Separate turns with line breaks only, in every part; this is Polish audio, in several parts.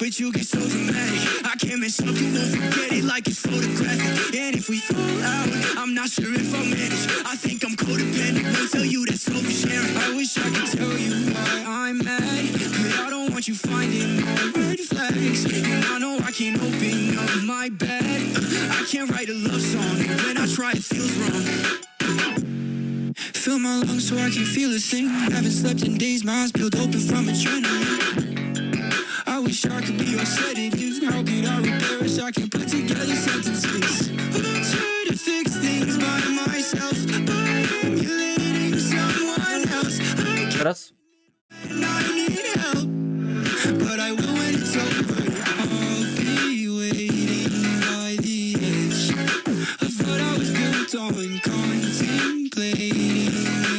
but you get so dramatic. I can't mess up, you won't forget it like it's photographic. And if we fall out, I'm not sure if I'll manage. I think I'm codependent, won't tell you that's oversharing. I wish I could tell you why I'm mad, but I don't want you finding more red flags. And I know I can't open up my bag. I can't write a love song, and when I try it feels wrong. Fill my lungs so I can feel a thing. Haven't slept in days, my eyes peeled open from adrenaline. I wish I could be your sedative. How could I repair us? I can put together sentences. I'm trying to fix things by myself, by emulating someone else.
Teraz?
I need help, but I will when it's over. I'll be waiting by the edge of what I was built on, contemplating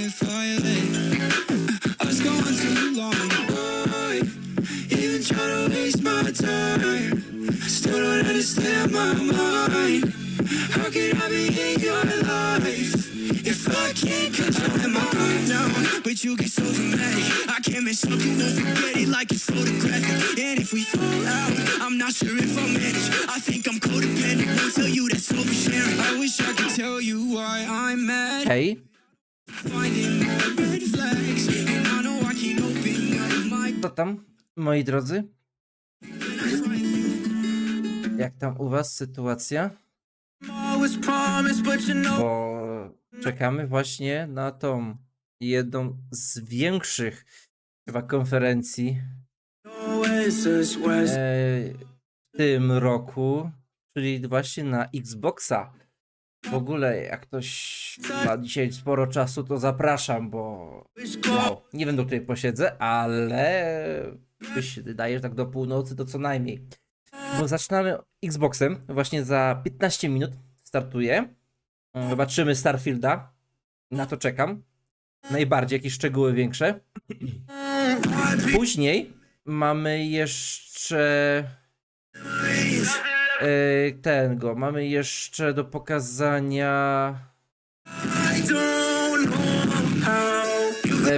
if I let us go on too long. Even try to waste my time, still don't understand my mind. How could I be in your life if I can't control my mind down? But you get so dramatic, I can't mess up, you won't forget it like it's photographic. And if we fall out, I'm not sure if I'll manage. I think I'm codependent, won't tell you that's oversharing. I wish I could tell you why I'm mad.
Hej.
Finding more red flags, and I know I can't open up my.
Co tam, moi drodzy? Jak tam u was sytuacja? Bo czekamy właśnie na tą jedną z większych chyba konferencji w tym roku, czyli właśnie na Xboxa. W ogóle jak ktoś ma dzisiaj sporo czasu, to zapraszam, bo wow, nie wiem do której posiedzę, ale mi się wydaje, że tak do północy to co najmniej. Bo zaczynamy Xboxem, właśnie za 15 minut startuje. Zobaczymy Starfielda, na to czekam. Najbardziej, jakieś szczegóły większe. Później mamy jeszcze mamy jeszcze do pokazania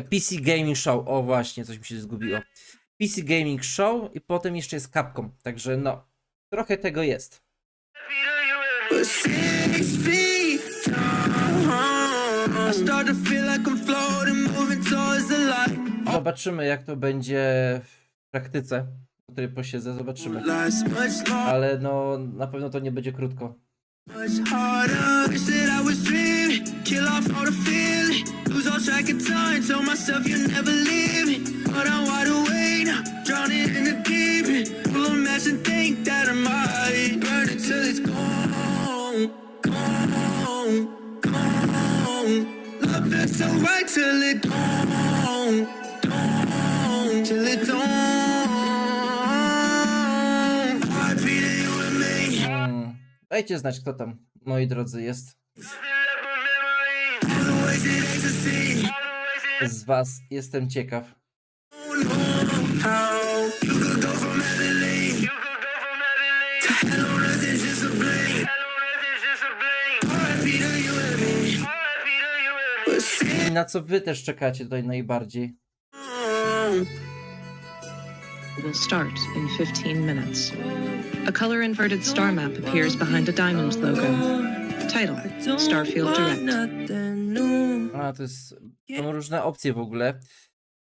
PC Gaming Show. O właśnie, coś mi się zgubiło. PC Gaming Show i potem jeszcze jest Capcom. Także no, trochę tego jest. Zobaczymy jak to będzie w praktyce, w której posiedzę, zobaczymy. Ale no, na pewno to nie będzie krótko. Dajcie znać kto tam, moi drodzy, jest. Z was jestem ciekaw. I na co wy też czekacie tutaj najbardziej?
Will start in 15 minutes. A color-inverted star map appears behind a diamond logo. Title: Starfield Direct.
A, to są różne opcje w ogóle.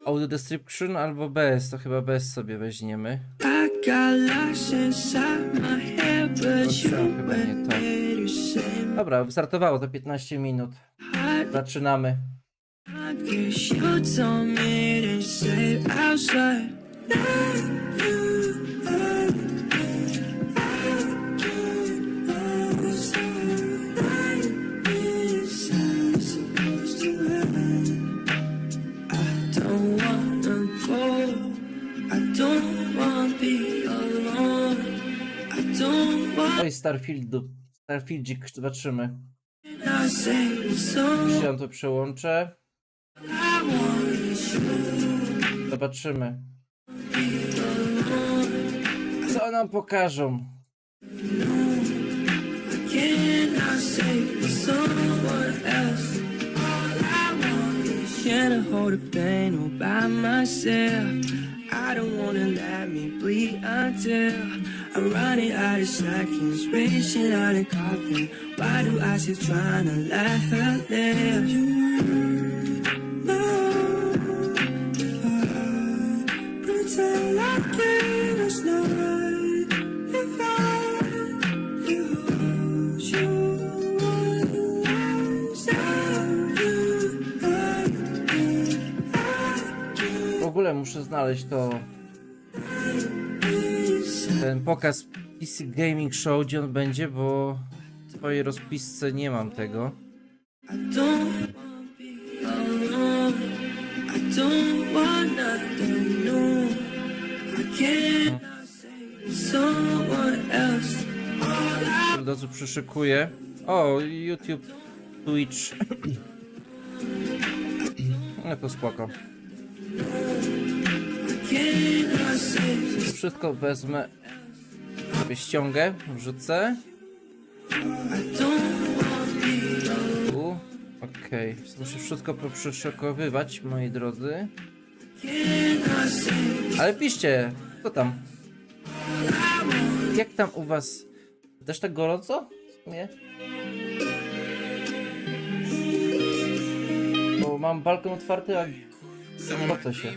Audio description albo bez, to chyba bez sobie weźmiemy. Chyba nie to. Dobra, wystartowało za 15 minut. Zaczynamy. Oj, Starfieldzik, zobaczymy. Ja to przełączę. Zobaczymy. Co nam pokażą?
Can't hold a pain all by myself. I don't wanna let me bleed until I'm running out of seconds, reaching out and coughing. Why do I still tryna let her live? You weren't mine if I pretend like it was not. If I lose you,
W ogóle muszę znaleźć ten pokaz PC Gaming Show, gdzie on będzie, bo w swojej rozpisce nie mam tego. Od razu przyszykuję. O, YouTube, Twitch. No to spoko. Wszystko wezmę, sobie ściągę, wrzucę. Tu, okej. Muszę wszystko poprzyszykowywać, moi drodzy. Ale piszcie, co tam? Jak tam u was? Też tak gorąco? Nie? Bo mam balkon otwarty, a po co się?
I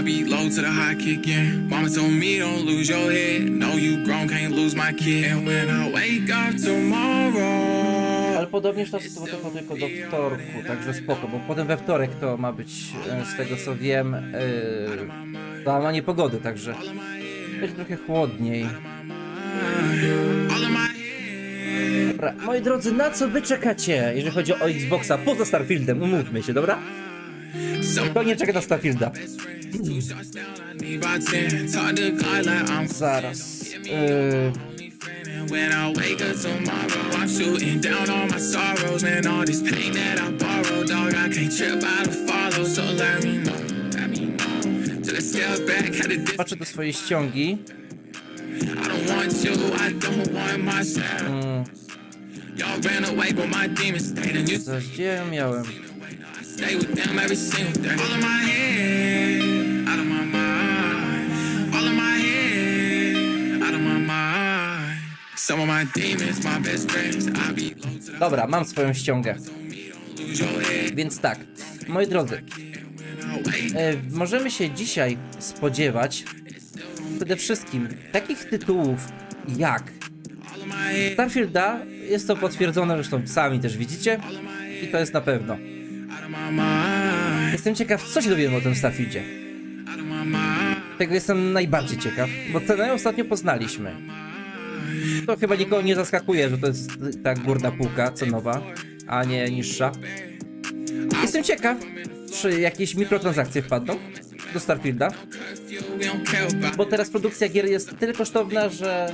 be low to the high kick in. Mama told me don't lose your head. No, you grown, can't lose my kid. And when I wake up tomorrow.
Ale podobnież to tylko do wtorku, także spoko, bo potem we wtorek to ma być, z tego co wiem, załamanie pogody, także będzie trochę chłodniej. Dobra, moi drodzy, na co wy czekacie, jeżeli chodzi o Xboxa poza Starfieldem? Umówmy się, dobra? To nie czeka na Starfielda. Zaraz.
When I wake up tomorrow, I'm shooting down all my sorrows, man. All this pain that I borrowed, dog, I can't trip out of follow. So let me know, till I step back, had a different.
Patrzę do swojej ściągi.
I don't want you, I don't want myself. Y'all ran away, but my demons stayed in you.
Zaś gdzie miałem?
Stay with them every single day. All in my head, out of my mind. All in my head, out of my mind. Some of my demons, my best friends. I be low to the
Dobra, mam swoją ściągę. Więc tak, moi drodzy, możemy się dzisiaj spodziewać przede wszystkim takich tytułów jak Starfielda. Jest to potwierdzone, zresztą sami też widzicie, i to jest na pewno. Jestem ciekaw, co się dowiemy o tym Starfieldzie. Tego jestem najbardziej ciekaw, bo cenę ostatnio poznaliśmy. To chyba nikogo nie zaskakuje, że to jest ta górna półka cenowa, a nie niższa. Jestem ciekaw, czy jakieś mikrotransakcje wpadną do Starfielda, bo teraz produkcja gier jest tyle kosztowna, że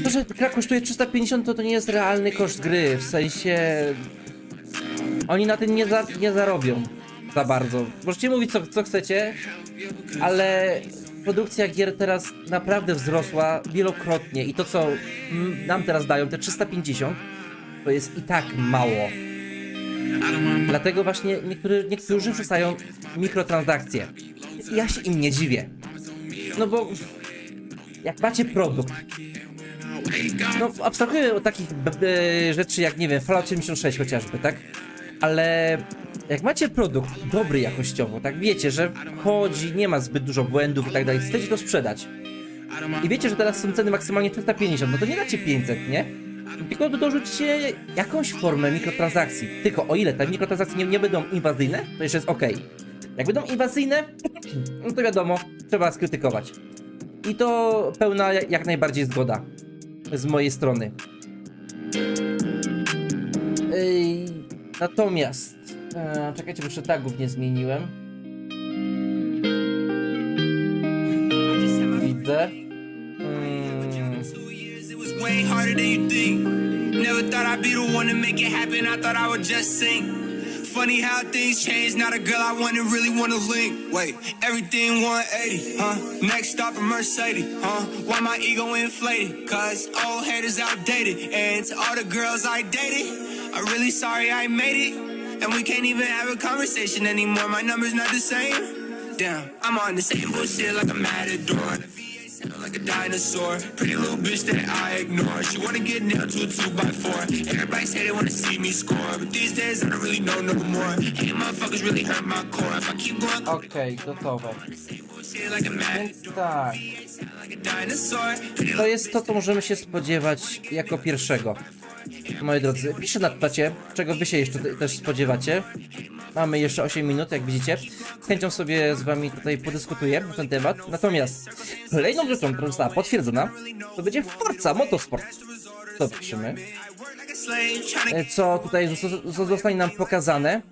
to, że gra kosztuje 350, to nie jest realny koszt gry, w sensie oni na tym nie zarobią za bardzo. Możecie mówić co chcecie, ale produkcja gier teraz naprawdę wzrosła wielokrotnie i to co nam teraz dają, te 350, to jest i tak mało. Dlatego właśnie niektórzy wrzucają mikrotransakcje. Ja się im nie dziwię. No bo jak macie produkt, no abstrahuję od takich rzeczy jak, nie wiem, Fallout 76 chociażby, tak? Ale jak macie produkt dobry jakościowo, tak wiecie, że chodzi, nie ma zbyt dużo błędów i tak dalej, chcecie to sprzedać i wiecie, że teraz są ceny maksymalnie 350, no to nie dacie 500, nie? Tylko dorzućcie jakąś formę mikrotransakcji. Tylko o ile te mikrotransakcje nie będą inwazyjne, to jeszcze jest ok. Jak będą inwazyjne, no to wiadomo, trzeba skrytykować. I to pełna jak najbardziej zgoda z mojej strony. Natomiast czekajcie, bo jeszcze tagów nie zmieniłem. Widzę.
Way harder than you think. Never thought I'd be the one to make it happen. I thought I would just sing. Funny how things change. Not a girl I wanna really wanna link. Wait, everything 180, huh? Next stop a Mercedes, huh? Why my ego inflated? Cause old haters outdated. And to all the girls I dated, I'm really sorry I made it. And we can't even have a conversation anymore. My number's not the same. Damn, I'm on the same bullshit like a matador. Sound like a dinosaur, pretty little bitch that I ignore. She wanna get nailed to a 2x4. Everybody say they wanna see me score, but these days I don't really know no more. Hey, motherfuckers really hurt my core. If I keep going,
Okej, gotowe.
bullshit like a
Więc
matador.
tak,
Sound like a dinosaur.
to jest to, co możemy się spodziewać jako pierwszego. Moi drodzy, piszę na czacie, czego wy się jeszcze też spodziewacie. Mamy jeszcze 8 minut, jak widzicie. Z chęcią sobie z wami tutaj podyskutuję na ten temat. Natomiast kolejną rzeczą, która została potwierdzona, to będzie Forza Motorsport. To piszemy. Co tutaj zostanie nam pokazane.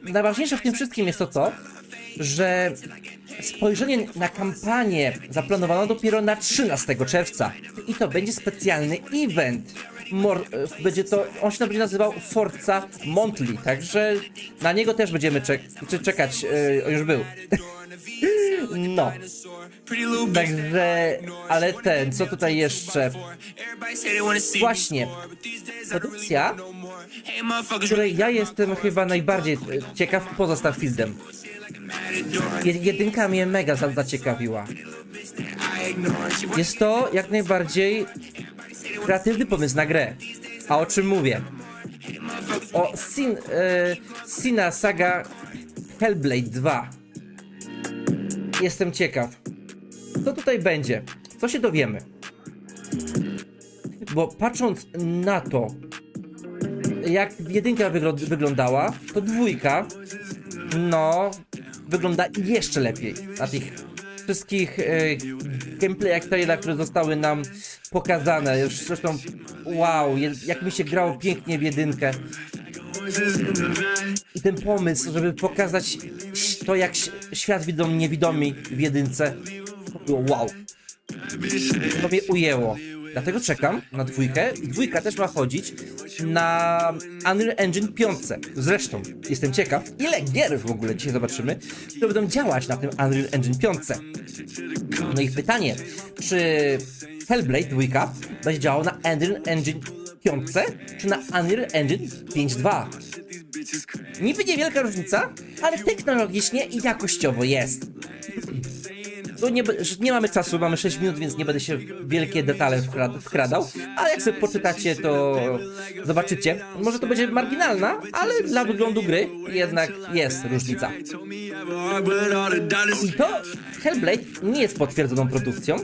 Najważniejsze w tym wszystkim jest to, że spojrzenie na kampanię zaplanowano dopiero na 13 czerwca. I to będzie specjalny event. Będzie to, on się będzie nazywał Forza Monthly, także na niego też będziemy czekać. Już był. No. Także, ale co tutaj jeszcze? Właśnie, produkcja, której ja jestem chyba najbardziej ciekaw poza Starfieldem. Jedynka mnie mega zaciekawiła. Jest to jak najbardziej kreatywny pomysł na grę. A o czym mówię? O Sina Saga Hellblade 2. Jestem ciekaw. Co tutaj będzie? Co się dowiemy? Bo patrząc na to, jak jedynka wyglądała, to dwójka, no, wygląda jeszcze lepiej. Na tych wszystkich gameplayach, trailerach, które zostały nam pokazane. Już zresztą, wow, jak mi się grało pięknie w jedynkę. I ten pomysł, żeby pokazać to, jak świat widzą niewidomi w jedynce, to było wow. To mnie ujęło. Dlatego czekam na dwójkę i dwójka też ma chodzić na Unreal Engine 5. Zresztą jestem ciekaw, ile gier w ogóle dzisiaj zobaczymy, które będą działać na tym Unreal Engine 5. No i pytanie, czy Hellblade 2 będzie działał na Unreal Engine 5, czy na Unreal Engine 5.2? Niby niewielka różnica, ale technologicznie i jakościowo jest. No nie mamy czasu, mamy 6 minut, więc nie będę się w wielkie detale wkradał, ale jak sobie poczytacie, to zobaczycie. Może to będzie marginalna, ale dla wyglądu gry jednak jest różnica. I to Hellblade nie jest potwierdzoną produkcją,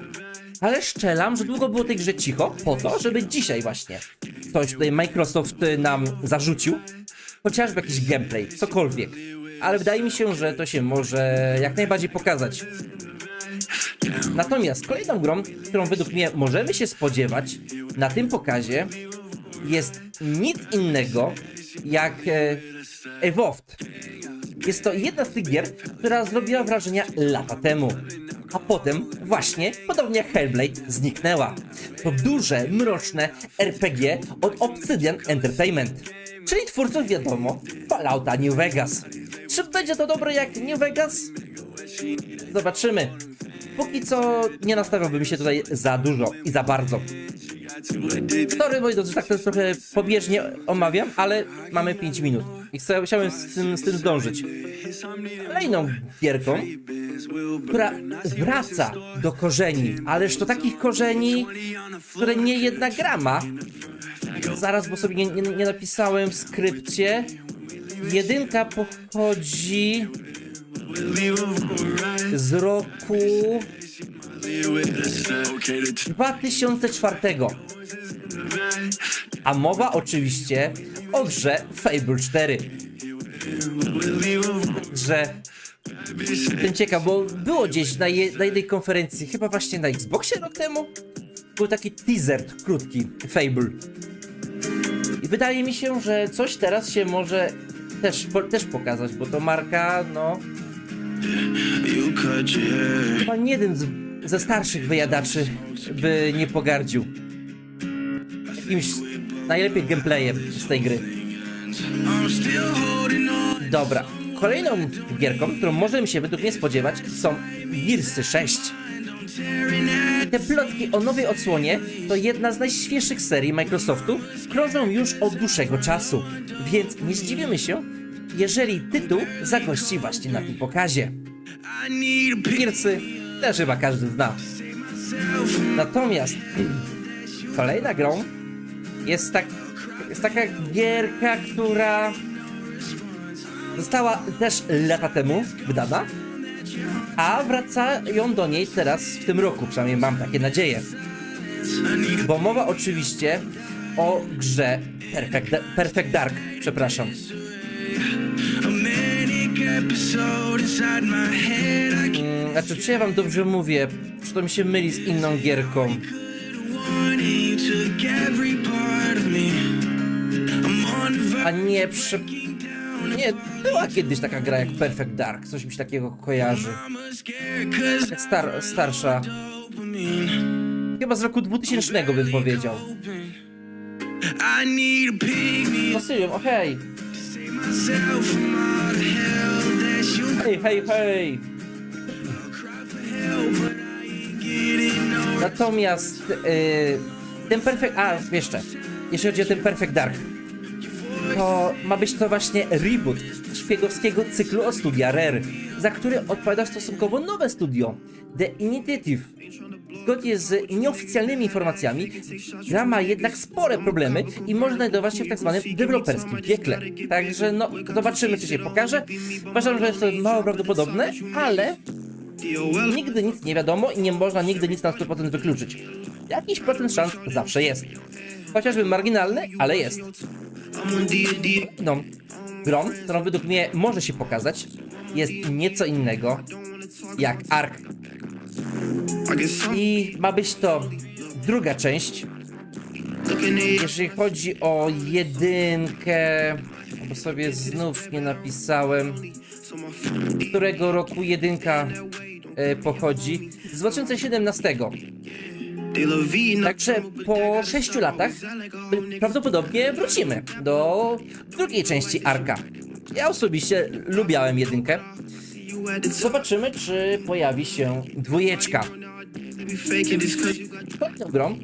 ale szczelam, że długo było tej grze cicho, po to, żeby dzisiaj właśnie coś tutaj Microsoft nam zarzucił, chociażby jakiś gameplay, cokolwiek. Ale wydaje mi się, że to się może jak najbardziej pokazać. Natomiast kolejną grą, którą według mnie możemy się spodziewać na tym pokazie, jest nic innego jak Evolved. Jest to jedna z tych gier, która zrobiła wrażenia lata temu. A potem właśnie, podobnie jak Hellblade, zniknęła. To duże, mroczne RPG od Obsidian Entertainment, czyli twórców, wiadomo, Fallouta New Vegas. Czy będzie to dobre jak New Vegas? Zobaczymy. Póki co nie nastawiałbym się tutaj za dużo i za bardzo. Sorry, moi drodzy, tak to jest trochę pobieżnie omawiam, ale mamy 5 minut i chciałem z tym zdążyć. Kolejną gierką, która wraca do korzeni, ależ to takich korzeni, które nie jedna gra ma. Zaraz, bo sobie nie napisałem w skrypcie. Jedynka pochodzi z roku 2004. A mowa oczywiście o grze Fable 4. Że jestem ciekaw, bo było gdzieś na jednej konferencji, chyba właśnie na Xboxie rok temu, był taki teaser krótki Fable. I wydaje mi się, że coś teraz się może też pokazać, bo to marka, no, chyba nie jeden ze starszych wyjadaczy by nie pogardził jakimś najlepiej gameplayem z tej gry. Dobra, kolejną gierką, którą możemy się według mnie spodziewać, są Gearsy 6. Te plotki o nowej odsłonie to jedna z najświeższych serii Microsoftu, krążą już od dłuższego czasu, więc nie zdziwimy się, jeżeli tytuł zagości właśnie na tym pokazie. Gearsy też chyba każdy zna. Natomiast kolejna grą jest taka gierka, która została też lata temu wydana, a wracają do niej teraz w tym roku, przynajmniej mam takie nadzieje. Bo mowa oczywiście o grze Perfect Dark, przepraszam. Znaczy, czy ja wam dobrze mówię? Czy to mi się myli z inną gierką? A nie, nie, była kiedyś taka gra jak Perfect Dark, coś mi się takiego kojarzy. Starsza. Chyba z roku 2000 bym powiedział. Posyłem, o hej! Hej! Natomiast ten Perfect... A, jeszcze. Jeśli chodzi o ten Perfect Dark, to ma być to właśnie reboot szpiegowskiego cyklu od studia Rare, za który odpowiada stosunkowo nowe studio, The Initiative. Zgodnie z nieoficjalnymi informacjami, gra ma jednak spore problemy i może znajdować się w tak zwanym deweloperskim piekle. Także no, zobaczymy, czy się pokaże. Uważam, że jest to mało prawdopodobne, ale nigdy nic nie wiadomo i nie można nigdy nic na 100% wykluczyć. Jakiś procent szans zawsze jest. Chociażby marginalny, ale jest. No, grą, którą według mnie może się pokazać, jest nieco innego jak Ark. I ma być to druga część. Jeżeli chodzi o jedynkę, bo sobie znów nie napisałem, z którego roku jedynka pochodzi, z 2017. Także po 6 latach prawdopodobnie wrócimy do drugiej części Arka. Ja osobiście lubiałem jedynkę. Zobaczymy, czy pojawi się dwójeczka. Kolejną grą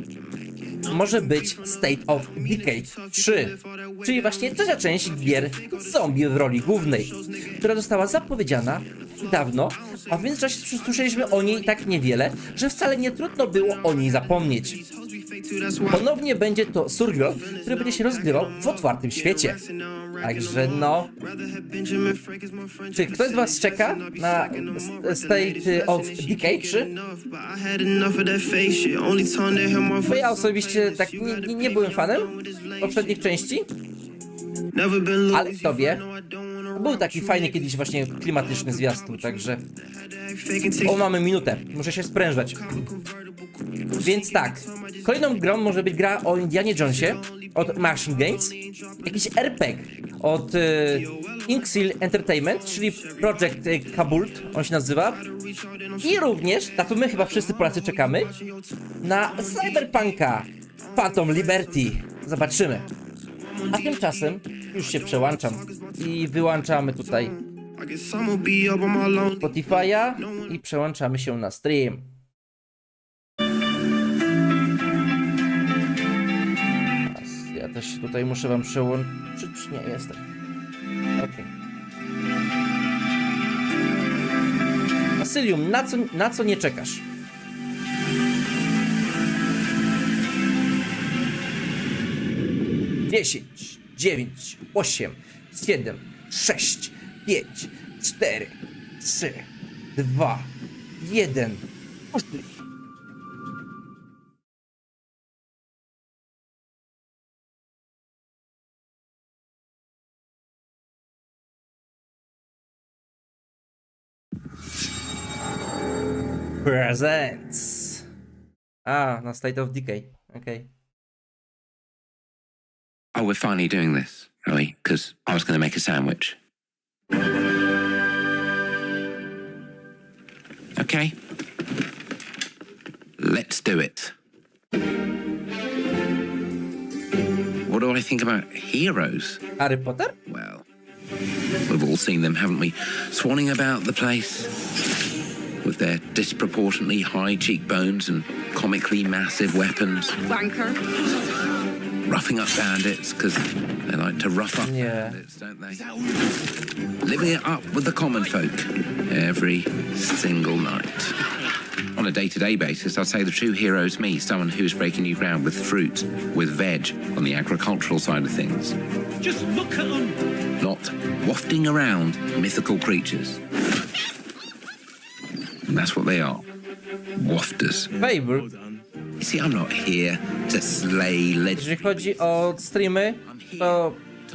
może być State of Decay 3, czyli właśnie trzecia część gier zombie w roli głównej, która została zapowiedziana dawno, a więc słyszeliśmy o niej tak niewiele, że wcale nie trudno było o niej zapomnieć. Ponownie będzie to survival, który będzie się rozgrywał w otwartym świecie. Także no... Czy ktoś z was czeka na State of Decay 3? Bo ja osobiście tak nie byłem fanem poprzednich części, ale kto wie, był taki fajny kiedyś właśnie klimatyczny zwiastun, także... O, mamy minutę, muszę się sprężać. Więc tak, kolejną grą może być gra o Indianie Jonesie od Machine Games, jakiś RPG od Inksil Entertainment, czyli Project Kabult, on się nazywa. I również, na to my chyba wszyscy Polacy czekamy, na Cyberpunka Phantom Liberty. Zobaczymy. A tymczasem już się przełączam i wyłączamy tutaj Spotify'a i przełączamy się na stream. Ja też się tutaj muszę wam przełączyć. Nie, jestem. Okej. Asylium, na co nie czekasz? Dziesięć, 9, 8, 7, 6, 5, 4, 3, 2, 1. Presents. A, na State of Decay. Okay.
Oh, we're finally doing this, are we? Because I was going to make a sandwich. Okay. Let's do it. What do I think about heroes?
Harry Potter?
Well, we've all seen them, haven't we? Swanning about the place with their disproportionately high cheekbones and comically massive weapons.
Wanker.
roughing up bandits, because they like to rough up
Yeah.
bandits, don't they? Living it up with the common folk every single night. On a day-to-day basis, I'd say the true hero's me, someone who's breaking new ground with fruit, with veg, on the agricultural side of things.
Just look at them.
Not wafting around mythical creatures. And that's what they are. Wafters.
Fable.
You see, I'm not here to slay legends.
Jeżeli chodzi o streamy, to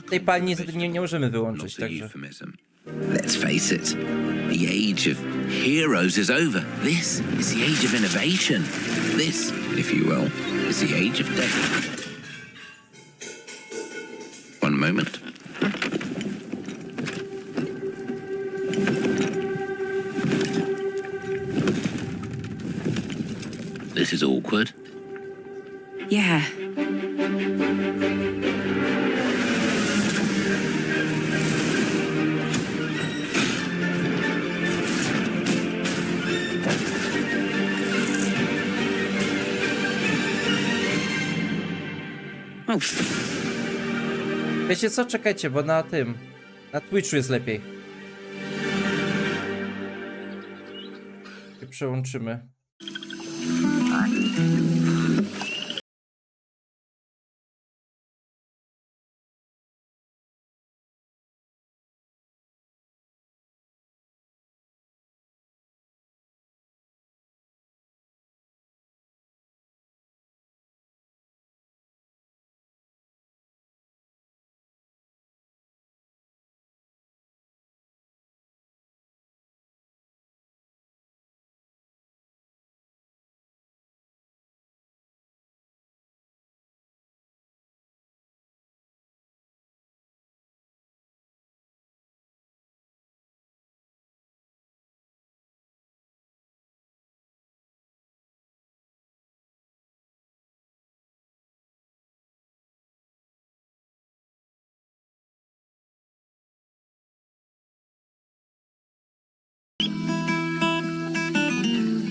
tej pani niestety nie możemy wyłączyć,
Not a
także.
euphemism. Let's face it, the age of heroes is over. This is the age of innovation. This, if you will, is the age of death. One moment. This is awkward.
Yeah. Oh,
Wiecie co? Czekajcie, bo na tym. Na Twitchu jest lepiej. Się przełączymy.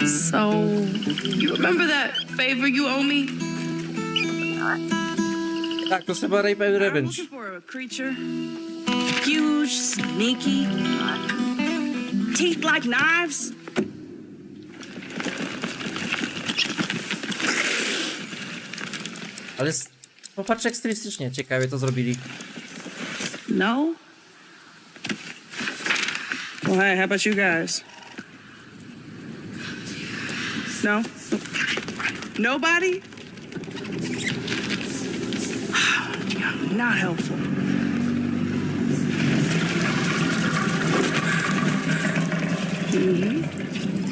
so you remember that favor you owe me?
Tak, to jest chyba Rape and
I'm
Revenge.
looking for a creature. Huge, sneaky, teeth like knives.
Ale popatrz jak stylistycznie ciekawie to zrobili.
No? Well, hey, how about you guys? No? Nobody? Not helpful.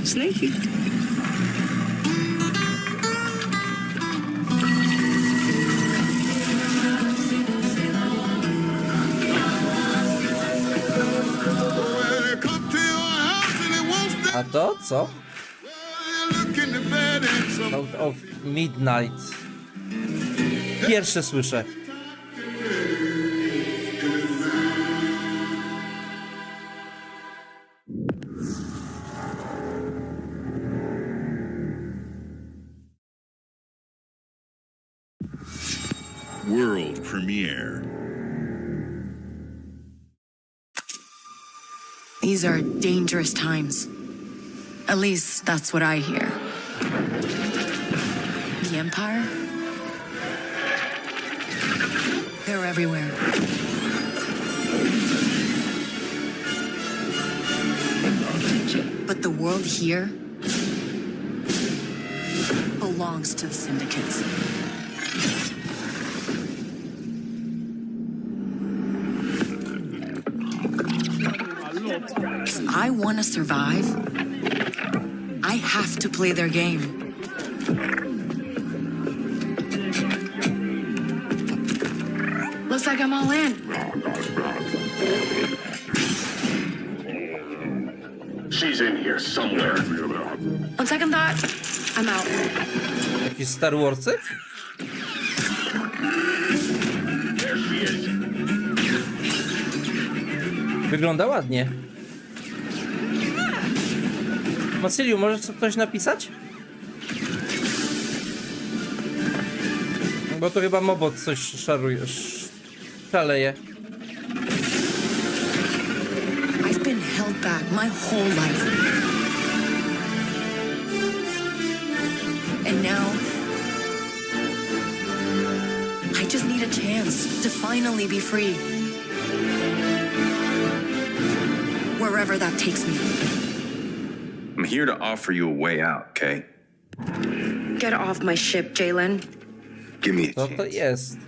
Sneaky.
A to co? Out of Midnight. Pierwsze słyszę.
World premiere.
These are dangerous times. At least that's what I hear. The Empire? They're everywhere. But the world here belongs to the syndicates. If I want to survive, I have to play their game. Looks like I'm all in.
She's in here somewhere.
On second thought, I'm out.
Jakieś Star Warsy?
There she is.
Wygląda ładnie. Wasyliu, możesz coś napisać? Bo to chyba mobot coś szaleje.
I've been held back my whole life. And now, I just need a chance to finally be free. Wherever that takes me.
I'm here to offer you a way out, okay?
Get off my ship, Jalen.
Give me a
Co to
chance.
jest?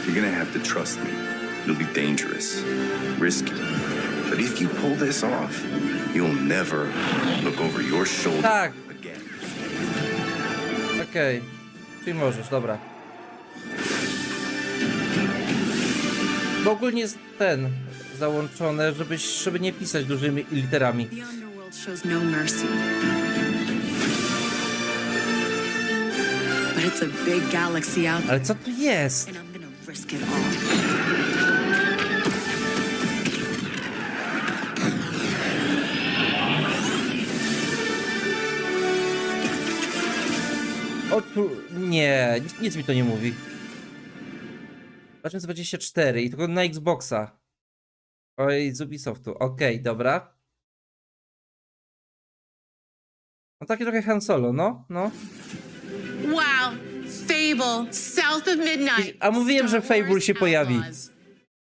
You're gonna have to trust me. It'll be dangerous, risky. But if you pull this off, you'll never look over your shoulder
Tak,
again.
okej. Czyli możesz, dobra. Bo ogólnie jest ten załączone, żeby nie pisać dużymi literami.
The underworld shows no mercy. But it's a big galaxy out there,
Ale co to jest?
and I'm gonna risk it all.
O tu... Nie, nic mi to nie mówi. 2024 i tylko na Xboxa. Oj, z Ubisoftu. Okej, dobra. No takie trochę Han Solo, no.
Wow, Fable, south of midnight.
A mówiłem, że Fable się pojawi.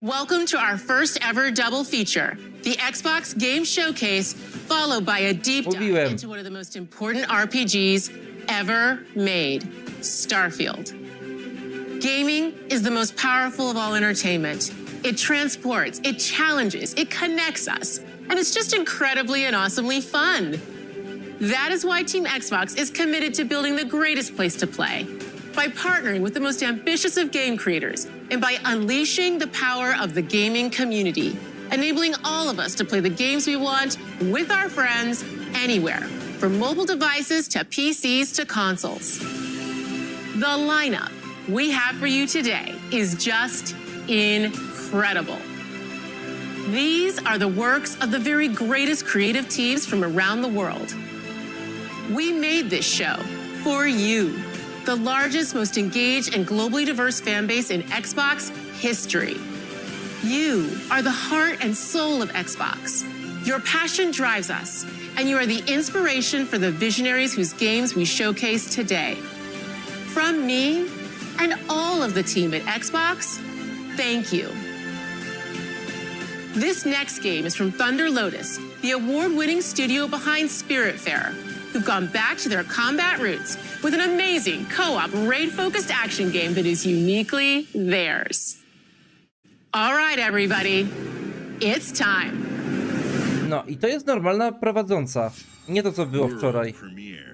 Welcome to our first ever double feature, the Xbox Game Showcase, followed by a deep dive
Mówiłem.
into one of the most important RPGs ever made, Starfield. Gaming is the most powerful of all entertainment. It transports, it challenges, it connects us, and it's just incredibly and awesomely fun. That is why Team Xbox is committed to building the greatest place to play. By partnering with the most ambitious of game creators and by unleashing the power of the gaming community, enabling all of us to play the games we want with our friends anywhere, from mobile devices to PCs to consoles. The lineup we have for you today is just incredible. These are the works of the very greatest creative teams from around the world. We made this show for you, the largest, most engaged, and globally diverse fan base in Xbox history. You are the heart and soul of Xbox. Your passion drives us, and you are the inspiration for the visionaries whose games we showcase today. From me and all of the team at Xbox, thank you. This next game is from Thunder Lotus, the award-winning studio behind Spiritfarer, who've gone back to their combat roots with an amazing co-op raid-focused action game that is uniquely theirs. All right, everybody, it's time.
No i to jest normalna prowadząca. Nie to, co było wczoraj.
World premiere.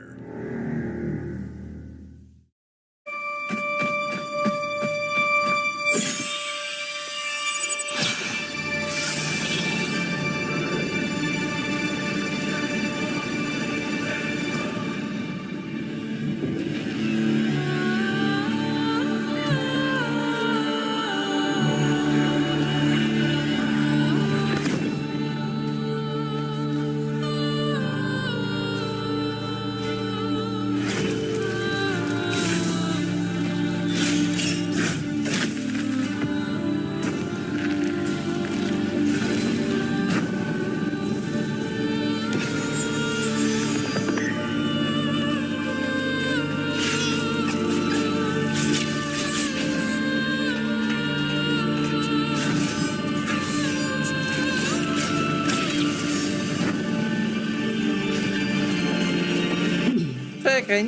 Czekaj,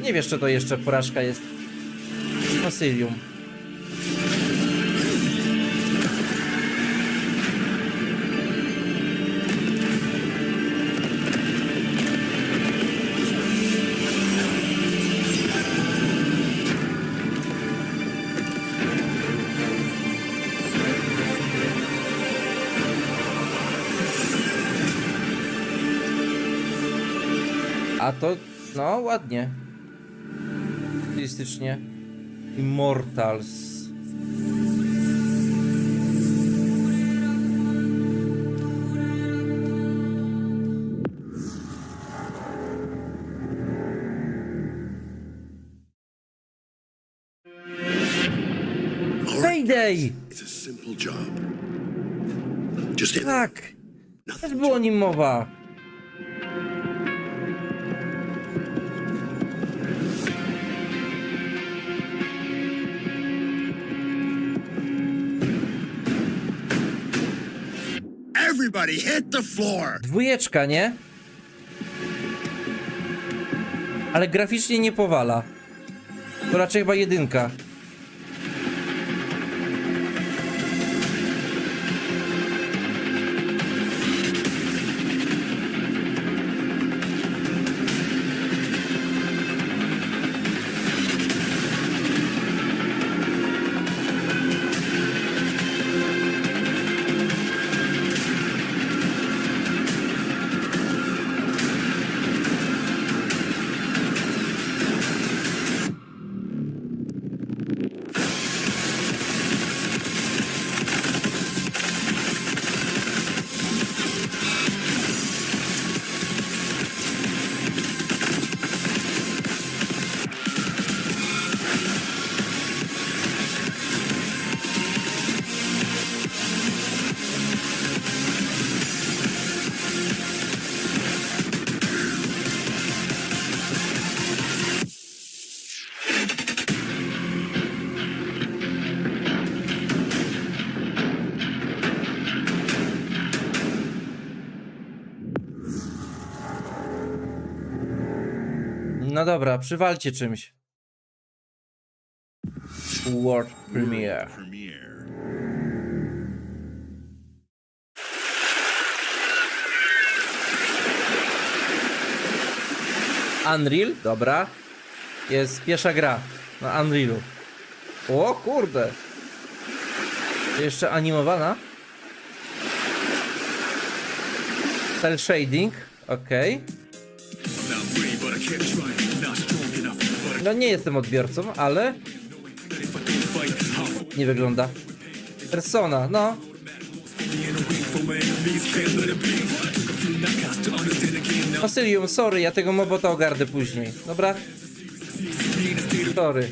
nie wiesz, czy to jeszcze porażka jest. Fosylium. A to, no ładnie. Stylistycznie. Immortals. Mayday!
It's a simple job. Just hit
Tak! Też było o nim mowa.
everybody hit the floor.
Dwójeczka, nie? Ale graficznie nie powala. To raczej chyba jedynka. No dobra, przywalcie czymś. World Premiere. Unreal? Dobra. Jest pierwsza gra na Unrealu. O kurde. Jeszcze animowana. Cel shading. Okej. No nie jestem odbiorcą, ale nie wygląda. Persona, no. Fasylium, sorry, ja tego mobota ogarnę później. Dobra? Sorry.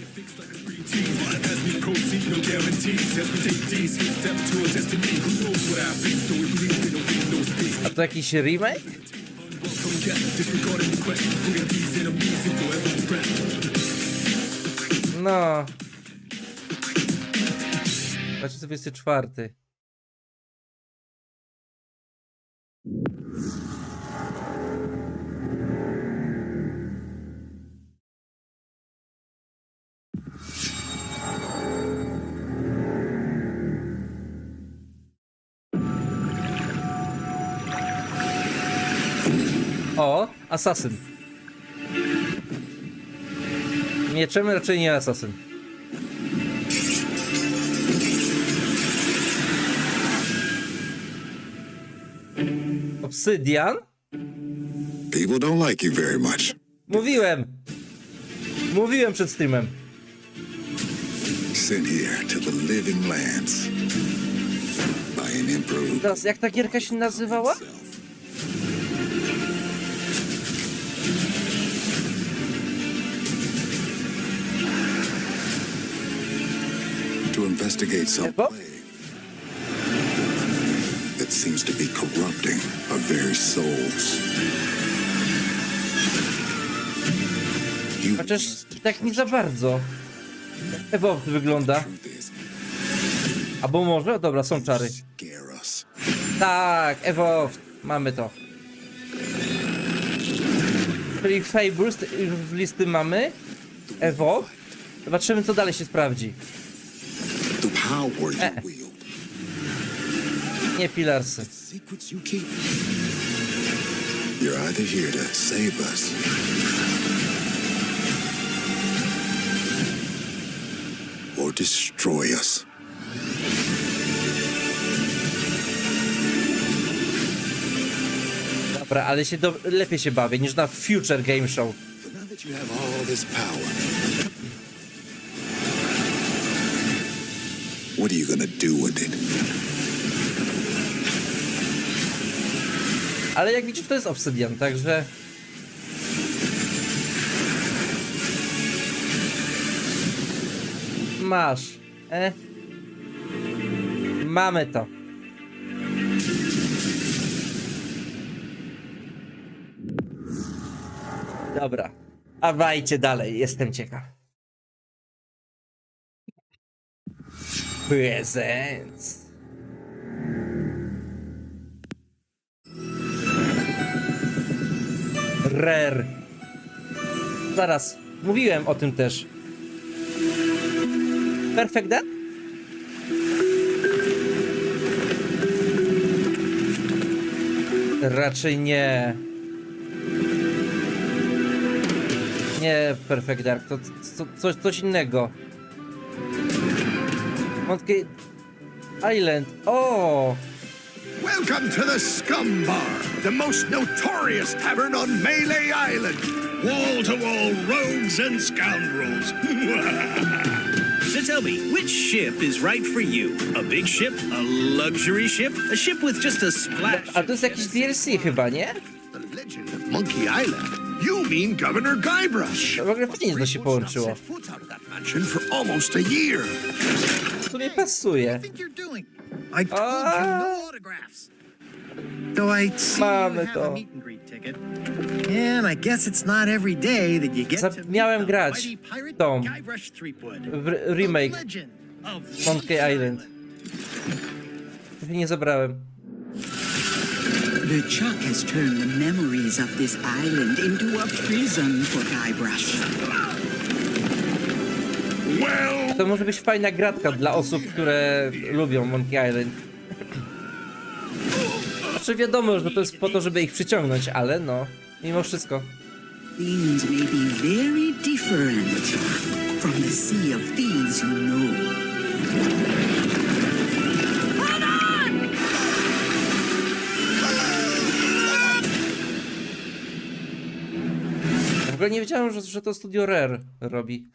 A to jakiś remake? No. 2024. O, asasyn. Mieczem raczej nie asasyn. Obsydian?
People don't like you very much.
Mówiłem. Mówiłem przed streamem.
Sent here to the living lands by an emperor.
Teraz, jak ta gierka się nazywała?
To investigate some plague that seems to be corrupting our very souls.
Chociaż tak nie za bardzo. Evolved wygląda. Albo może? Dobra, są czary. Tak, Evolved. Mamy to. Czyli Fables z listy mamy. Evolved. Zobaczymy, co dalej się sprawdzi. Nie Pilarsy.
You're either here to save us or destroy us.
Dobra, ale się lepiej się bawię niż na Future Game Show.
But now that you have all this power, what are you gonna do with it?
Ale jak widzisz, to jest obsydian, także... Masz. Mamy to. Dobra. Dawajcie dalej, jestem ciekaw. Presents. Rare. Zaraz, mówiłem o tym też. Perfect Death? Raczej nie. Nie Perfect Dark, to coś innego. Monkey Island. O!
Welcome to the Scum Bar, the most notorious tavern on Melee Island.
Wall-to-wall rogues and scoundrels.
So tell me, which ship is right for you? A big ship? A luxury ship? A ship with just a splash?
A to jest jakiś DLC chyba, nie?
The legend of Monkey Island. You mean Governor Guybrush.
W ogóle fajnie to się połączyło.
Set foot out of that mansion for almost a year.
To nie pasuje.
I told you no autographs. Though I see you
Mamy
have
to.
a meet and greet ticket. And I guess it's not every day that you get to meet
Miałem
the
grać
mighty pirate
tą
Guybrush Threepwood.
w remake
The legend of
Monkey Island. Nie zabrałem.
The Chuck has turned the memories of this island into a prison for Guybrush.
To może być fajna gratka dla osób, które lubią Monkey Island. Znaczy wiadomo, że to jest po to, żeby ich przyciągnąć, ale no, mimo wszystko.
Things may be very different from the sea of thieves you know.
W ogóle nie wiedziałem, że to studio Rare robi.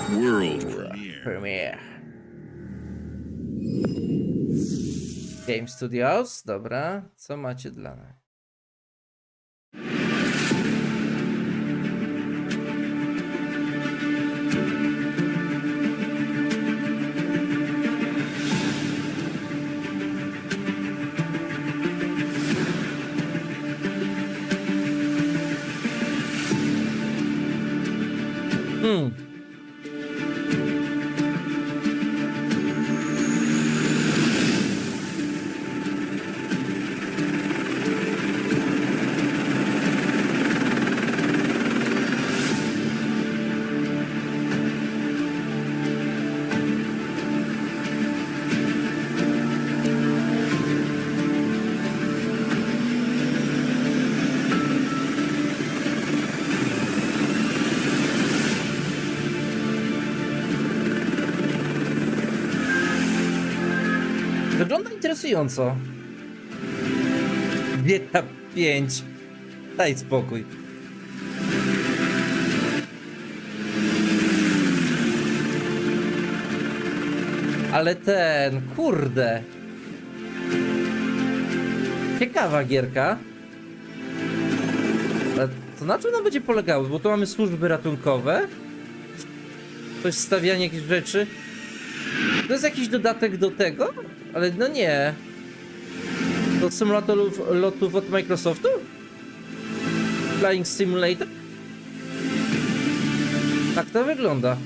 World premiere.
Premiere. Game Studios, dobra. Co macie dla nas? Wygląda interesująco. GTA 5. Daj spokój. Ale ten, kurde. Ciekawa gierka. Ale to na czym ona będzie polegało? Bo tu mamy służby ratunkowe. Coś stawianie jakichś rzeczy. To jest jakiś dodatek do tego? Ale no nie. Do symulatorów lotów od Microsoftu? Flying Simulator? Tak to wygląda.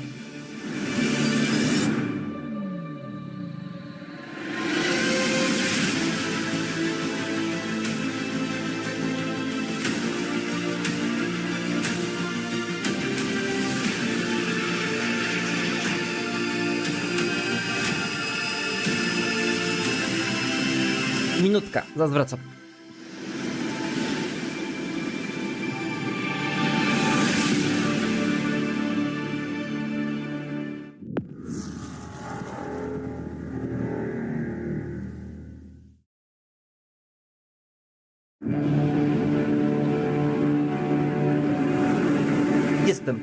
Minutka, zaraz wracam. Jestem.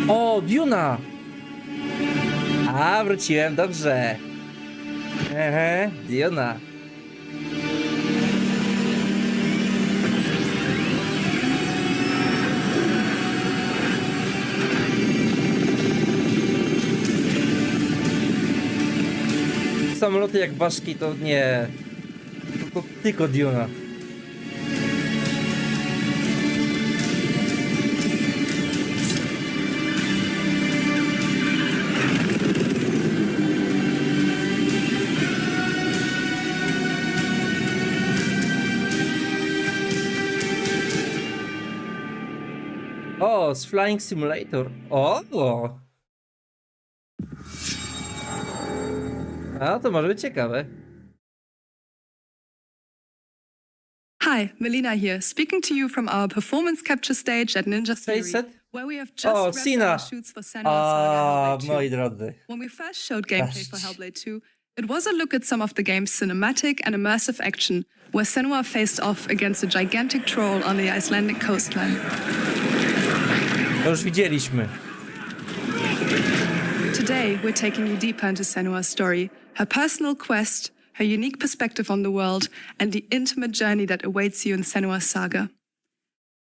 O, Duna! A, wróciłem, dobrze. Duna. To samoloty jak ważki to nie. To tylko Diona. O, z Flying Simulator. O! A, to może być ciekawe.
Hi, Melina here, speaking to you from our performance capture stage at Ninja Theory,
Facet?
where we have just
O,
wrapped
Sina!
our shoots for Senua's Saga
A,
Hellblade 2.
moi drodzy.
When we first showed gameplay for Hellblade 2, it was a look at some of the game's cinematic and immersive action, where Senua faced off against a gigantic troll on the Icelandic coastline.
To już widzieliśmy.
Today, we're taking you deeper into Senua's story, her personal quest, her unique perspective on the world, and the intimate journey that awaits you in Senua's saga.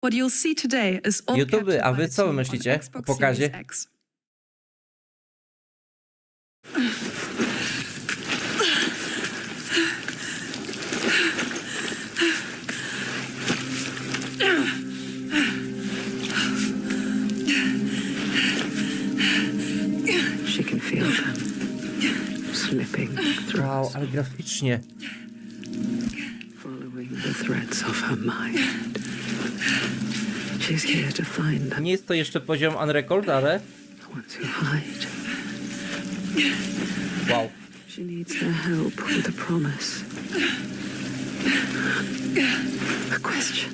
What you'll see today is all
YouTube,
captured
a
by
wy
the
co
team on
myślicie o
Xbox
pokazie?
Series X.
She can feel them slipping through,
Wow, ale graficznie.
following the threads of her mind. She's here to find them
Nie jest to jeszcze poziom Unrecord, ale...
once you hide.
Wow.
She needs their help with a promise. A question.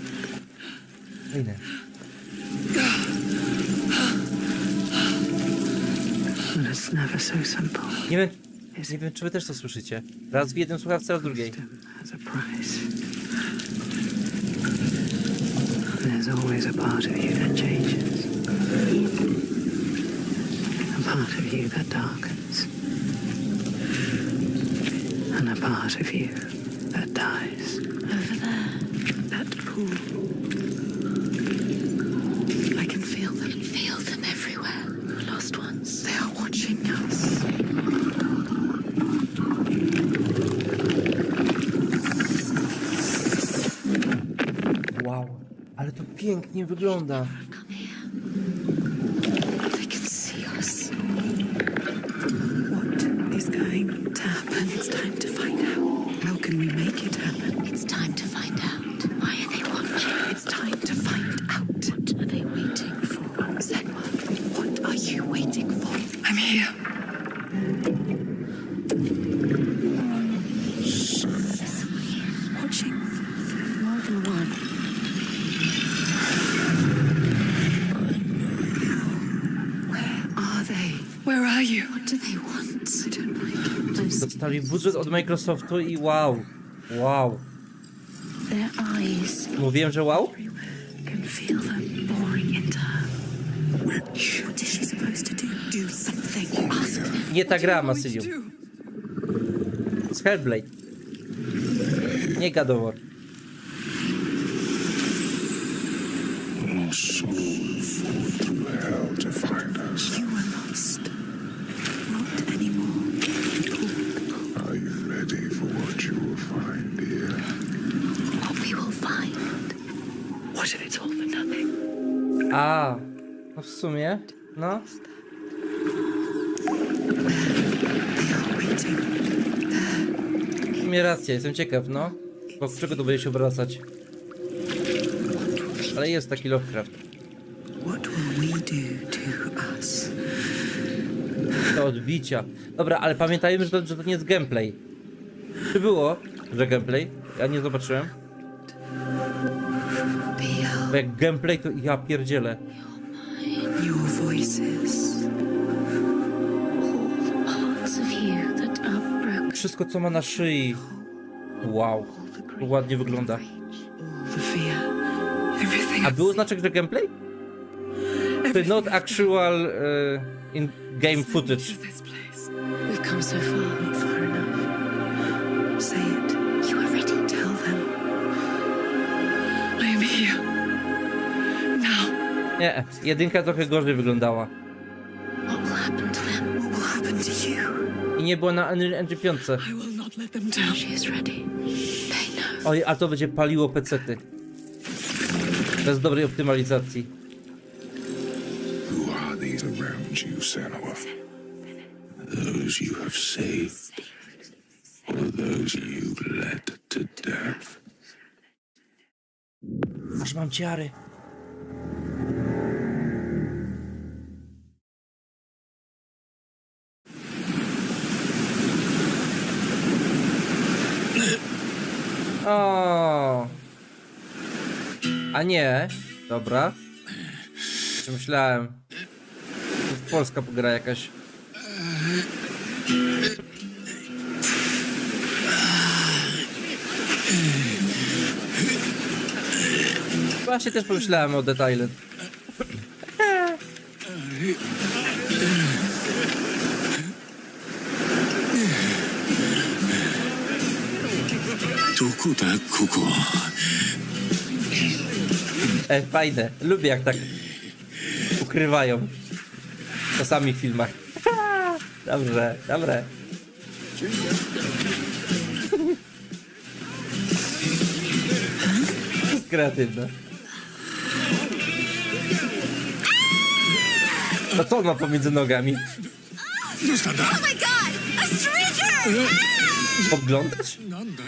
Fajne.
And it's never so simple.
Nie wiem, czy wy też to słyszycie. Raz w jednym słuchawce, raz w drugiej.
Wisdom has a price. There's always a part of you that changes. A part of you that darkens. And a part of you that dies. Over there, that pool. I can feel them. Feel them everywhere. Lost ones. They are watching us.
Wow, ale to pięknie wygląda.
They can see us. What is going to happen? It's time to find out. How can we make it happen? It's time to find out. Why are they watching? It's time to find out. What are they waiting for? Senua, what are you waiting for?
I'm here.
Watching more than one. Where are they?
Where are you?
What do they want? I don't like it.
Dostali budżet od Microsoftu i wow. Wow.
Their eyes.
Mówiłem, że wow?
Can feel them boring into her. What is she supposed to do? Do something. Ask them.
Nie ta gra, Masyliu. Z Hellblade. Nie God of War.
Our soul fought through hell to find us.
You were lost. Not anymore.
Are you ready for what you will find here?
What we will find. What if it's all for nothing?
A, no w sumie, no.
They are waiting.
W sumie racja, jestem ciekaw, no. Bo czego tu będzie się obracać? Ale jest taki Lovecraft.
What will we do to us?
Te odbicia. Dobra, ale pamiętajmy, że to nie jest gameplay. Czy było, że gameplay? Ja nie zobaczyłem. Bo jak gameplay, to ja pierdzielę.
Your voices. All the parts of you that are broken.
Wszystko, co ma na szyi. Wow. To ładnie wygląda.
All the fear.
Everything.
A był znaczek, że gameplay? Czy not actual in-game footage?
This place.
We've come so far, not far enough. Say it. You are ready. Tell them.
I am here. Now.
Nie, jedynka trochę gorzej wyglądała.
What will happen to them? What will happen to you?
I nie było na Unreal Engine 5.
I will not let them down. She is ready. They know.
Oj, a to będzie paliło pecety. Bez dobrej optymalizacji.
Who are these around you, Senua? Those you have saved, or those you've led to death?
Aż mam ciary. O. A nie. Dobra. Czy myślałem. To polska gra jakaś. Właśnie też pomyślałem o Dead Island. Fajne. Lubię jak tak ukrywają. Czasami w filmach. Dobrze, dobre. Kreatywne. To co on ma pomiędzy nogami? Podglądać?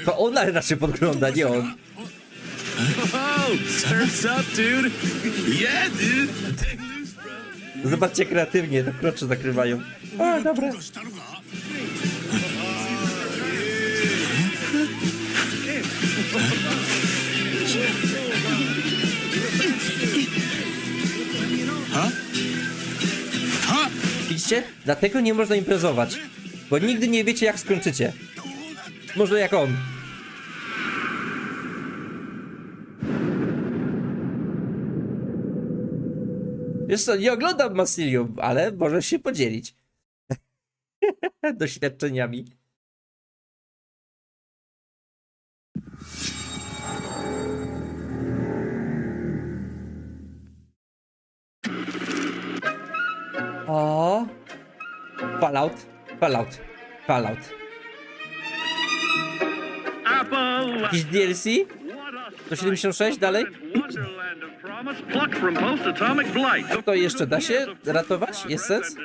To ona raczej podgląda, nie on.
Surf's up, dude. Yeah, dude.
Zobaczcie kreatywnie, to krocze zakrywają. O, dobra. Widzicie? Dlatego nie można imprezować. Bo nigdy nie wiecie jak skończycie. Może jak on. Wiesz co, nie oglądam Massilium, ale możesz się podzielić. Doświadczeniami. O, Fallout. Jakiś DLC? Do 76 dalej? A to jeszcze da się ratować? Jest sens?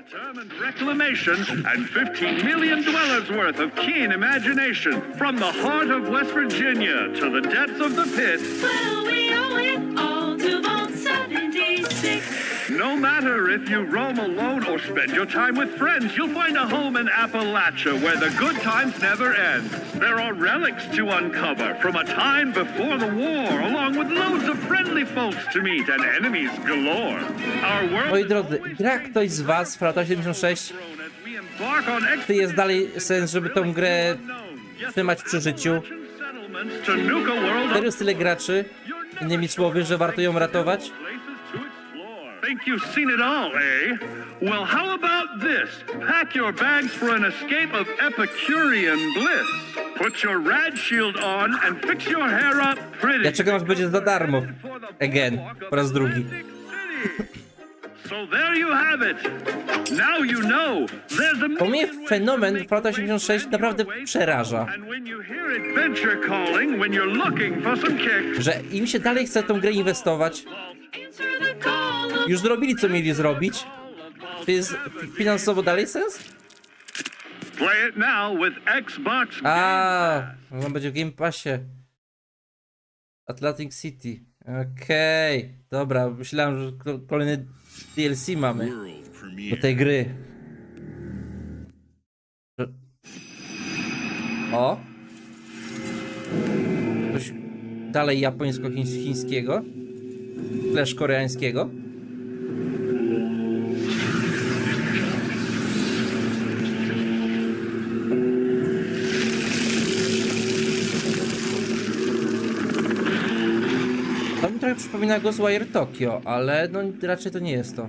No matter if you roam alone or spend your time with friends, you'll find a home in Appalachia where the good times never end. There are relics to uncover from a time before the war, along with loads of friendly folks to meet and enemies galore. Our world
Moi drodzy, gra ktoś z was, Fallout 76, czy jest dalej sens, żeby tą grę trzymać przy życiu? Serio jest tyle graczy, innymi słowy, że warto ją ratować?
Think you've seen it all, eh? Well, how about this? Pack your bags for an escape of Epicurean bliss. Put your rad shield on and fix your hair up pretty.
Ja czekam aż będzie za darmo. Again. Po raz drugi.
So there you have it. Now you know. There's a
Po mnie fenomen Fallout 86 naprawdę przeraża. Że im się dalej chce tą grę inwestować. Już zrobili co mieli zrobić. Czy jest finansowo dalej sens? A, on będzie w Game Passie. Atlantic City. Okej, dobra, myślałem, że kolejny DLC mamy do tej gry. O! Coś dalej japońsko-chińskiego. Slash koreańskiego. To mi trochę przypomina Ghostwire Tokyo, ale no raczej to nie jest to.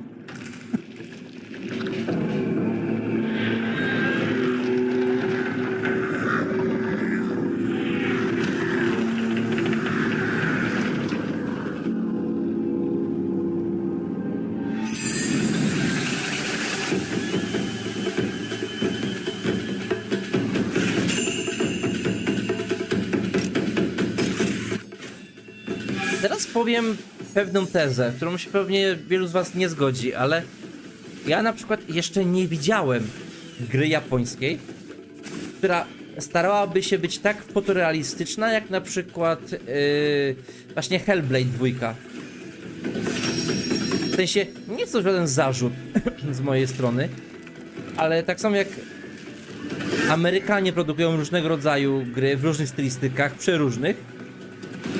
Teraz powiem pewną tezę, którą się pewnie wielu z was nie zgodzi, ale ja na przykład jeszcze nie widziałem gry japońskiej, która starałaby się być tak fotorealistyczna, jak na przykład właśnie Hellblade 2. W sensie, nie jest to żaden zarzut z mojej strony, ale tak samo jak Amerykanie produkują różnego rodzaju gry w różnych stylistykach, przeróżnych,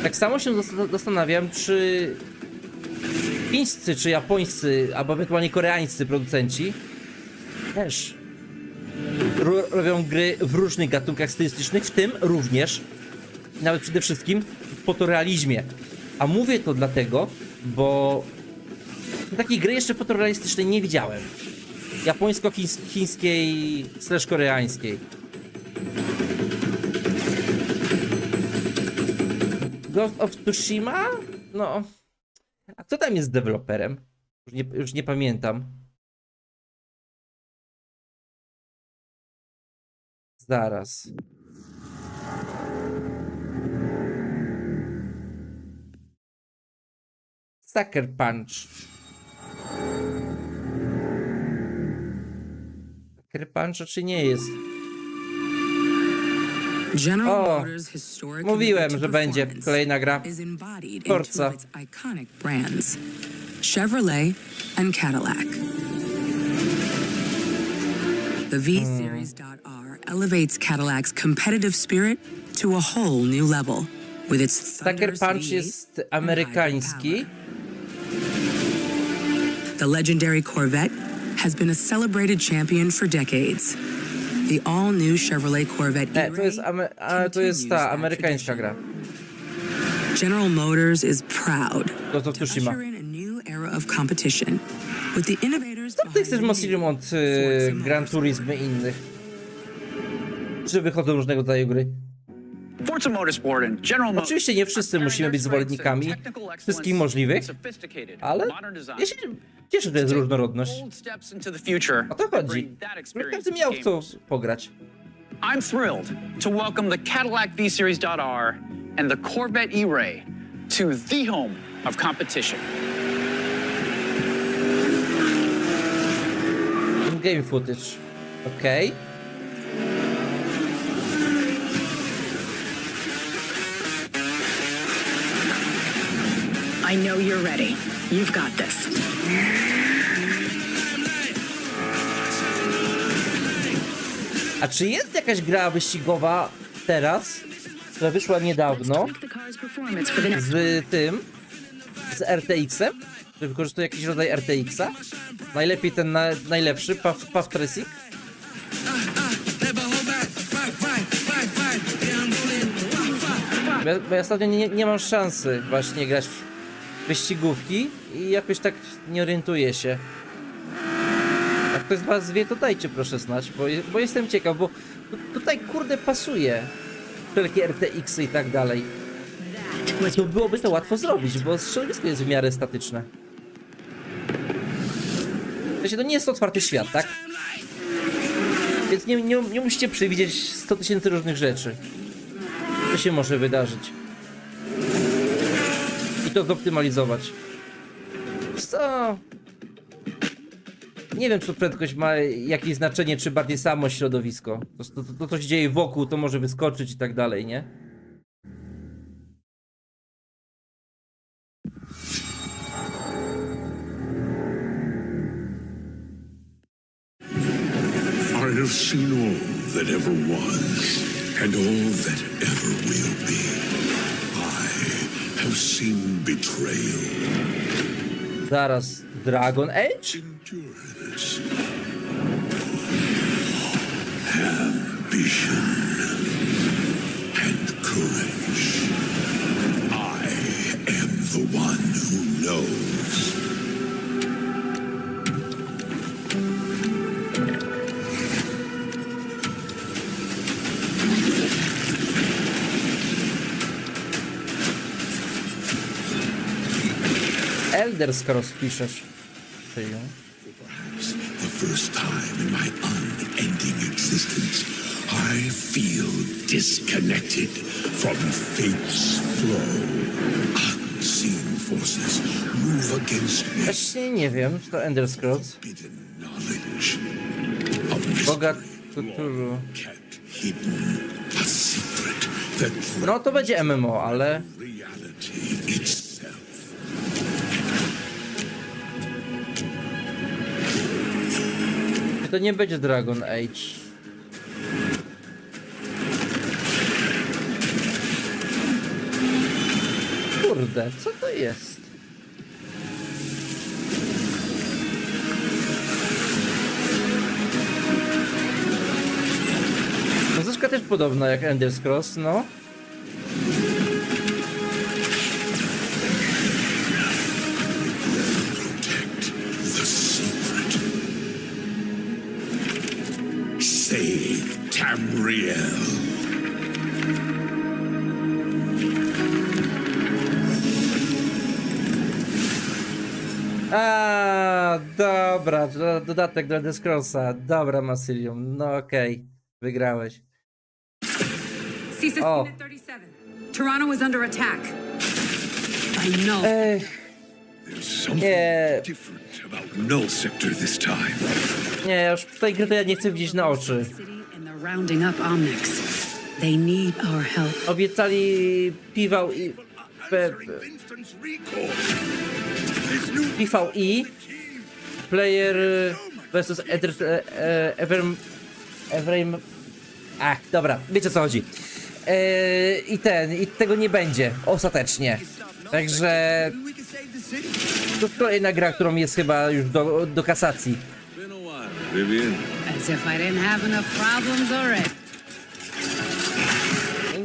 tak samo się zastanawiam, czy chińscy, czy japońscy, albo ewentualnie koreańscy producenci też robią gry w różnych gatunkach stylistycznych, w tym również, nawet przede wszystkim w fotorealizmie. A mówię to dlatego, bo takiej gry jeszcze fotorealistycznej nie widziałem. Japońsko-chińskiej / koreańskiej. Ghost of Tsushima? No. A kto tam jest deweloperem? Już nie pamiętam. Zaraz. Sucker Punch. Sucker Punch czy nie jest? O, mówiłem, że będzie kolejna gra. Forza.
Chevrolet and Cadillac. The V-Series.R elevates Cadillac's competitive spirit to a whole new level with its
Sucker Punch jest amerykański.
The legendary Corvette has been a celebrated champion for decades. The all-new Chevrolet Corvette
to jest ta amerykańska gra.
General Motors is proud
to
to usher in a new era of competition with the innovators
Co ty chcesz Mosilium od Gran Turismo i innych? Czy wychodzą różnego rodzaju gry? Oczywiście nie wszyscy musimy być zwolennikami wszystkich możliwych, ale ja się cieszę, że jest różnorodność. O to chodzi. Każdy miał w co pograć.
I'm thrilled to welcome the Cadillac V-Series.R and the Corvette E-Ray to the home of competition.
Game footage. Okej.
I know you're ready. You've got this.
A czy jest jakaś gra wyścigowa teraz, która wyszła niedawno z tym, z RTX-em, który wykorzystuje jakiś rodzaj RTX-a? Najlepiej ten najlepszy, Path Tracing? Bo ja ostatnio nie mam szansy właśnie grać w wyścigówki i jakoś tak nie orientuję się. Jak ktoś z was wie, to dajcie proszę znać, bo jestem ciekaw, bo tutaj kurde pasuje wszelkie RTX-y i tak dalej. To byłoby to łatwo zrobić, bo środowisko jest w miarę statyczne. To nie jest otwarty świat, tak? Więc nie musicie przewidzieć 100 000 różnych rzeczy. To się może wydarzyć. I to zoptymalizować. Co? Nie wiem, czy prędkość ma jakieś znaczenie, czy bardziej samo środowisko. To co się dzieje wokół, to może wyskoczyć i tak dalej, nie?
I have seen all that ever was, and all that ever will be. I have seen betrayal.
Zaraz, Dragon Age?
Endurance. Ambition. And courage. I am the one who knows.
Elder Scrolls piszesz.
Perhaps the first time in my unending existence, I feel disconnected from fate's flow. unseen forces move against me.
Właśnie nie wiem, czy to Ender Scrolls.
Forbidden knowledge. A
Boga
mystery
Cthulhu.
long kept hidden. A secret that
No to będzie MMO, ale...
reality itself.
To nie będzie Dragon Age. Kurde, co to jest? Muzyczka też podobna jak Ender Scrolls, no.
Protect the secret. Save Tamriel.
Dobra, dodatek do Elder Scrollsa. Dobra, Masylium, no okej. Wygrałeś. O,
Toronto is under attack. I know.
There's something
nie,
different about Null Sector this time.
nie, już w tej gry to ja nie chcę widzieć na oczy.
And they're rounding up Omnics. They need our help.
Obiecali piwał i...
Winston's recall. This new
PvE Player versus Every... Ach, dobra, wiecie o co chodzi. I tego nie będzie, ostatecznie. Także... To jest kolejna gra, którą jest chyba już do kasacji.
Vivian.
As if I didn't have enough problems already.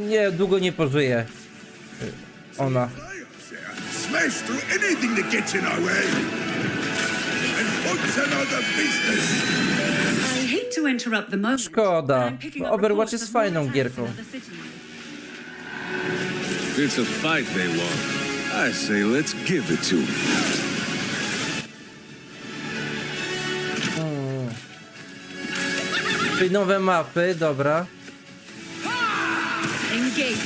Nie, długo nie pożyje. Ona.
Smash through anything that gets in our way. And what's another business?
I hate to interrupt the moment.
Szkoda. Overwatch jest fajną gierką.
It's a fight they want. I say let's give it to them.
Czyli nowe mapy, dobra.
Engage.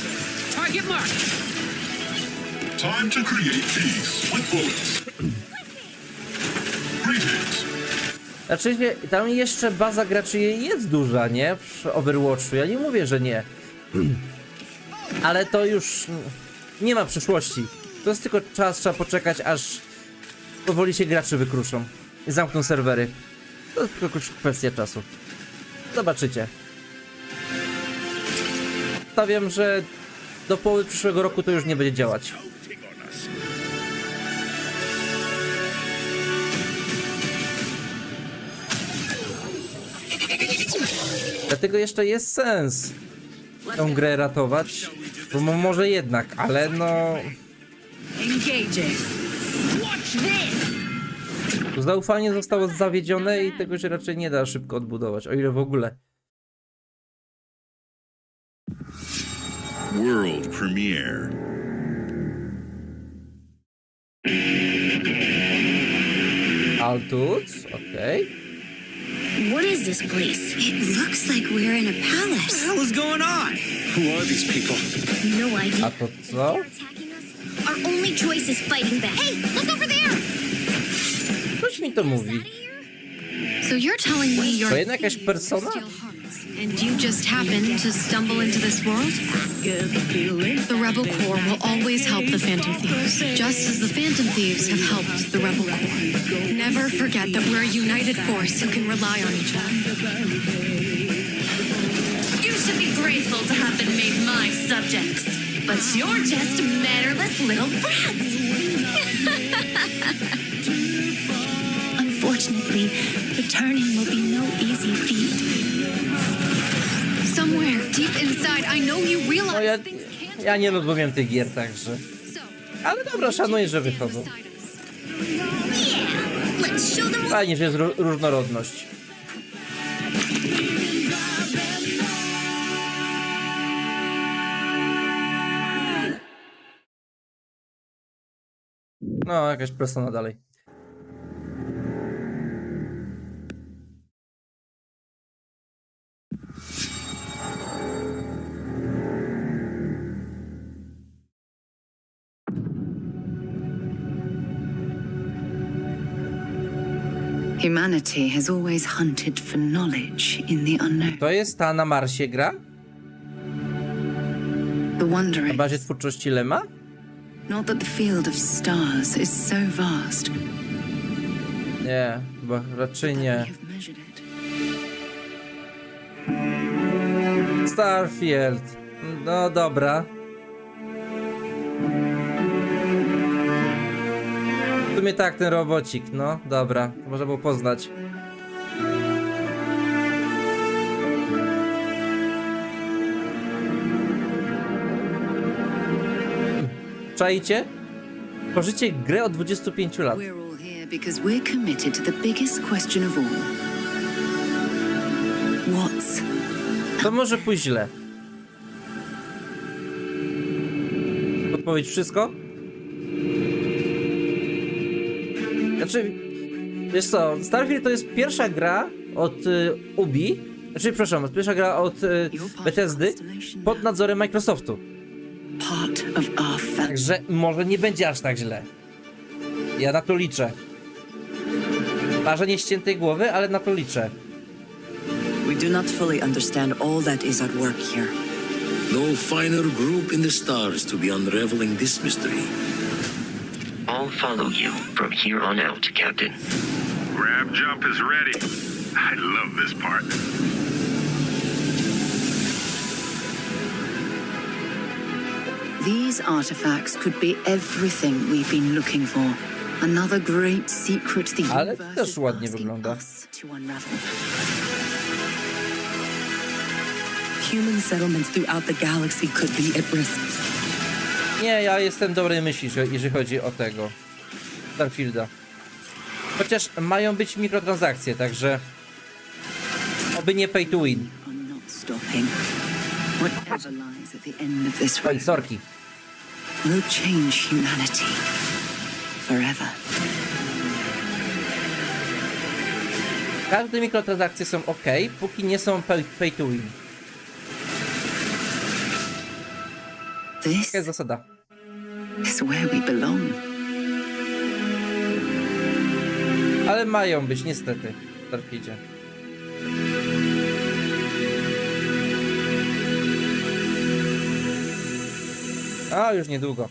Target marked.
Time to create peace with bullets. Greetings.
Znaczy, tam jeszcze baza graczy jest duża, nie? Przy Overwatchu. Ja nie mówię, że nie. Ale to już nie ma przyszłości. To jest tylko czas, trzeba poczekać, aż powoli się gracze wykruszą i zamkną serwery. To jest tylko kwestia czasu. Zobaczycie. Stawiam, że do połowy przyszłego roku to już nie będzie działać. Dlatego jeszcze jest sens tą grę ratować, bo może jednak, ale no... Zaufanie zostało zawiedzione i tego się raczej nie da szybko odbudować, o ile w ogóle.
World premiere.
Altuc, okej.
What is this place? It looks like we're in a palace.
What the hell is going on? Who are these people?
No idea.
A to co?
Our only choice is fighting back. Hey, look over there!
Ktoś mi to mówi.
So you're telling me you're
To jednak jakaś persona?
and you just happened to stumble into this world? The Rebel Corps will always help the Phantom Thieves, just as the Phantom Thieves have helped the Rebel Corps. Never forget that we're a united force who can rely on each other. You should be grateful to have been made my subjects, but you're just mannerless little brats. Unfortunately, returning will be no easy feat. Somewhere deep inside, I know you
No
realize
ja nie rozumiem tych gier, także... Ale dobra, szanuję, że wychodzą. Fajnie, że jest różnorodność. No, jakaś persona dalej.
Humanity has always hunted for knowledge in the unknown.
To jest ta na Marsie gra?
The wonder
Na bazie
is
twórczości Lema?
not that the field of stars is so vast
Nie, chyba raczej nie.
we have measured it.
Starfield. No dobra. W sumie tak, ten robocik, no dobra, to można było poznać. Czajcie? Tworzycie grę od 25 lat.
We're all here because we're committed to the biggest question of all. What's
To może pójść źle. Odpowiedź wszystko? Znaczy, wiesz co, Starfield to jest pierwsza gra od Ubi, znaczy przepraszam, pierwsza gra od Bethesdy pod nadzorem Microsoftu.
part of our family?
Także może nie będzie aż tak źle. Ja na to liczę. Marzenie ściętej głowy, ale na to liczę.
We do not fully understand all that is at work here.
No finer group in the stars to be unraveling this mystery.
I'll follow you from here on out, Captain.
Grab jump is ready. I love this part.
These artifacts could be everything we've been looking for. Another great secret the
Ale
universe
też
is
ładnie
asking
wygląda.
us to unravel.
Human settlements throughout the galaxy could be at risk.
Nie, ja jestem dobrej myśli, jeżeli chodzi o tego Starfielda. Chociaż mają być mikrotransakcje, także oby nie pay to win.
I'm not stopping. Whatever lies at the end of this road
Oj, sorki.
will change humanity forever.
Każde mikrotransakcje są ok, póki nie są pay to win.
This
Taka jest zasada.
is where we belong.
Ale mają być, niestety, w Starfieldzie. A, już niedługo.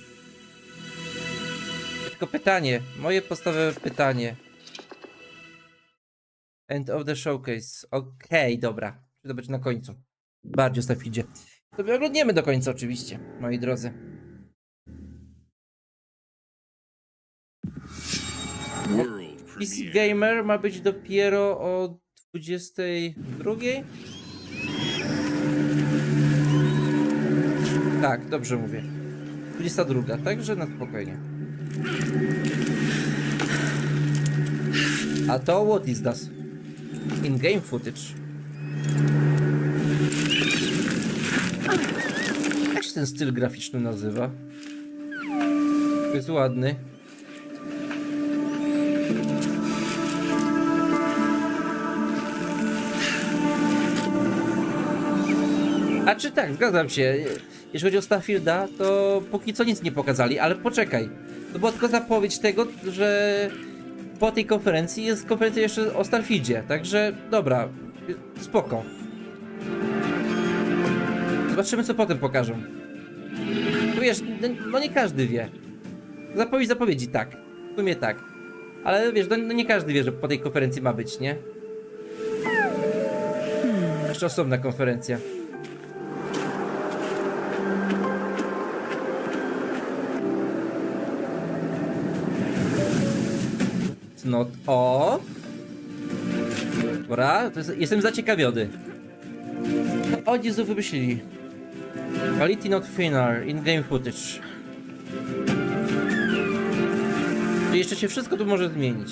Tylko pytanie, moje podstawowe pytanie. End of the showcase. Okej, dobra. Czy to będzie na końcu? Bardziej o Starfieldzie. Sobie oglądniemy do końca oczywiście, moi drodzy. PC Gamer ma być dopiero o 22? Tak, dobrze mówię. 22, także na spokojnie. A to what is this? In-game footage. Jak się ten styl graficzny nazywa? Jest ładny. A czy tak, zgadzam się. Jeśli chodzi o Starfielda, to póki co nic nie pokazali, ale poczekaj. To była tylko zapowiedź tego, że po tej konferencji jest konferencja jeszcze o Starfieldzie, także dobra, spoko. Zobaczymy, co potem pokażą. No wiesz, no nie każdy wie. Zapowiedzi tak, w sumie tak. Ale wiesz, no nie każdy wie, że po tej konferencji ma być, nie? Jeszcze osobna konferencja. No o. Dobra, jestem zaciekawiony. O Jezu, wymyślili. Quality not final, in-game footage. Czyli jeszcze się wszystko tu może zmienić.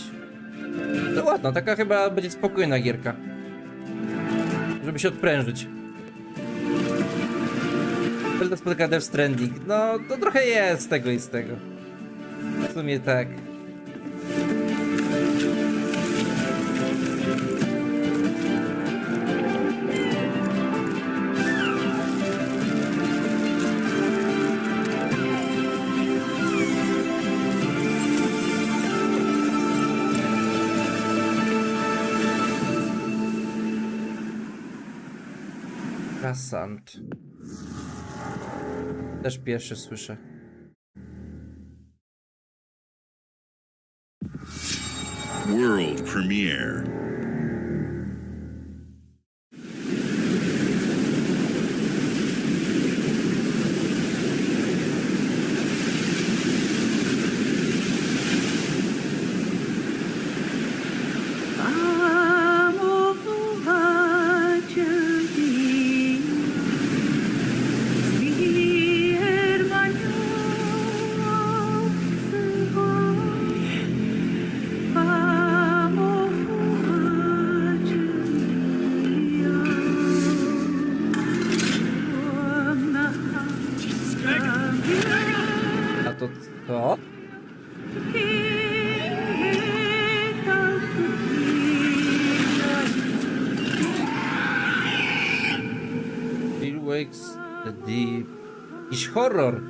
No ładno, taka chyba będzie spokojna gierka. Żeby się odprężyć. Teraz spotyka Death Stranding. No, to trochę jest z tego i z tego. W sumie tak. Kasant. Też pierwszy słyszę.
World premiere.
A to co? Still wakes the deep. Jakiś horror.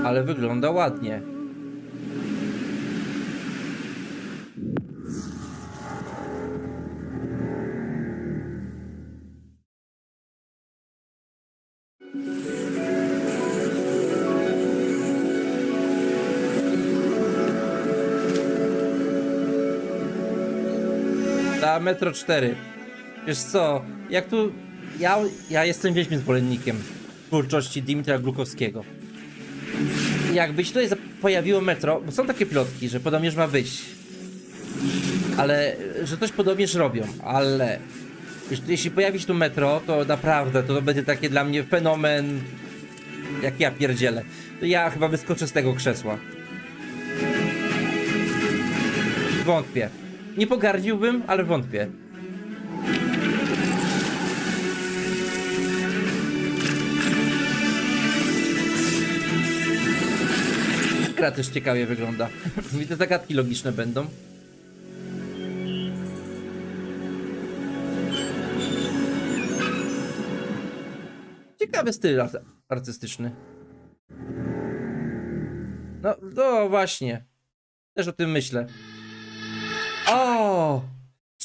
Ale wygląda ładnie. Da metro 4. Wiesz co, jak tu... Ja jestem wielkim zwolennikiem twórczości Dimitra Glukowskiego. Jakby się tutaj pojawiło metro, bo są takie plotki, że podobnież ma być. Ale, że coś podobnież robią, ale... Jeśli pojawi się tu metro, to naprawdę to będzie takie dla mnie fenomen... Jak ja pierdzielę. To ja chyba wyskoczę z tego krzesła. Wątpię. Nie pogardziłbym, ale wątpię. Gra też ciekawie wygląda. I te zagadki logiczne będą. Ciekawy styl artystyczny. No właśnie. Też o tym myślę. Oh!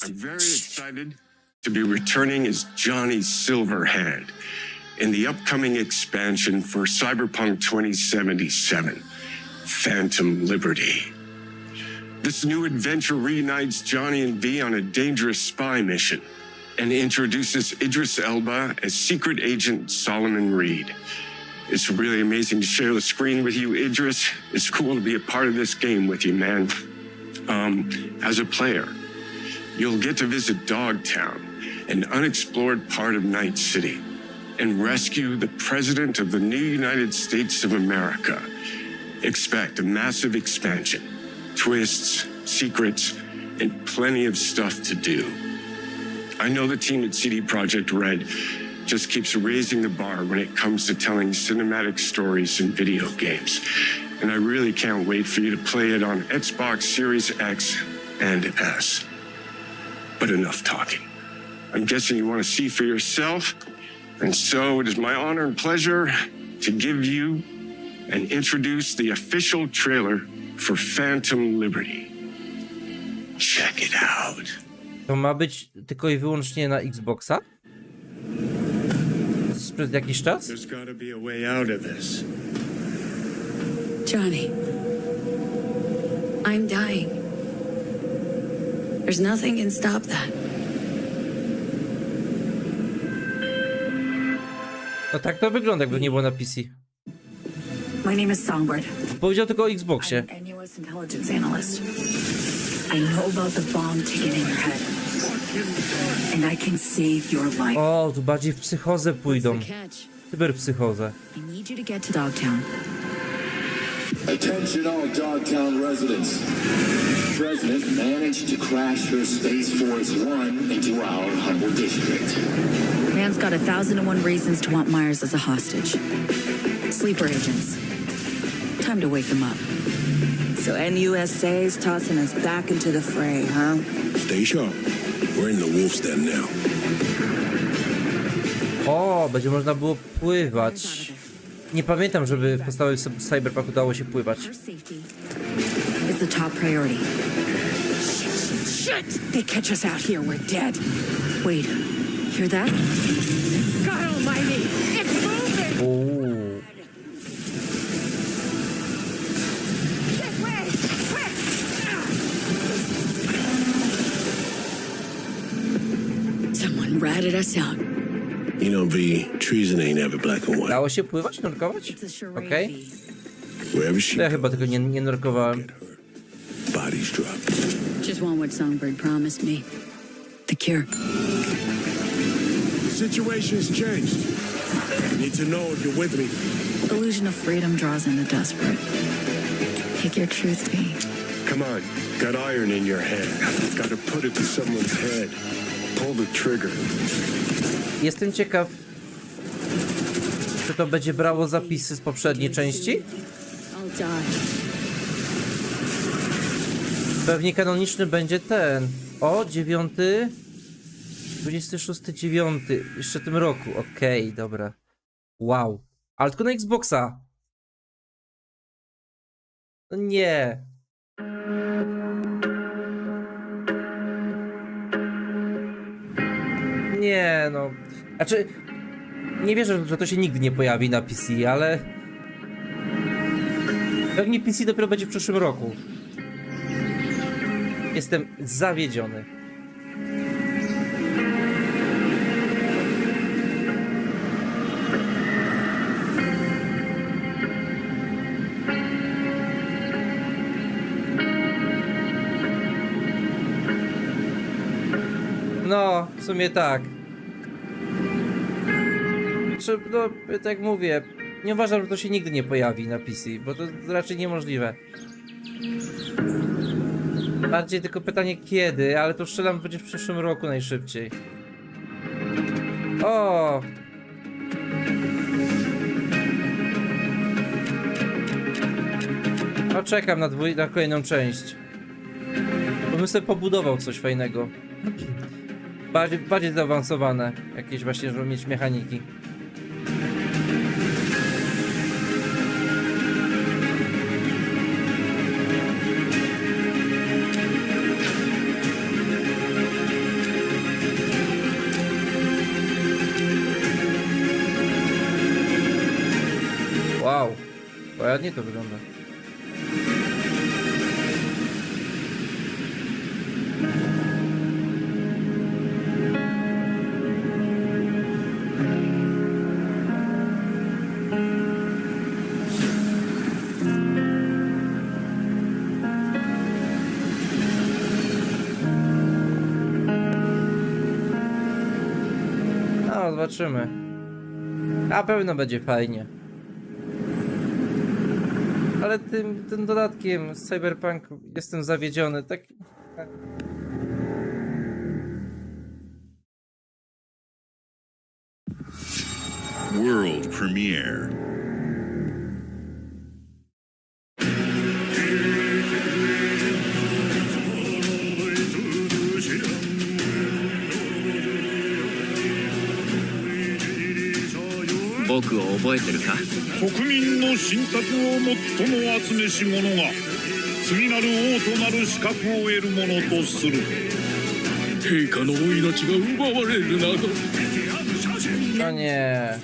I'm very excited to be returning as Johnny Silverhand in the upcoming expansion for Cyberpunk 2077, Phantom Liberty. This new adventure reunites Johnny and V on a dangerous spy mission and introduces Idris Elba as secret agent Solomon Reed. It's really amazing to share the screen with you, Idris. It's cool to be a part of this game with you, man. As a player, you'll get to visit Dogtown, an unexplored part of Night City, and rescue the President of the new United States of America. Expect a massive expansion, twists, secrets, and plenty of stuff to do. I know the team at CD Projekt Red just keeps raising the bar when it comes to telling cinematic stories in video games. And I really can't wait for you to play it on Xbox Series X and S. But enough talking. I'm guessing you want to see for yourself. And so it is my honor and pleasure to give you and introduce the official trailer for Phantom Liberty. Check it out.
To ma być tylko i wyłącznie na Xboxa? Przez jakiś czas?
There's gotta be a way out of this.
Johnny, I'm dying. There's nothing can stop that.
No tak to wygląda, jakby nie było na PC.
My name is Songbird.
Powiedział tylko o Xboxie.
I'm an NUS intelligence analyst. I know about the bomb ticking in your head. And I can save your life.
O, tu bardziej w psychozę pójdą. Cyberpsychozę.
I need you to get to Dogtown.
Attention all Dogtown residents. The President managed to crash her Space Force One into our humble district.
Man's got 1,001 reasons to want Myers as a hostage. Sleeper agents. Time to wake them up.
So NUSA's tossing us back into the fray, huh?
Stay sharp. We're in the wolf's den now.
O, będzie można było pływać. Nie pamiętam, żeby w podstawowych Cyberpunk udało się pływać.
Is the top priority.
Shit! They catch us out here, we're dead.
Wait,
Hear that?
God almighty! It's moving!
Uuu.
This way! Quick!
Someone ratted us out.
You know, V, treason ain't ever black and white.
Dało się pływać, nurkować? Okej.
Wherever she
Ja chyba tego nie nurkowałem.
bodies drop.
Just want what Songbird promised me. The cure.
The situation's changed. I need to know if you're with me.
Illusion of freedom draws in the desperate. Pick your truth, V.
Come on, got iron in your head. Got to put it to someone's head. Pull the trigger.
Jestem ciekaw, czy to będzie brało zapisy z poprzedniej części?
I'll die.
Pewnie kanoniczny będzie ten. O, 9. 26.9. Jeszcze w tym roku. Okej, dobra. Wow. Ale tylko na Xboxa. No nie. Nie, no. Znaczy, nie wierzę, że to się nigdy nie pojawi na PC, ale... Pewnie PC dopiero będzie w przyszłym roku. Jestem zawiedziony. No, w sumie tak. No, tak jak mówię, nie uważam, że to się nigdy nie pojawi na PC, bo to raczej niemożliwe. Bardziej tylko pytanie kiedy, ale to strzelam będzie w przyszłym roku najszybciej. O! No czekam na kolejną część. Bo bym sobie pobudował coś fajnego. Bardziej zaawansowane. Jakieś właśnie, żeby mieć mechaniki. Wow, ładnie to wygląda. No, zobaczymy. Na pewno będzie fajnie. Ale tym dodatkiem z Cyberpunku jestem zawiedziony. Tak.
World premiere.
No nie.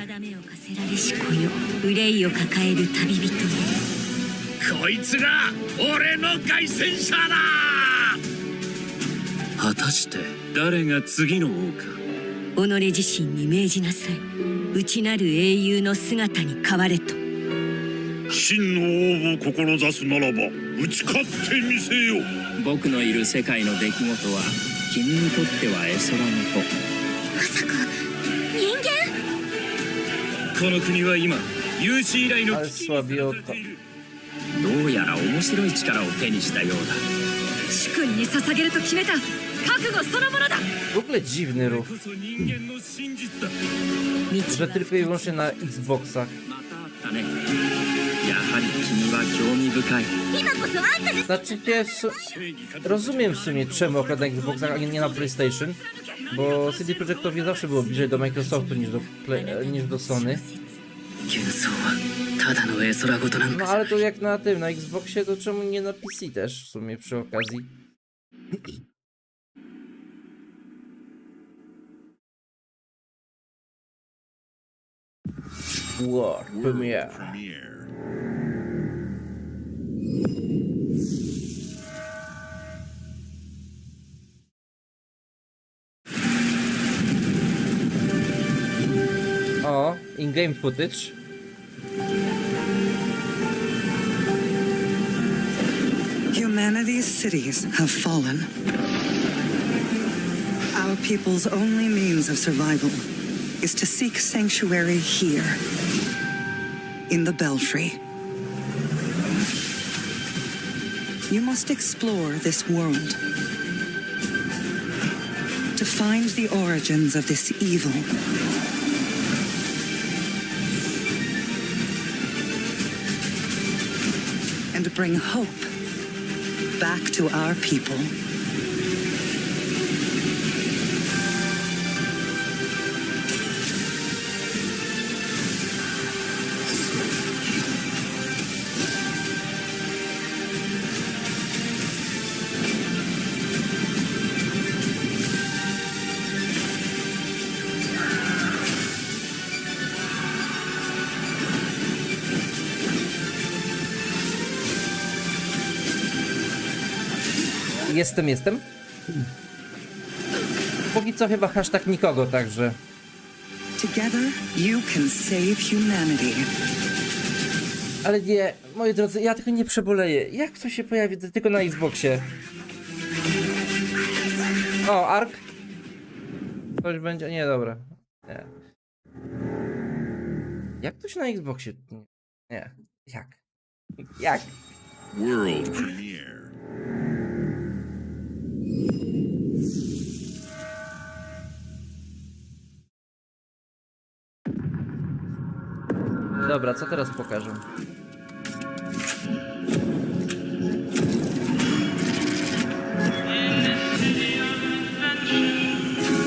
憂いを抱える旅人
こいつが俺の凱旋者だ。果たして誰が次の王か。
己自身に命じなさい。内なる英雄の姿に変われと。
真の王を志すならば打ち勝ってみせよ。
僕のいる世界の出来事は君にとっては絵空の子。
まさか人間？
この国は今有史以来の
Ale słabiutko.
どうやら面白い力を手にしたようだ。
主君に捧げると決めた覚悟そのものだ。
W ogóle dziwny ruch. Że tylko i wyłącznie na Xboxach.
やはり君は興味深い。
Znaczy, rozumiem w sumie czemu akurat na Xboxach, a nie na PlayStation. Bo CD Projektowi zawsze było bliżej do Microsoftu niż do Sony. No ale to jak na tym, na Xboxie, to czemu nie na PC też w sumie przy okazji. World Premiere. O, in-game footage.
Humanity's cities have fallen. Our people's only means of survival is to seek sanctuary here, in the Belfry. You must explore this world to find the origins of this evil. And bring hope back to our people.
Jestem. Póki co chyba hashtag nikogo, także...
Together you can save humanity.
Ale nie, moi drodzy, ja tylko nie przeboleję. Jak to się pojawi tylko na Xboxie? O, Ark? Coś będzie... Nie, dobra. Nie. Jak to się na Xboxie... Nie. Jak?
World Premiere.
Dobra, co teraz pokażę?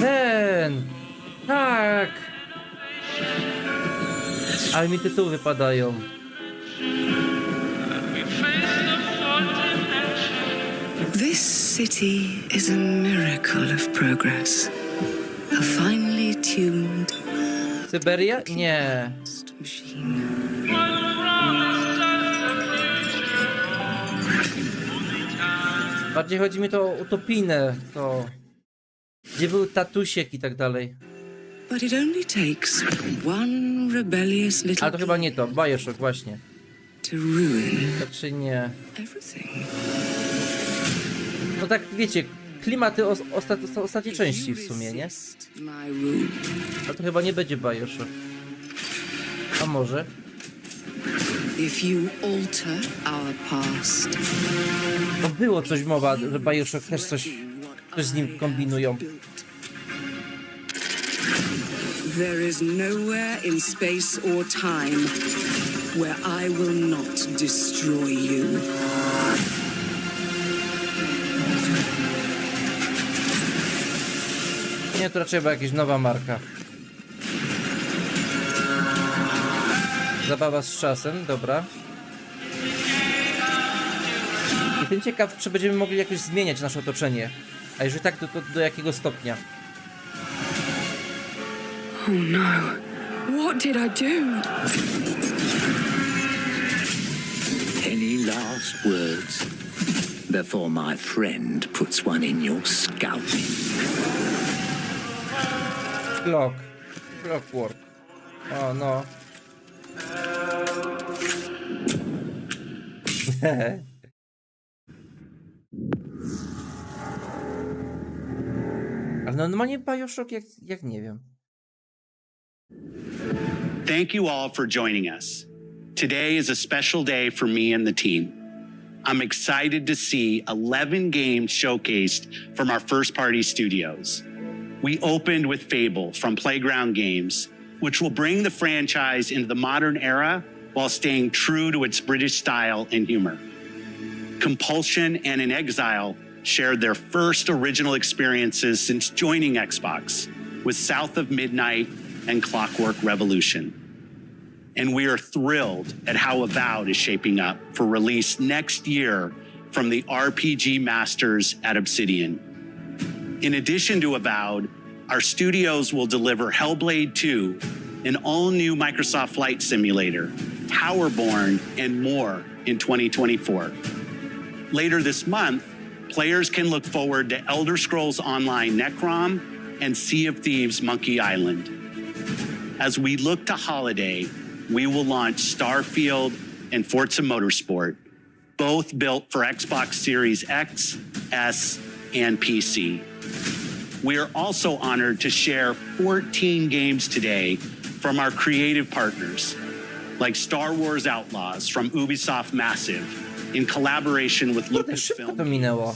Ten! Tak! Ale mi tytuły wypadają.
This city is a miracle of progress. A finely tuned
Syberia? Nie. Bardziej chodzi mi to o utopijne, to... Gdzie był tatusiek i tak dalej.
But it only takes one rebellious little
Ale to chyba nie to, Bioshock właśnie.
to ruin
Znaczy nie.
everything.
No tak wiecie, klimaty ostatniej części w sumie, nie?
My rule.
A to chyba nie będzie Bioshock. A może?
If you alter our past,
Bo było coś mowa, że Bioshock też coś z nim kombinują.
there is nowhere in space or time where I will not destroy you.
Nie, to raczej była jakaś nowa marka. Zabawa z czasem, dobra. Jestem ciekaw, czy będziemy mogli jakoś zmieniać nasze otoczenie. A jeżeli tak, to do jakiego stopnia?
Oh no. What did I do?
Any last words before my friend puts one in your skull?
Clockwork. O no. Ale normalnie Bioshock jak nie wiem.
Thank you all for joining us. Today is a special day for me and the team. I'm excited to see 11 games showcased from our first-party studios. We opened with Fable from Playground Games, which will bring the franchise into the modern era while staying true to its British style and humor. Compulsion and In Exile shared their first original experiences since joining Xbox with South of Midnight and Clockwork Revolution. And we are thrilled at how Avowed is shaping up for release next year from the RPG masters at Obsidian. In addition to Avowed, our studios will deliver Hellblade 2 an all-new Microsoft Flight Simulator, Towerborn, and more in 2024. Later this month, players can look forward to Elder Scrolls Online Necrom and Sea of Thieves Monkey Island. As we look to holiday, we will launch Starfield and Forza Motorsport, both built for Xbox Series X, S, and PC. We are also honored to share 14 games today from our creative partners, like Star Wars Outlaws from Ubisoft Massive, in collaboration with Lucasfilm,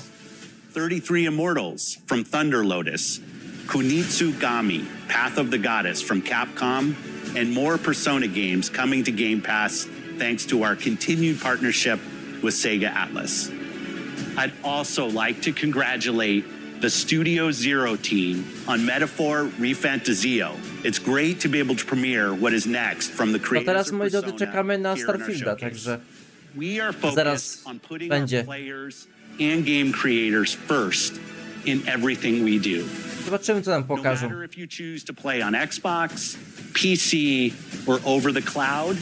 33 Immortals from Thunder Lotus, Kunitsugami, Path of the Goddess from Capcom, and more Persona games coming to Game Pass thanks to our continued partnership with Sega Atlas. I'd also like to congratulate the Studio Zero team on Metaphor Refantazio. It's great to be able to premiere what is next from the
No
creators
teraz,
of
moi drodzy,
Persona
czekamy na
here in our
Starfielda,
showcase.
także
We are focused
zaraz
on putting
będzie.
our players and game creators first in everything we do.
Zobaczymy, co nam
No
pokażą.
matter if you choose to play on Xbox, PC, or over the cloud,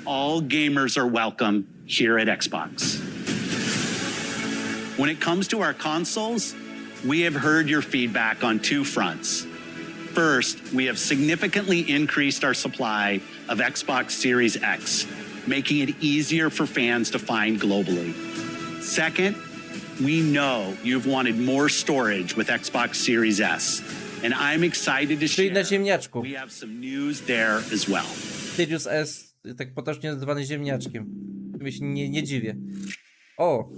all gamers are welcome here at Xbox. When it comes to our consoles, we have heard your feedback on two fronts. First, we have significantly increased our supply of Xbox Series X, making it easier for fans to find globally. Second, we know you've wanted more storage with Xbox Series S, and I'm excited to
Czyli na
share
ziemniaczku.
we have some news there as well.
Sirius S, tak potocznie nazywany ziemniaczkiem. Mi się nie dziwię. O!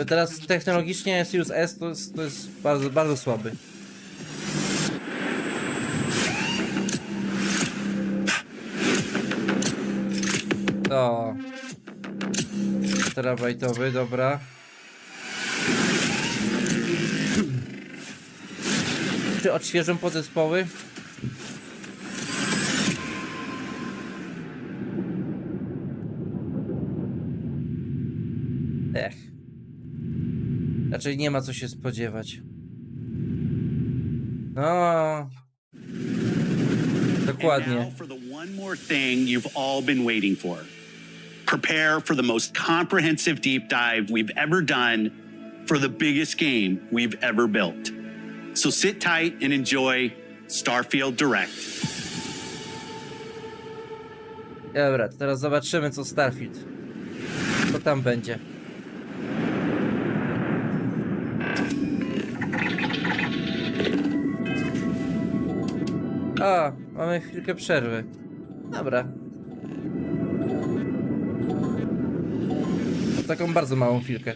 Teraz technologicznie Sirius S to jest bardzo, bardzo słaby. O! Terabajtowy, dobra. Czy odświeżą podzespoły? Raczej nie ma co się spodziewać. No. Dokładnie.
And now for the one more thing you've all been waiting for. Prepare for the most comprehensive deep dive we've ever done for the biggest game we've ever built. So sit tight and enjoy Starfield Direct.
Dobra, to teraz zobaczymy, co Starfield. Co tam będzie. O, mamy chwilkę przerwy. Dobra. Taką bardzo małą chwilkę.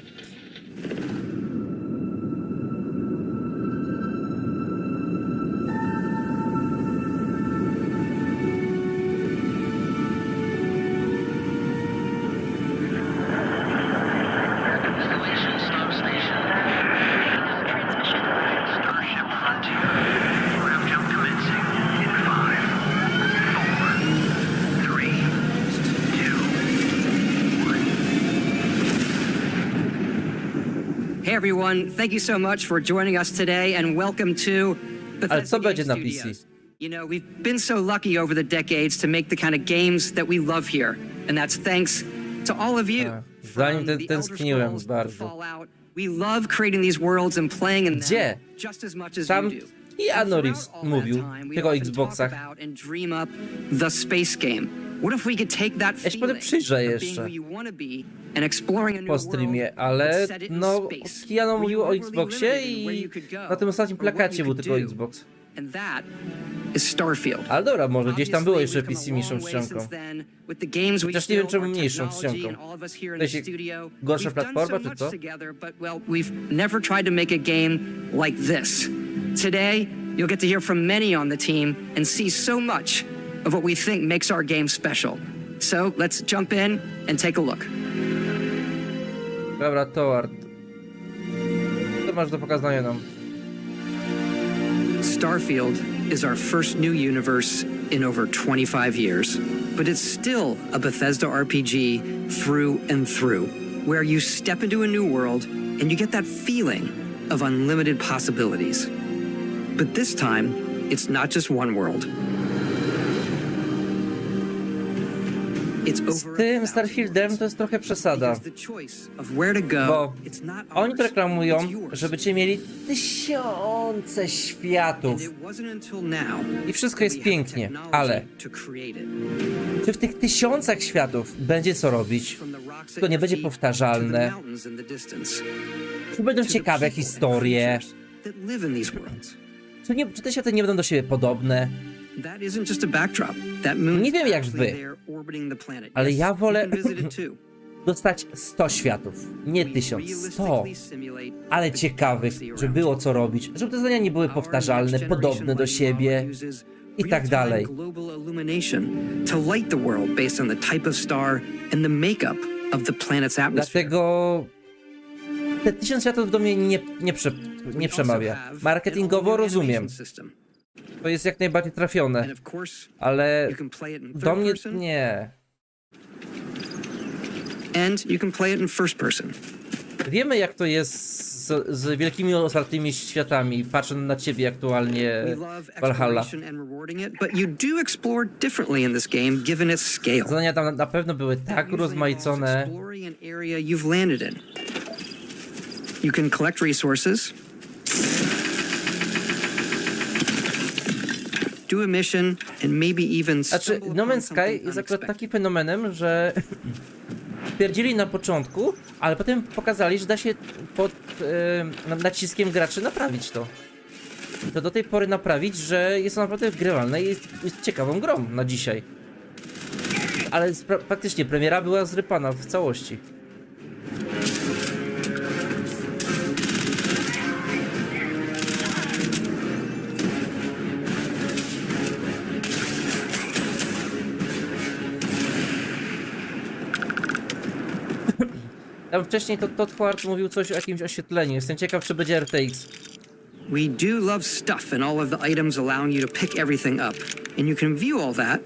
Hey everyone, thank you so much for joining us today and welcome to
Ale co będzie na PC?
Studios. You know, we've been so lucky over the decades to make the kind of games that we love here, and that's thanks to all of you.
Zanim tęskniłem bardzo.
Fallout, we love creating these worlds and playing in them
Gdzie?
just as much as
Tam
you do.
i Anoris mówił,
We
tylko o
often talk
Xboxach.
about and dream up the space game. What if we could take that
Ja się potem
feeling
przyjrzę
of being
jeszcze
who you want to be and exploring a new
po streamie, ale no Kiano mówił o Xboxie i na tym ostatnim plakacie był tylko Xbox.
And that is Starfield.
Ale dobra, może gdzieś tam było jeszcze PC mniejszą czcionką. Chociaż nie wiem czemu mniejszą czcionką. To jest gorsza platforma czy co?
But well, we've never tried to make a game like this. Today, you'll get to hear from many on the team and see so much of what we think makes our game special. So let's jump in and take a look.
Dobra, Toward. Co masz do pokazania nam?
Starfield is our first new universe in over 25 years, but it's still a Bethesda RPG through and through, where you step into a new world and you get that feeling of unlimited possibilities. But this time, it's not just one world.
Z tym Starfieldem to jest trochę przesada, bo oni to reklamują, żebyście mieli tysiące światów i wszystko jest pięknie, ale czy w tych tysiącach światów będzie co robić? To nie będzie powtarzalne? Czy będą ciekawe historie? Czy te światy nie będą do siebie podobne? Nie wiem jak wy, ale ja wolę dostać 100 światów, nie 1000, 100, ale ciekawych, żeby było co robić, żeby te zadania nie były powtarzalne, podobne do siebie i tak dalej. Dlatego te 1000 światów do mnie nie przemawia. Marketingowo rozumiem. To jest jak najbardziej trafione, ale do mnie nie. Wiemy jak to jest z wielkimi otwartymi światami, patrząc na ciebie aktualnie, Valhalla. Zadania tam na pewno były tak urozmaicone.
You can collect resources, do a mission, and maybe even
Znaczy, No Man's Sky jest akurat takim fenomenem, że twierdzili na początku, ale potem pokazali, że da się pod naciskiem graczy naprawić to. To do tej pory naprawić, że jest to naprawdę wgrywalne i jest ciekawą grą na dzisiaj. Ale faktycznie premiera była zrypana w całości. Tam wcześniej to Twój mówił coś o jakimś oświetleniu. Jestem ciekaw, czy będzie RTX.
We do love stuff and all of the items allowing you to pick everything up. And you can view all that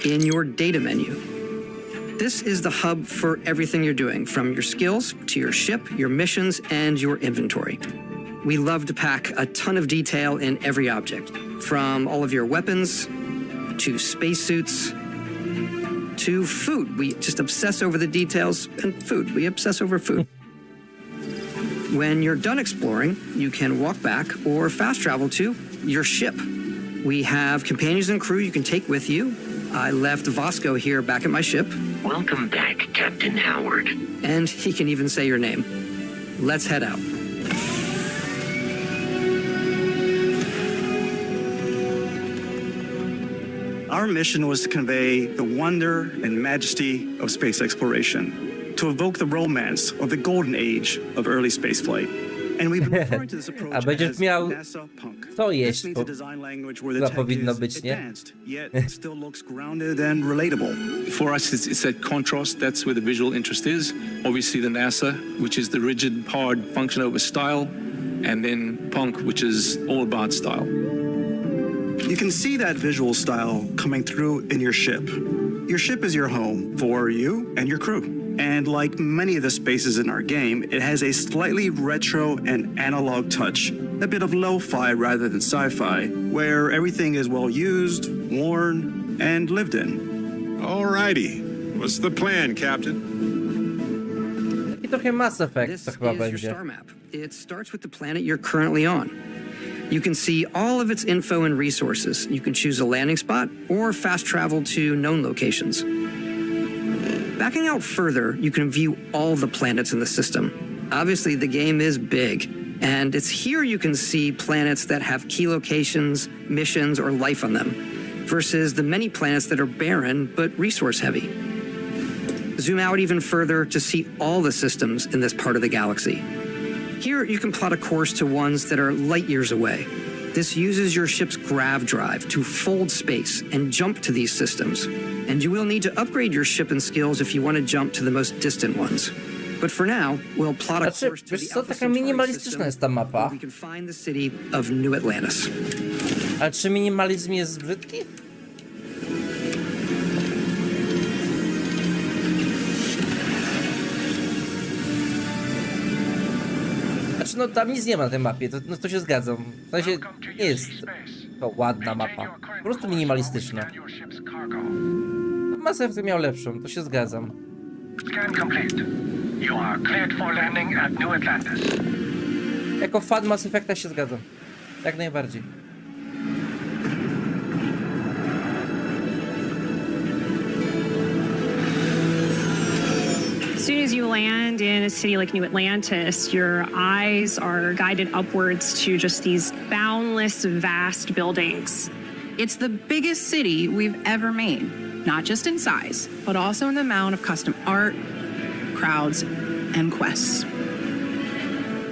in your data menu. This is the hub for everything you're doing, from your skills to your ship, your missions, and your inventory. We love to pack a ton of detail in every object, from all of your weapons to spacesuits to food. We just obsess over the details, and food. We obsess over food. When you're done exploring, you can walk back or fast travel to your ship. We have companions and crew you can take with you. I left Vasco here back at my ship.
Welcome back, Captain Howard.
And he can even say your name. Let's head out.
Our mission was to convey the wonder and majesty of space exploration, to evoke the romance of the golden age of early spaceflight. And we've been referring to this approach as NASA Punk.
To jest
This means a design language where the
chyba
tech
powinno
is
być, nie?
advanced, yet it still looks grounded and relatable.
For us, it's that contrast. That's where the visual interest is. Obviously, the NASA, which is the rigid, hard function over style, and then Punk, which is all about style.
You can see that visual style coming through in your ship. Your ship is your home for you and your crew. And like many of the spaces in our game, it has a slightly retro and analog touch, a bit of lo-fi rather than sci-fi, where everything is well used, worn, and lived in.
Alrighty. What's the plan, Captain?
Taki trochę Mass Effect to chyba będzie.
Star map. It starts with the planet you're currently on. You can see all of its info and resources. You can choose a landing spot or fast travel to known locations. Backing out further, you can view all the planets in the system. Obviously, the game is big, and it's here you can see planets that have key locations, missions, or life on them, versus the many planets that are barren but resource-heavy. Zoom out even further to see all the systems in this part of the galaxy. Here, you can plot a course to ones that are light years away. This uses your ship's grav drive to fold space and jump to these systems. And you will need to upgrade your ship and skills if you want to jump to the most distant ones. But for now, we'll plot a course to the Alpha Centauri system,
jest ta mapa.
where we can find the city of New Atlantis.
Ale czy minimalizm jest brzydki? Znaczy, no tam nic nie ma na tej mapie, to się zgadzam. W sensie nie jest to ładna mapa, po prostu minimalistyczna. Mass Effect miał lepszą, to się zgadzam.
Scan complete. You are cleared for landing at New Atlantis.
Jako fan Mass Effecta się zgadzam. Jak najbardziej.
As soon as you land in a city like New Atlantis, your eyes are guided upwards to just these boundless, vast buildings.
It's the biggest city we've ever made, not just in size, but also in the amount of custom art, crowds, and quests.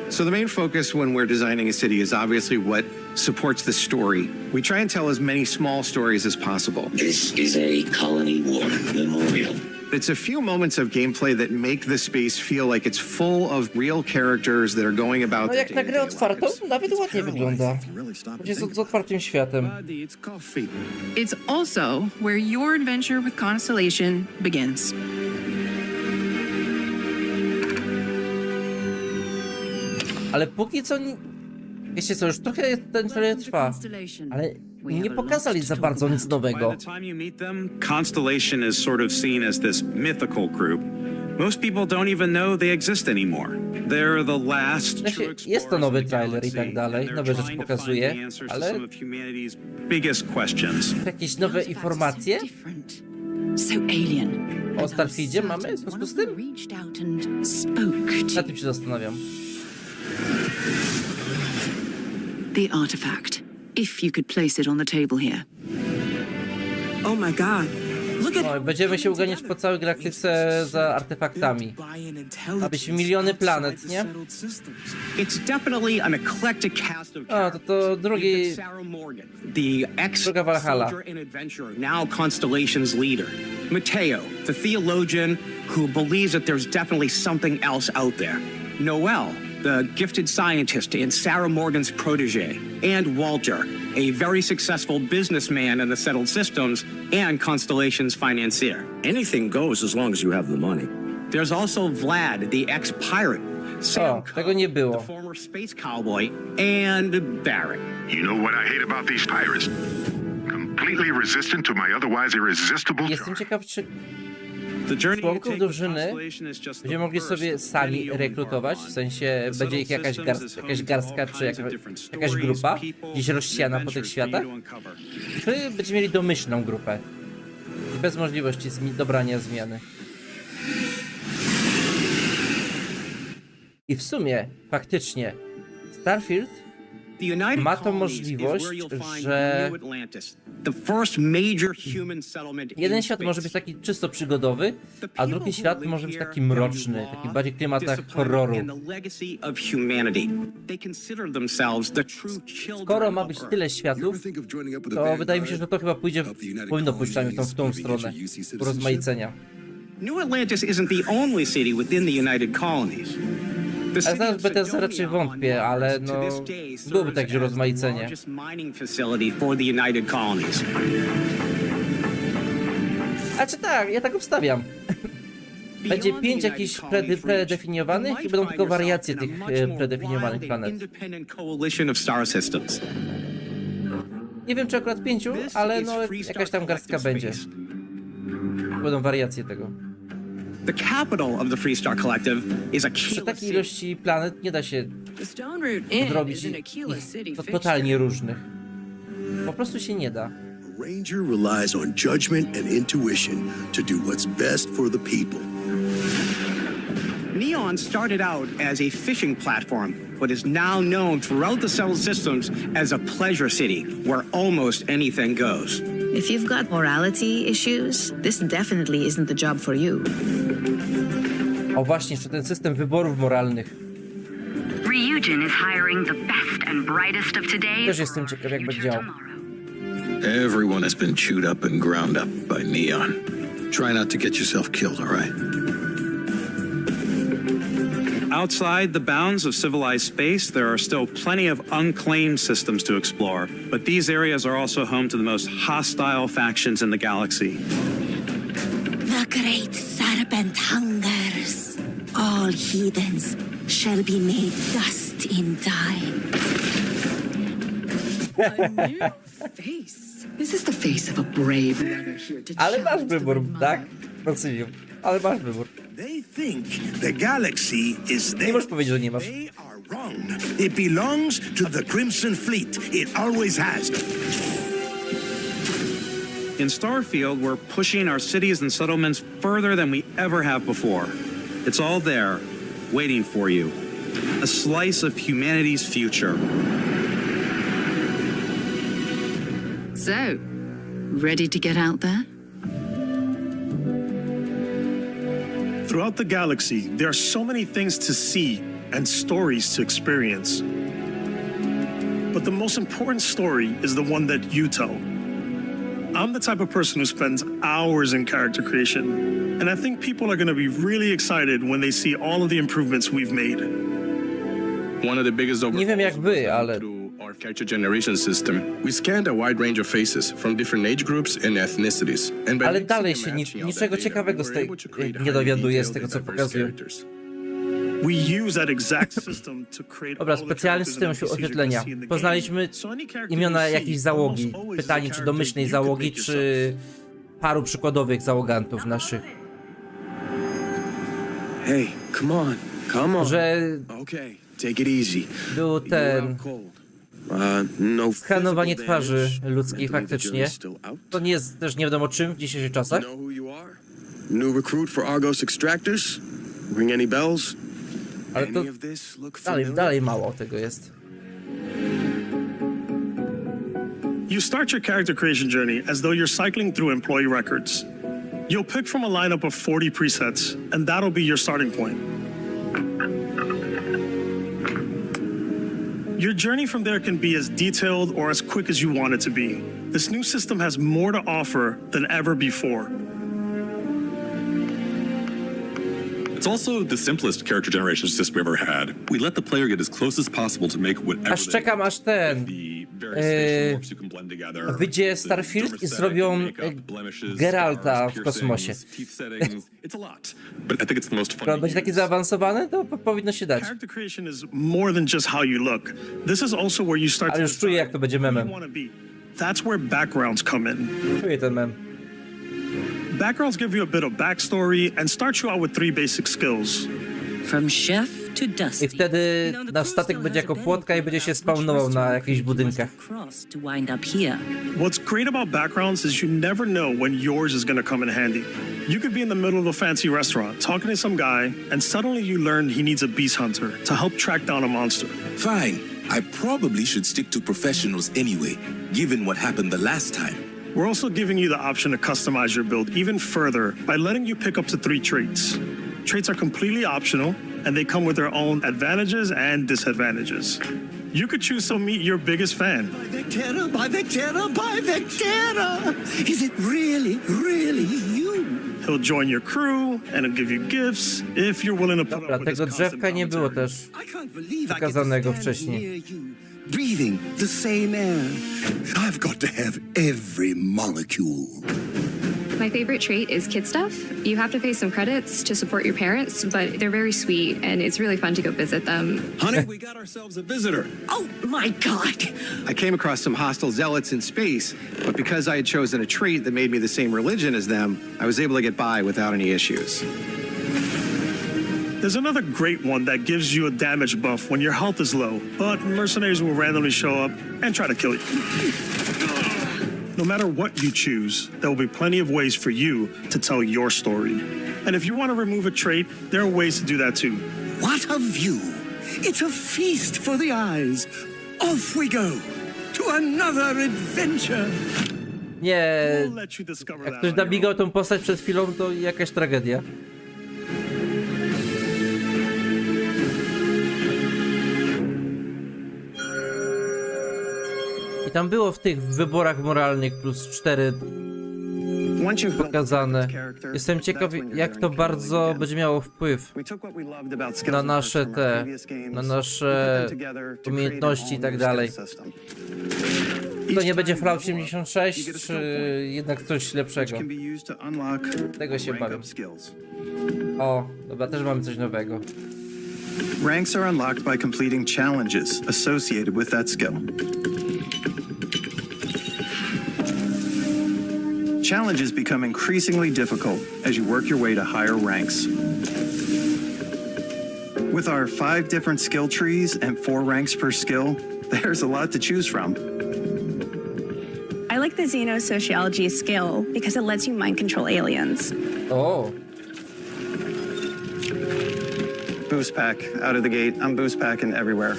So the main focus when we're designing a city is obviously what supports the story. We try and tell as many small stories as possible.
This is a colony war memorial.
It's a few moments of gameplay that make the space feel like it's full of real characters that are going about
No
their
jak na grę otwartą, nawet ładnie wygląda. Jest z otwartym światem.
It's also where your adventure with Constellation begins.
Ale póki co... Wiecie co, już trochę ten trailer trwa. Ale nie pokazali za bardzo nic nowego.
By the time you meet them, Constellation is sort of seen as this mythical group. Most people don't even know they exist anymore. They're the last
Jest to nowy trailer i tak dalej, nowe rzeczy pokazuje, ale...
biggest questions.
Jakieś nowe informacje?
So alien.
O Starfieldzie mamy w związku z tym? Na tym się zastanawiam.
The artifact. If you could place it on the table here.
Oh my god. Look at
No, będziemy się uganiać po całej galaktyce za artefaktami. Ma być miliony planet, nie?
It's definitely an eclectic cast of
A, to drugi...
Sarah Morgan, the
Druga Valhalla.
ex-soldier and adventurer, now Constellation's leader. Mateo, the theologian who believes that there's definitely something else out there. Noel, the gifted scientist and Sarah Morgan's protege. And Walter, a very successful businessman in the settled systems and Constellation's financier.
Anything goes as long as you have the money.
There's also Vlad, the ex-pirate. Sam
tego nie było.
the former space cowboy, and Barrett.
You know what I hate about these pirates? Completely resistant to my otherwise irresistible
Jestem ciekaw, czy
The journey you
członków
take with
drużyny
Constellation is just the
będziemy mogli
first
sobie
of
sami
many
rekrutować, w sensie będzie ich jakaś garstka, czy jakaś grupa gdzieś rozsiana po tych światach, czy będziemy mieli domyślną grupę, bez możliwości dobrania zmiany. I w sumie, faktycznie, Starfield ma tą możliwość, że jeden świat może być taki czysto przygodowy, a drugi świat może być taki mroczny, taki bardziej w klimatach horroru. Skoro ma być tyle światów, to wydaje mi się, że to chyba powinno pójść przynajmniej w tą stronę urozmaicenia.
New Atlantis isn't the only city within the United Colonies.
Ale zaraz Bethesda raczej wątpię, ale no byłoby takie rozmaicenie. A czy tak, ja tak obstawiam. Będzie 5 jakichś predefiniowanych i będą tylko wariacje tych predefiniowanych planet. Nie wiem czy akurat 5, ale no jakaś tam garstka będzie. Będą wariacje tego.
The capital of the Freestar Collective is a
Przy takiej ilości planet nie da się zrobić ich totalnie różnych. Po prostu się nie da.
Ranger relies on judgment and intuition to do what's best for the people.
Neon started out as a fishing platform, but is now known throughout the settled systems as a pleasure city where almost anything goes.
If you've got morality issues, this definitely isn't the job for you.
O właśnie, jeszcze ten system wyborów moralnych.
Ryujin is hiring the best and brightest of today.
Też jestem ciekaw jak będzie działał.
Everyone has been chewed up and ground up by Neon. Try not to get yourself killed, all right?
Outside the bounds of civilized space, there are still plenty of unclaimed systems to explore, but these areas are also home to the most hostile factions in the galaxy.
The great serpent hungers. All heathens shall be made dust in time.
A new face.
This is the face of a brave runner here to
Ale masz
challenge the
wybór,
reminder.
tak? Procenium. Ale masz wybór.
They think the galaxy is
Nie
theirs.
możesz powiedzieć, że nie masz.
They are wrong. It belongs to the Crimson Fleet. It always has.
In Starfield, we're pushing our cities and settlements further than we ever have before. It's all there, waiting for you. A slice of humanity's future.
So, ready to get out there?
Throughout the galaxy, there are so many things to see and stories to experience. But the most important story is the one that you tell. I'm the type of person who spends hours in character creation, and I think people are going to be really excited when they see all of the improvements we've made.
One of the biggest
Nie wiem jak wy, ale
our character generation system. We scanned a wide range of faces from different age groups and ethnicities. And by
ale
mixing
dalej
and
się
matching all
niczego
that data,
ciekawego
we
z
were
tej
able to create
nie dowiaduję z
highly
tego, co
detailed,
pokazują.
diverse characters.
We use that exact system to create
Dobra,
all the
specjalny
characters
system
and NPCs you can
oświetlenia.
see in the game.
Poznaliśmy
So any character
imiona
you see
jakiejś załogi.
almost always is a
Pytanie, czy
character
domyślnej
you could
załogi,
make
czy
yourself.
paru przykładowych załogantów naszych.
Hey, come on. Come on.
Że
Okay, take it easy.
był ten
No
skanowanie
physical
twarzy
damage.
ludzkiej
Mentally, the
faktycznie.
jury's still out.
To nie jest też nie wiadomo czym w dzisiejszych czasach.
Know who you are? New recruit for Argos Extractors? Ring any bells?
Ale to
Any of this look familiar?
dalej mało tego jest.
You start your character creation journey as though you're cycling through employee records. You'll pick from a lineup of 40 presets, and that'll be your starting point. Your journey from there can be as detailed or as quick as you want it to be. This new system has more to offer than ever before.
It's also the simplest character generation system we ever had. We let the player get as close as possible to make whatever
Aż czekam aż ten wyjdzie Starfield i zrobią Geralta w kosmosie. To będzie takie zaawansowane, to powinno się dać.
Character creation is more than just how you look. This is also where you start
Ale już czuję, jak to będzie memem.
who you want to be. That's where backgrounds come in.
Czuję ten mem.
Backgrounds give you a bit of backstory and start you out with 3 basic skills.
From chef to dusty.
I wtedy nasz statek będzie jako płotka i będzie się spawnował na jakichś budynkach.
To wind up here.
What's great about backgrounds is you never know when yours is going to come in handy. You could be in the middle of a fancy restaurant talking to some guy, and suddenly you learn he needs a beast hunter to help track down a monster.
Fine. I probably should stick to professionals anyway, given what happened the last time.
We're also giving you the option to customize your build even further by letting you pick up to 3 traits. Traits are completely optional, and they come with their own advantages and disadvantages. You could choose to meet your biggest fan.
By Vectera, by Vectera, by Vectera! Is it really, really you?
He'll join your crew, and he'll give you gifts if you're willing to put
Dobra,
up with his
tego
constant
drzewka nie było też pokazanego wcześniej.
Breathing the same air. I've got to have every molecule.
My favorite trait is kid stuff. You have to pay some credits to support your parents, but they're very sweet and it's really fun to go visit them.
Honey, we got ourselves a visitor.
Oh my god!
I came across some hostile zealots in space, but because I had chosen a trait that made me the same religion as them, I was able to get by without any issues.
There's another great one that gives you a damage buff when your health is low, but mercenaries will randomly show up and try to kill you. No matter what you choose, there will be plenty of ways for you to tell your story. And if you want to remove a trait, there are ways to do that too.
What a view! It's a feast for the eyes. Off we go to another adventure.
Nie, jak ktoś nabigał tą postać przed chwilą, to jakaś tragedia. I tam było w tych wyborach moralnych plus 4 pokazane. Jestem ciekaw, jak to bardzo będzie miało wpływ na nasze umiejętności i tak dalej. To nie będzie Fallout 76, czy jednak coś lepszego? Tego się bawię. O, dobra, też mamy coś nowego.
Ranks are unlocked by completing challenges associated with that skill. challenges become increasingly difficult as you work your way to higher ranks. With our 5 different skill trees and 4 ranks per skill, there's a lot to choose from.
I like the xenosociology skill because it lets you mind control aliens.
O,
Boost pack out of the gate. I'm boost packing everywhere.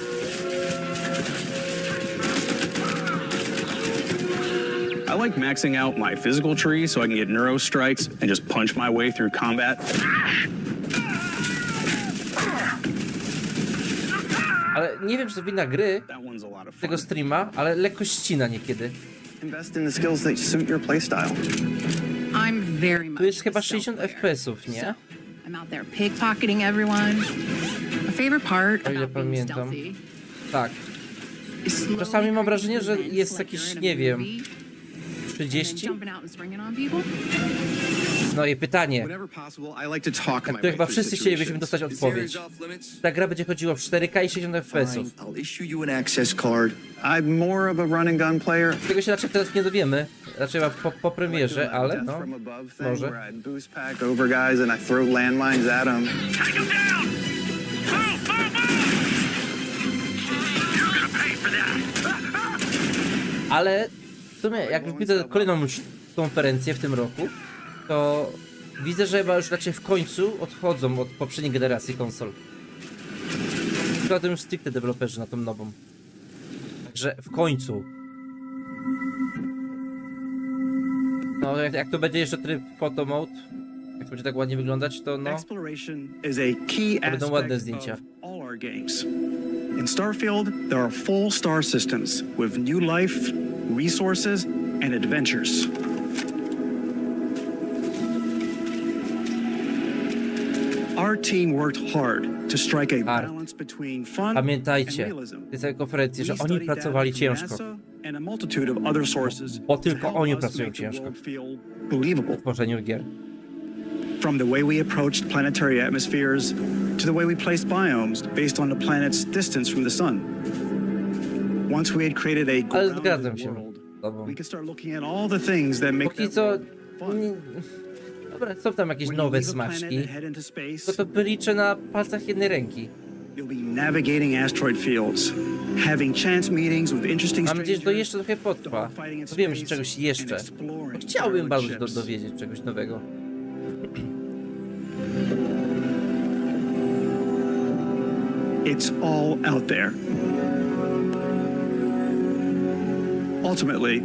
I like maxing out my physical tree so I can get neuro strikes and just punch my way through combat.
ale nie wiem, czy to wina gry, tego streama, ale lekko ścina niekiedy.
Invest in the skills that suit your playstyle.
I'm very much
Tu jest chyba 60 FPS-ów, nie?
I'm out there pickpocketing everyone. My favorite part
O ile
about being
pamiętam.
stealthy
Tak.
is slowly
Czasami mam wrażenie, że
creeping
jest
like
jakieś,
you're in a
nie wiem,
movie, and then
30?
jumping out and springing on people.
No i pytanie,
Whenever possible, I like to talk
na
my
które
way
chyba
through
wszyscy chcielibyśmy
situations.
dostać odpowiedź. Ta gra będzie chodziła w 4K i 60 FPS-ów.
I'll issue you an access card.
I'm more of a run and gun player.
Tego się raczej teraz nie dowiemy. Raczej po premierze, ale no,
From above thing
może.
where I boost pack over guys and I throw landmines at them.
Take him down! Move, move, move! You're gonna pay for that!
Ale w sumie jak już widzę kolejną już konferencję w tym roku, to widzę, że chyba już raczej w końcu odchodzą od poprzedniej generacji konsol. Przykładą już stricte deweloperzy na tą nową. Także w końcu. No jak to będzie jeszcze tryb photo mode, jak to będzie tak ładnie wyglądać, to no,
Exploration is a key
to będą ładne
aspect
zdjęcia.
of all our games. In Starfield, there are full star systems with new life, resources, and adventures. Our team worked hard to strike a balance between fun and
Pamiętajcie
realism.
w tej całej konferencji, że
We
oni
studied that
pracowali
from
ciężko.
NASA and a multitude of other sources
Bo
to
tylko
help
oni
us
pracują
make the
ciężko
world feel believable.
w tworzeniu gier.
From the way we approached planetary atmospheres to the way we placed biomes based on the planet's distance from the sun. Once we had created a
Ale
grounded
zgadzam się
world,
z tobą.
we could start looking at all the things that make
Póki
that
co...
world fun.
nie- Dobra, są tam jakieś
When you
nowe
leave a planet
smaczki,
and head into space,
tylko to wyliczę na palcach jednej ręki.
you'll be navigating asteroid fields, having chance meetings with interesting
Mam nadzieję, że to
strangers,
jeszcze trochę potrwa. Dowiemy się czegoś jeszcze. No, chciałbym bardzo się dowiedzieć czegoś nowego.
It's all out there. Ultimately,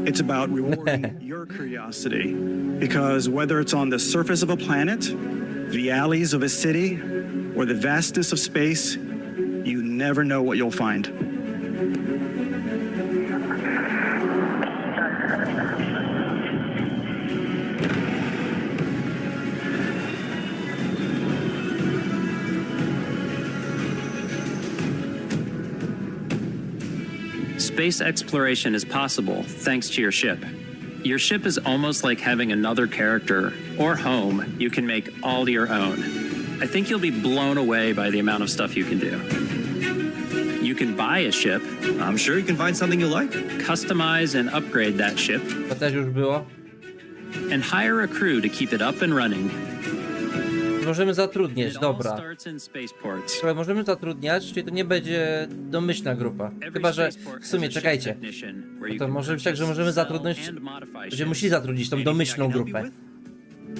it's about rewarding your curiosity. Because whether it's on the surface of a planet, the alleys of a city, or the vastness of space, you never know what you'll find.
Space exploration is possible thanks to your ship. Your ship is almost like having another character or home you can make all your own. I think you'll be blown away by the amount of stuff you can do. You can buy a ship.
I'm sure you can find something you like.
Customize and upgrade that ship.
To też już było.
And hire a crew to keep it up and running.
Możemy zatrudniać,
It all
dobra.
starts in spaceports.
Ale możemy zatrudniać, czyli to nie będzie domyślna grupa. Chyba, że w sumie, czekajcie. No to może być tak, że możemy zatrudnić, będziemy musieli zatrudnić tą domyślną grupę.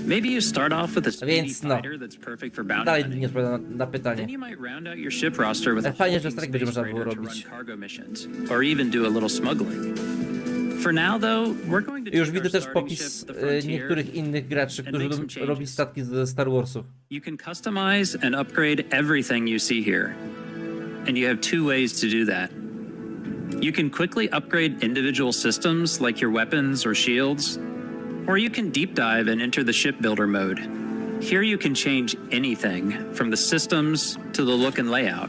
Maybe you start off with a speedy
Więc no,
fighter that's perfect for bounty
dalej
hunting.
nie odpowiadam na pytanie.
Then you might round out your ship roster with a
Fajnie, że
hulking
strajk będzie
space
można było
freighter to
robić.
run cargo missions, or even do a little smuggling. For now, though, we're going to
Już
take
widzę
our
też
starting
popis
ship to the frontier.
niektórych innych graczy,
and
którzy
make some
będą
changes.
robić statki ze Star Warsów.
You can customize and upgrade everything you see here. And you have two ways to do that. You can quickly upgrade individual systems like your weapons or shields, or you can deep dive and enter the shipbuilder mode. Here you can change anything from the systems to the look and layout.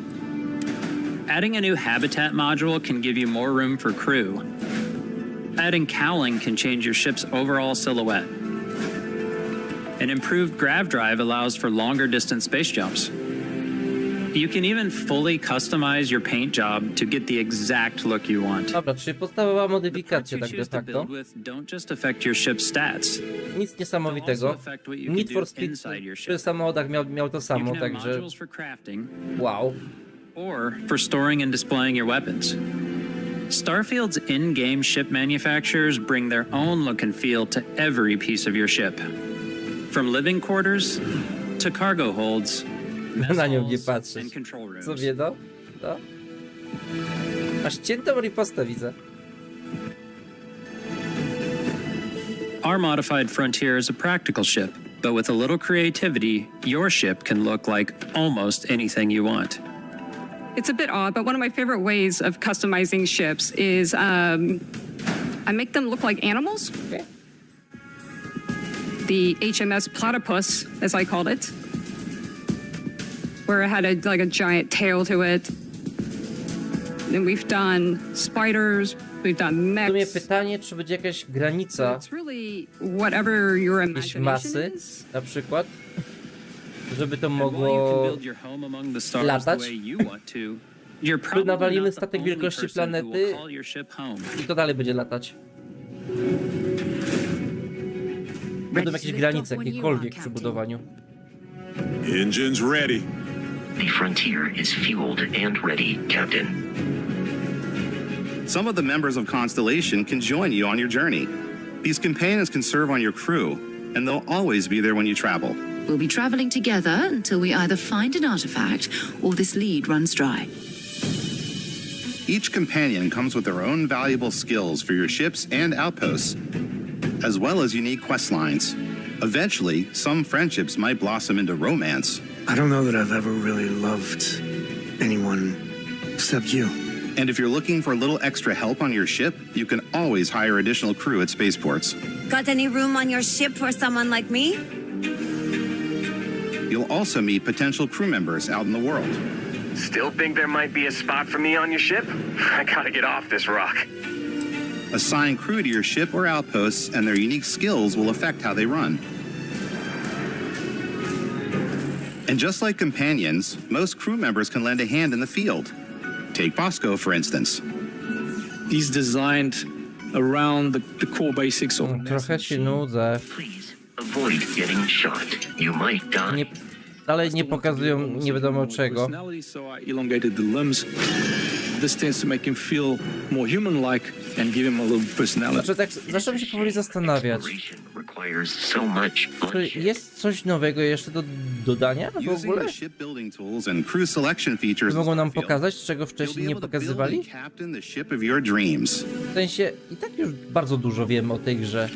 Adding a new habitat module can give you more room for crew. Adding cowling can change your ship's overall silhouette. An improved grav drive allows for longer distance space jumps. You can even fully customize your paint job to get the exact look you want.
Dobra, czyli podstawowa
The
modyfikacja
parts
tak
you
de
choose to
facto.
build with don't just affect your ship's stats.
Nic
They'll also
niesamowitego.
affect what you
Need
can
for
do
Speed
inside your
przy
ship.
samochodach miał to
You
samo,
can have
także
modules for crafting
wow.
or for storing and displaying your weapons. Starfield's in-game ship manufacturers bring their own look and feel to every piece of your ship. From living quarters to cargo holds,
Na nią nie
halls,
patrzeć.
and control rooms.
Co wie, no? No? Masz ciętą ripostę, widzę.
Our modified Frontier is a practical ship, but with a little creativity, your ship can look like almost anything you want.
It's a bit odd, but one of my favorite ways of customizing ships is I make them look like animals.
Okay.
The HMS Platypus, as I called it, where it had like a giant tail to it. Then we've done spiders, we've done
W sumie
mechs.
pytanie, czy będzie jakaś granica
It's really whatever your
jakiejś
imagination
masy,
is.
na przykład, żeby to
And while you can
mogło...
build your home among the stars
latać?
the way you want to, you're probably
nawalimy
not the
statek
only
wielkości
person who
planety.
will call your ship home.
I to dalej będzie latać. Będą jakieś granice, jakiekolwiek przy budowaniu.
Engines ready.
The Frontier is fueled and ready, Captain.
Some of the members of Constellation can join you on your journey. These companions can serve on your crew, and they'll always be there when you travel.
We'll be traveling together until we either find an artifact or this lead runs dry.
Each companion comes with their own valuable skills for your ships and outposts, as well as unique quest lines. Eventually, some friendships might blossom into romance.
I don't know that I've ever really loved anyone except you.
And if you're looking for a little extra help on your ship, you can always hire additional crew at spaceports.
Got any room on your ship for someone like me?
You'll also meet potential crew members out in the world.
Still think there might be a spot for me on your ship? I gotta get off this rock.
Assign crew to your ship or outposts, and their unique skills will affect how they run. And just like companions, most crew members can lend a hand in the field. Take Bosco, for instance.
He's designed around the core basics of
Trochę się nudzę.
Please avoid getting shot. You might die.
Nie, dalej nie pokazują nie wiadomo czego.
personality, so I elongated the limbs. This tends to make him feel more human-like and give him a little personality.
Znaczy tak, zacząłem się powoli zastanawiać.
Requires so much
Czy
bloodshed.
jest coś nowego jeszcze do dodania w
Using
ogóle?
the shipbuilding tools and crew selection features
Czy
of
mogą nam
Starfield,
pokazać, czego
you'll
wcześniej
be
nie
able to build
pokazywali?
and captain the ship of your dreams.
W sensie, i tak już bardzo dużo wiemy o tej grze.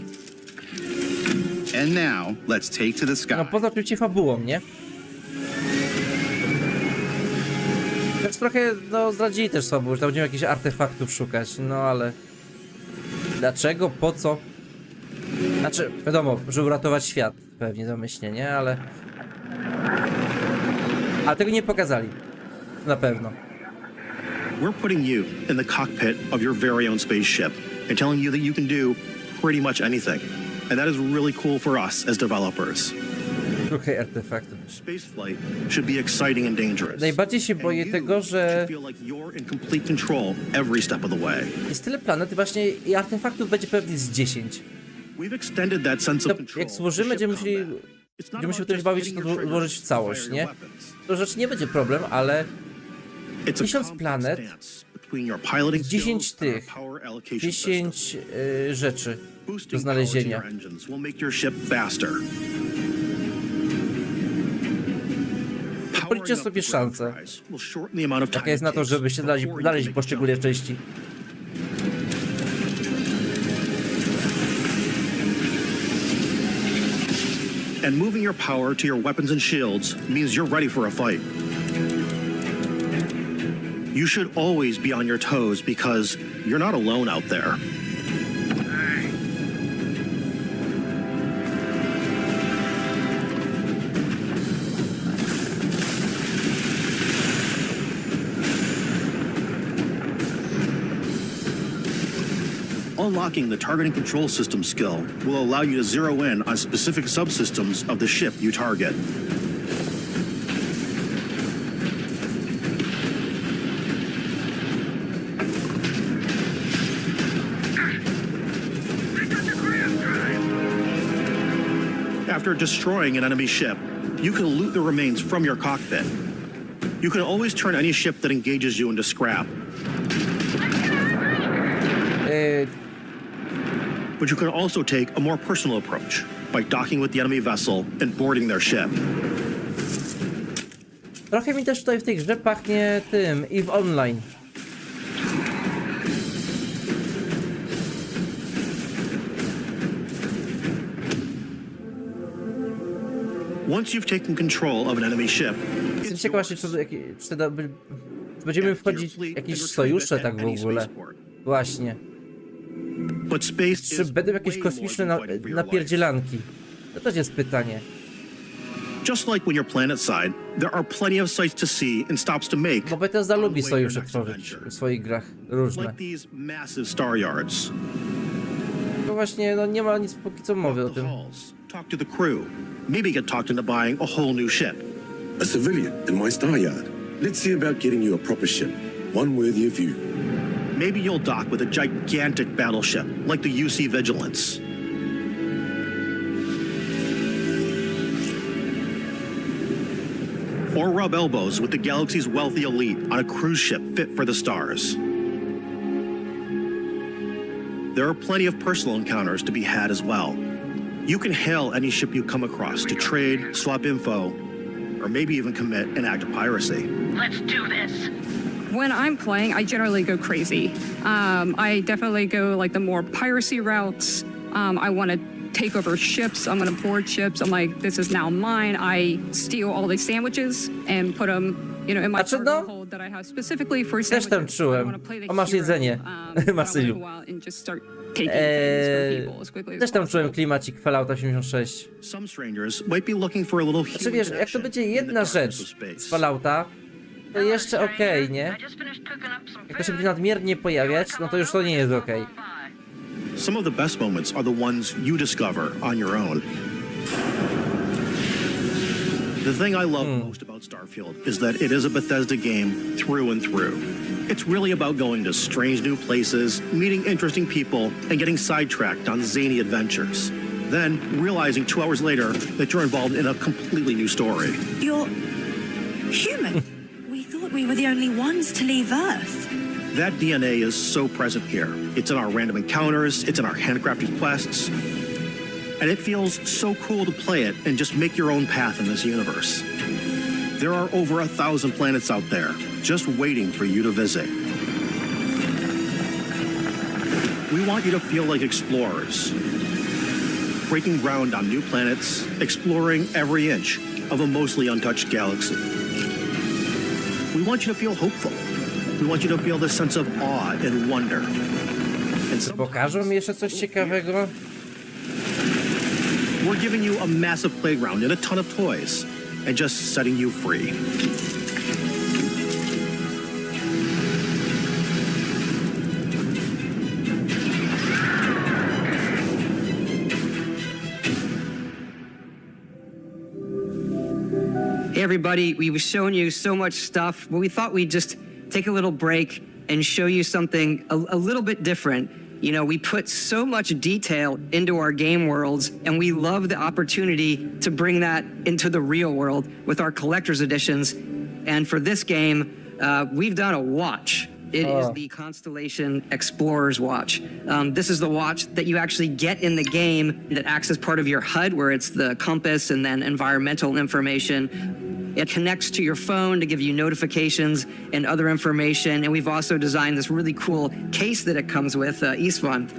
And now, let's take to the sky.
No poza oczywiście fabułą, nie? Też trochę, no zdradzili też fabułę, że tam będziemy jakichś artefaktów szukać, no ale... Dlaczego? Po co? Znaczy, wiadomo, żeby uratować świat, pewnie domyślnie, nie? Ale... Ale tego nie pokazali. Na pewno.
We're putting you in the cockpit of your very own spaceship and telling you that you can do pretty much anything. And that is really cool for us as developers.
Trochę artefaktów.
Spaceflight should be exciting and dangerous.
Najbardziej się boję tego, że
Feel like you're in complete control every step of the way.
jest tyle planet i właśnie i artefaktów będzie pewnie z 10.
We've extended that sense
To
of control.
jak złożymy, będziemy musieli to bawić, to złożyć w całość, nie? To rzecz nie będzie problem, ale 1000 planet, 10 tych, 10 rzeczy do znalezienia.
Will make your ship faster.
Policzcie sobie szanse, jaka jest na to, żeby się znaleźć poszczególne części.
And moving your power to your weapons and shields means you're ready for a fight. You should always be on your toes because you're not alone out there. Unlocking the targeting control system skill will allow you to zero in on specific subsystems of the ship you target. After destroying an enemy ship, you can loot the remains from your cockpit. You can always turn any ship that engages you into scrap. But you can also take a more personal approach by docking with the enemy vessel and boarding their ship.
Trochę mi też tutaj w tej grze pachnie tym EVE Online.
Once you've taken control of an enemy ship,
Jestem ciekaw właśnie, czy będziemy wchodzić w jakieś sojusze tak w ogóle. Właśnie. Czy będą jakieś kosmiczne napierdzielanki? To też jest pytanie.
Just like when you're planetside, there are plenty of sights to see and stops to make.
Bo Bethesda lubi sojusze tworzyć w swoich grach różne.
Like these massive star yards.
No właśnie, no nie ma nic póki co mowy o tym.
Talk to the crew. Maybe get talked into buying a whole new ship.
A civilian in my star yard. Let's see about getting you a proper ship, one worthy of you.
Maybe you'll dock with a gigantic battleship, like the UC Vigilance. Or rub elbows with the galaxy's wealthy elite on a cruise ship fit for the stars. There are plenty of personal encounters to be had as well. You can hail any ship you come across to trade, swap info, or maybe even commit an act of piracy.
Let's do this.
When I'm playing, I generally go crazy. I definitely go like the more piracy routes. I want to take over ships. I'm going to board ships. I'm like, this is now mine. I steal all these sandwiches and put them, you know, in my cargo hold that I have specifically for
Też tam
sandwiches.
czułem. O, masz jedzenie, Marsyliu. Też tam czułem klimacik Fallouta 86.
Some strangers might be looking for a little
Znaczy wiesz, jak to będzie jedna rzecz z Fallouta, to jeszcze okej, nie? Jak to się będzie nadmiernie pojawiać, no to już to nie jest okej.
Some of the best moments are the ones you discover on your own. The thing I love most about Starfield is that it is a Bethesda game through and through. It's really about going to strange new places, meeting interesting people, and getting sidetracked on zany adventures. Then realizing 2 hours later that you're involved in a completely new story.
You're human. We thought we were the only ones to leave Earth.
That DNA is so present here. It's in our random encounters, it's in our handcrafted quests, and it feels so cool to play it and just make your own path in this universe. There are over 1,000 planets out there, just waiting for you to visit. We want you to feel like explorers, breaking ground on new planets, exploring every inch of a mostly untouched galaxy. We want you to feel hopeful. We want you to feel the sense of awe and wonder.
Pokażą mi jeszcze coś ciekawego?
We're giving you a massive playground and a ton of toys, and just setting you free.
Hey everybody, we've shown you so much stuff, but we thought we'd just take a little break and show you something a little bit different. You know, we put so much detail into our game worlds, and we love the opportunity to bring that into the real world with our collector's editions. And for this game, we've done a watch. It is the Constellation Explorer's Watch. This is the watch that you actually get in the game that acts as part of your HUD, where it's the compass and then environmental information. It connects to your phone to give you notifications and other information. And we've also designed this really cool case that it comes with, Isvan.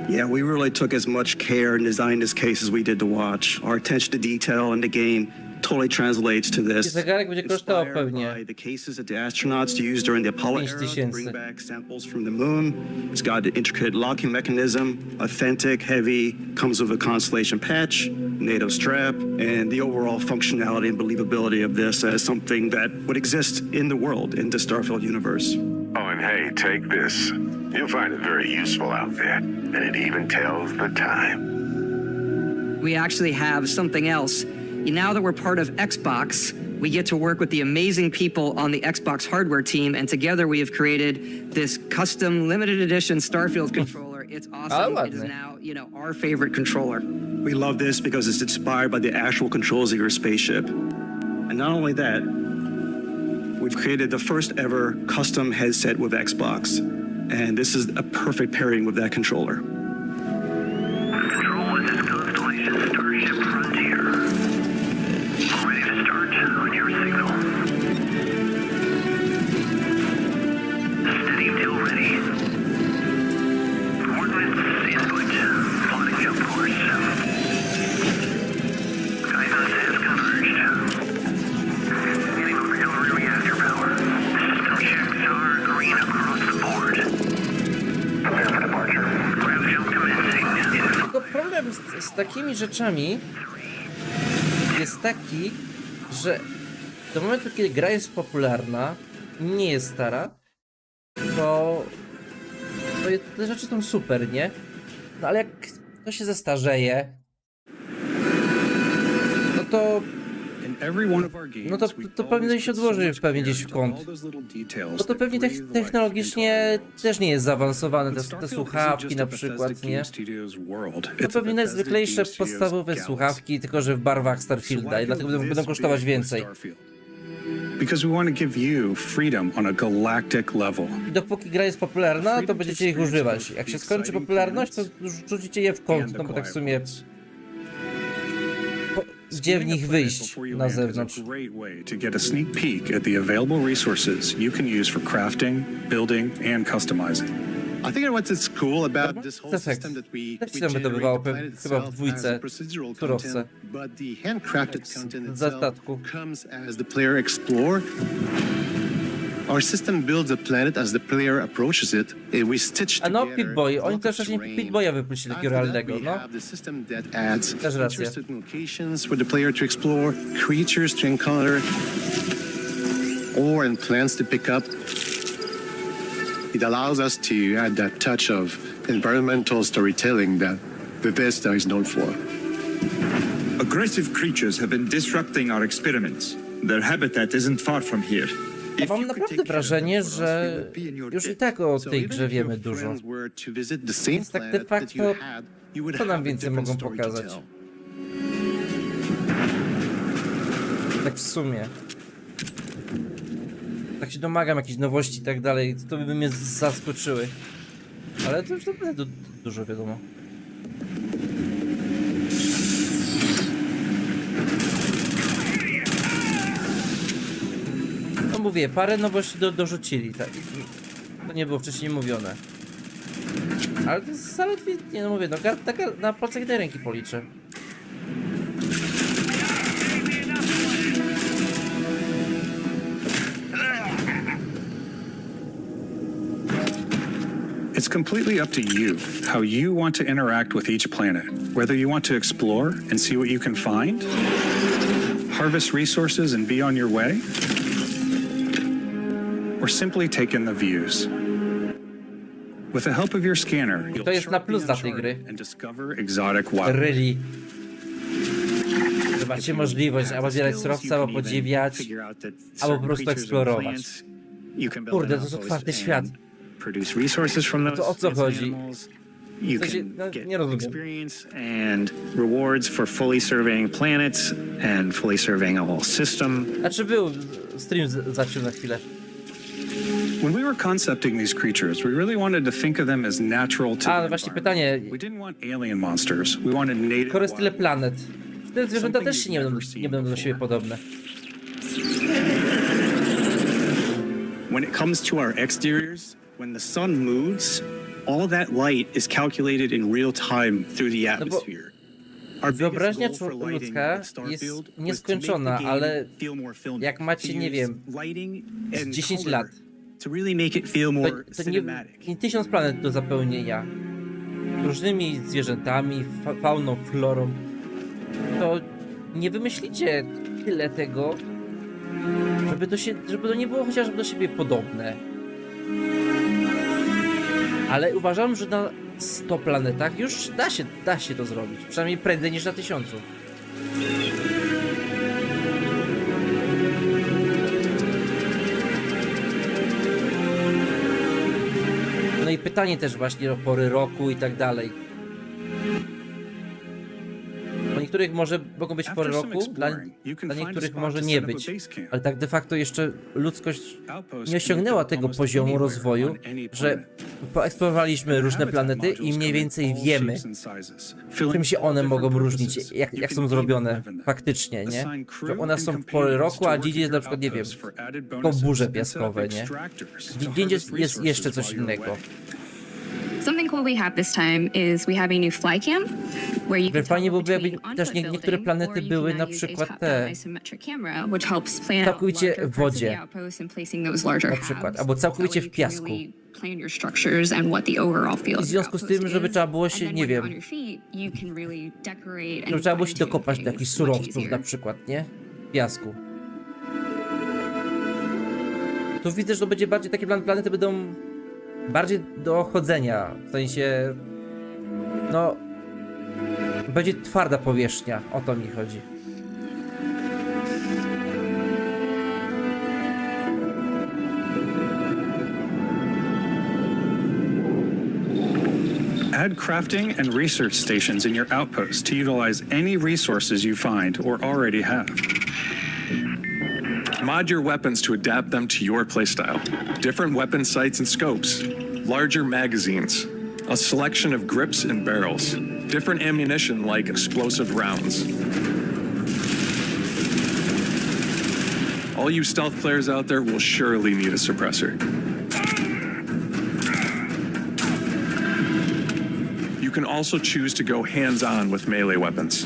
Yeah, we really took as much care and designed this case as we did the watch. Our attention to detail in the game totally translates to this.
Zegarek będzie kosztował pewnie
the cases that the astronauts to use during the Apollo era to bring back samples from the moon. It's got an intricate locking mechanism, authentic, heavy, comes with a Constellation patch, NATO strap, and the overall functionality and believability of this as something that would exist in the world, in the Starfield universe.
Oh, and hey, take this. You'll find it very useful out there, and it even tells the time.
We actually have something else. Now that we're part of Xbox, we get to work with the amazing people on the Xbox hardware team, and together we have created this custom limited edition Starfield controller. It's awesome. It is now, you know, our favorite controller.
We love this because it's inspired by the actual controls of your spaceship. And not only that, we've created the first ever custom headset with Xbox. And this is a perfect pairing with that controller.
Control, this is Constellation Starship Frontier. Ready to start on your signal. Steady till ready. Coordinates input. Plotting jump course. Guidance has converged. Getting auxiliary reactor power. System checks are green across the board. Prepare for departure. Ground jump commencing.
Tylko problem z takimi rzeczami jest taki, że do momentu, kiedy gra jest popularna, nie jest stara, to te rzeczy są super, nie? No ale jak to się zestarzeje, no to pewnie się odłoży pewnie gdzieś w kąt. Bo to pewnie technologicznie też nie jest zaawansowane, te słuchawki na przykład, nie? To pewnie najzwyklejsze podstawowe słuchawki, tylko że w barwach Starfielda i dlatego będą kosztować więcej.
Because we want to give you freedom on a galactic level.
I dopóki gra jest popularna, to będziecie ich używać. Jak się skończy popularność, to rzucicie je w kąt, no bo tak w sumie... Gdzie w nich wyjść na zewnątrz?
To get a sneak peek at the available resources you can use for crafting, building, and customizing.
I think what's cool about this whole system that we generate the planets
chyba w dwójce,
as procedural
surowce.
content, but the handcrafted content itself
Zastatku.
comes as the player explores. Our system builds a planet as the player approaches it. We stitch
A no,
together
Pip-Boy, oni
lots
też
of
wcześniej
terrain.
Pip-Boya wypuścili takiego
After that,
realnego,
we
no.
have the system that adds
Też racja.
interesting locations for the player to explore, creatures to encounter, ore and plants to pick up. It allows us to add that touch of environmental storytelling that Bethesda is known for.
Aggressive creatures have been disrupting our experiments. Their habitat isn't far from here.
Ja mam naprawdę wrażenie, że już i tak o tej grze wiemy dużo. Więc tak de facto, co nam więcej mogą pokazać? Tak w sumie. Tak się domagam jakichś nowości i tak dalej, to by mnie zaskoczyły. Ale to już naprawdę dużo wiadomo. No mówię, parę nowości dorzucili, tak. To nie było wcześniej mówione. Ale to jest zaledwie, nie no mówię, no taka na palcach jednej ręki policzę.
It's completely up to you how you want to interact with each planet. Whether you want to explore and see what you can find, harvest resources and be on your way, or simply take in the views. With the help of your scanner, you'll
to jest na plus dla tej gry.
and discover exotic wildlife.
Really. Że macie możliwość albo zbierać surowce, albo podziwiać, albo po prostu eksplorować. Kurde, to jest otwarty świat.
Produce resources from
No to o co chodzi?
You
To się,
can get
nie rozumiem.
experience and rewards for fully surveying planets and fully surveying a whole system.
Znaczy był, stream zaciął na chwilę.
When we were concepting these creatures, we really wanted to think of them as natural to
A,
the
właśnie pytanie.
We didn't want alien monsters. We wanted native.
Skoro jest tyle planet, te zwierzęta też się nie będą do siebie podobne.
When it comes to our exteriors, when the sun moves, all that light is calculated in real time through the atmosphere.
Wyobraźnia ludzka jest nieskończona, ale jak macie, nie wiem, 10 lat,
to really make it feel more
to nie 1000 planet do zapełnienia różnymi zwierzętami, fauną, florą, to nie wymyślicie tyle tego, żeby to nie było chociażby do siebie podobne. Ale uważam, że na 100 planetach już da się to zrobić. Przynajmniej prędzej niż na 1000. No i pytanie też właśnie o pory roku i tak dalej. niektórych mogą być pory roku, dla niektórych może nie być. Ale tak de facto jeszcze ludzkość nie osiągnęła tego poziomu rozwoju, że poeksplorowaliśmy różne planety i mniej więcej wiemy, czym się one mogą różnić, jak są zrobione faktycznie, nie? Że one są w pory roku, a dziś jest na przykład, nie wiem, tylko burze piaskowe, nie? Gdzieś jest jeszcze coś innego.
Something cool we have this time is we have a new fly cam where you can
Fajnie byłoby, jakby
between
też
on-foot
niektóre
building,
planety
or you
były
can
na
use a
przykład
top-down
te
isometric camera, which helps plan out
całkowicie
larger
w
parts of the
wodzie,
outpost and placing those larger
na przykład,
halves.
albo
So
całkowicie
that way
w
you can
piasku.
really plan your structures and what the overall feel
I
of
w
your
związku z
outpost
tym, żeby
is.
trzeba było
And
się,
then
nie
when you're
wiem,
on your feet, you can really decorate
żeby
and
trzeba było się
fine-tune
dokopać do
things
jakichś
much
surowców
easier.
na przykład, nie? W piasku. Tu widzę, że to będzie bardziej, takie planety będą bardziej do chodzenia, w sensie, no, będzie twarda powierzchnia, o to mi chodzi.
Add crafting and research stations in your outpost to utilize any resources you find or already have.
Mod your weapons to adapt them to your playstyle. Different weapon sights and scopes, larger magazines, a selection of grips and barrels, different ammunition like explosive rounds. All you stealth players out there will surely need a suppressor. You can also choose to go hands-on with melee weapons.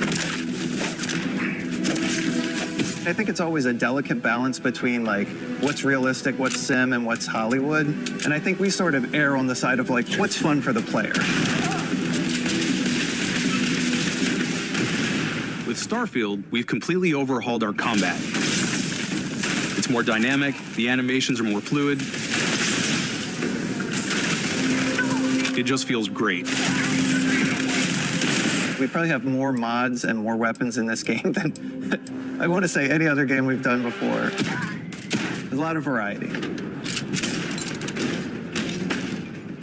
I think it's always a delicate balance between like what's realistic, what's sim, and what's Hollywood. And I think we sort of err on the side of like what's fun for the player.
With Starfield, we've completely overhauled our combat. It's more dynamic, the animations are more fluid. It just feels great.
We probably have more mods and more weapons in this game than I want to say any other game we've done before. There's a lot of variety.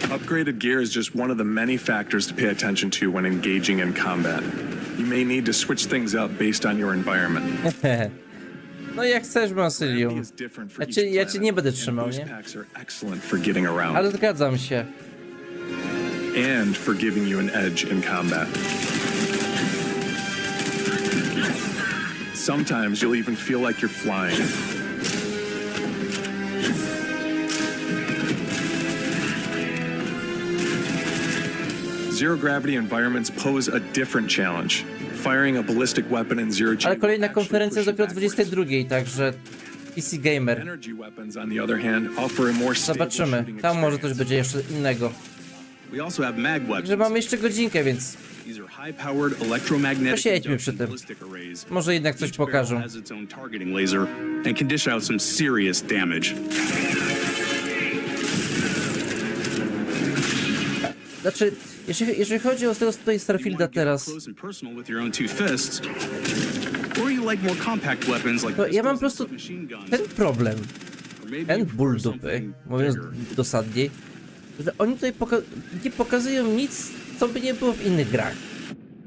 Upgraded gear is just one of the many factors to pay attention to when engaging in combat. You may need to switch things up based on your environment.
No jak chcesz, Masylium. Ja cię nie będę trzymał, nie?
Excellent for getting around.
Ale zgadzam się.
And for giving you an edge in combat. Sometimes you'll even feel like you're flying. Zero gravity environments pose a different challenge. Firing a ballistic weapon in zero G.
Ale kolejna konferencja jest dopiero o 22, także PC Gamer.
Energy weapons, on the other hand, offer a more stable
Zobaczymy.
shooting
Tam może coś będzie jeszcze innego.
We also have mag weapons.
Także mamy jeszcze godzinkę, więc
These are high-powered electromagnetic
posiejdźmy przy tym.
ballistic arrays.
Może jednak coś
Each barrel
pokażą.
has its own targeting laser and can dish out some serious damage.
Znaczy, jeżeli chodzi o tego tutaj Starfielda teraz,
Close and personal with your own two fists, or you like more compact weapons like
to ja mam po
pistols
prostu
and machine guns.
ten problem,
Or maybe
ten
you
ból
prefer
dupy,
something
mówiąc
bigger.
dosadniej, że oni tutaj nie pokazują nic, co by nie było w innych grach.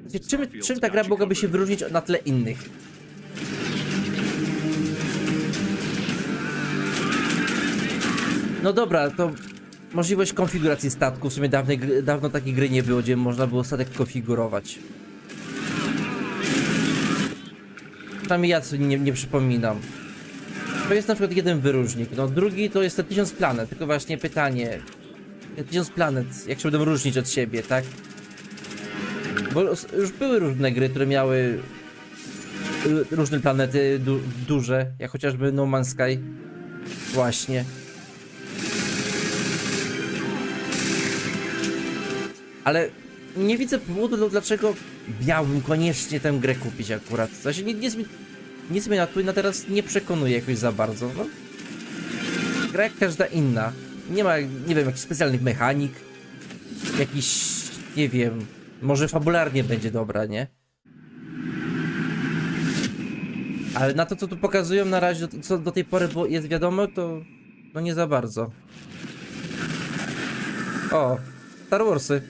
Znaczy, czym ta gra mogłaby się wyróżnić na tle innych? No dobra, to możliwość konfiguracji statku. W sumie dawno takiej gry nie było, gdzie można było statek konfigurować. Przynajmniej ja sobie nie przypominam. To jest na przykład jeden wyróżnik. No drugi to jest te 1000 planet. Tylko właśnie pytanie. 1000 planet, jak się będą różnić od siebie, tak? Bo już były różne gry, które miały różne planety duże, jak chociażby No Man's Sky. Właśnie. Ale nie widzę powodu, dlaczego miałbym koniecznie tę grę kupić akurat. W sensie nic mnie na teraz nie przekonuje jakoś za bardzo. No. Gra jak każda inna. Nie ma, nie wiem, jakichś specjalnych mechanik. Jakiś, nie wiem, może fabularnie będzie dobra, nie? Ale na to, co tu pokazują na razie, co do tej pory jest wiadomo, to no nie za bardzo. O, Star Warsy.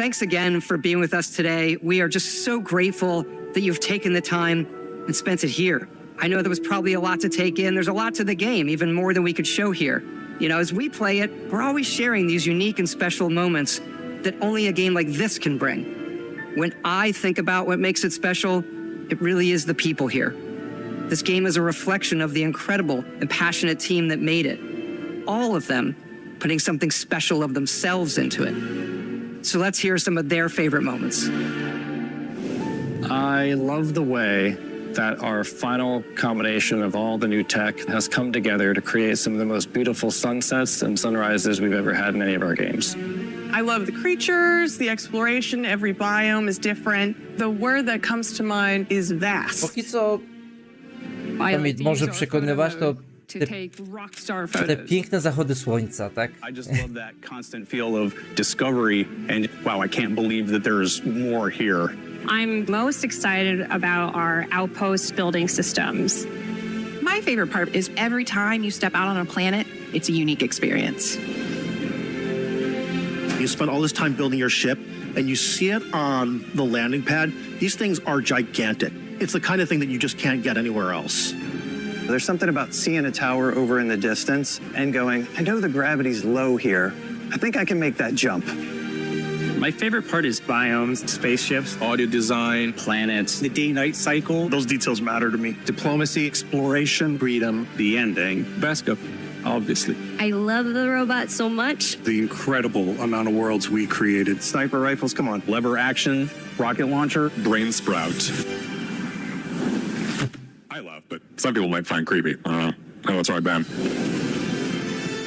thanks again for being with us today. We are just so grateful that you've taken the time and spent it here. I know there was probably a lot to take in. There's a lot to the game, even more than we could show here. You know, as we play it, we're always sharing these unique and special moments that only a game like this can bring. When I think about what makes it special, it really is the people here. This game is a reflection of the incredible and passionate team that made it. All of them putting something special of themselves into it. So let's hear some of their favorite moments.
I love the way that our final combination of all the new tech has come together to create some of the most beautiful sunsets and sunrises we've ever had in any of our games.
I love the creatures, the exploration, every biome is different. The word that comes to mind is vast.
Póki co to mnie może przekonywać, to te piękne zachody słońca, tak?
I just love that constant feel of discovery and wow, I can't believe that there's more here.
I'm most excited about our outpost building systems.
My favorite part is every time you step out on a planet, it's a unique experience.
You spend all this time building your ship, and you see it on the landing pad. These things are gigantic. It's the kind of thing that you just can't get anywhere else.
There's something about seeing a tower over in the distance and going, I know the gravity's low here. I think I can make that jump.
My favorite part is biomes, spaceships,
Audio design,
Planets, the day-night cycle,
Those details matter to me.
diplomacy, exploration, freedom, the ending.
backup, obviously.
I love the robot so much.
The incredible amount of worlds we created. Sniper rifles, come on.
Lever action, rocket launcher.
Brain sprout. I love, but some people might find creepy. I don't know what's wrong with them.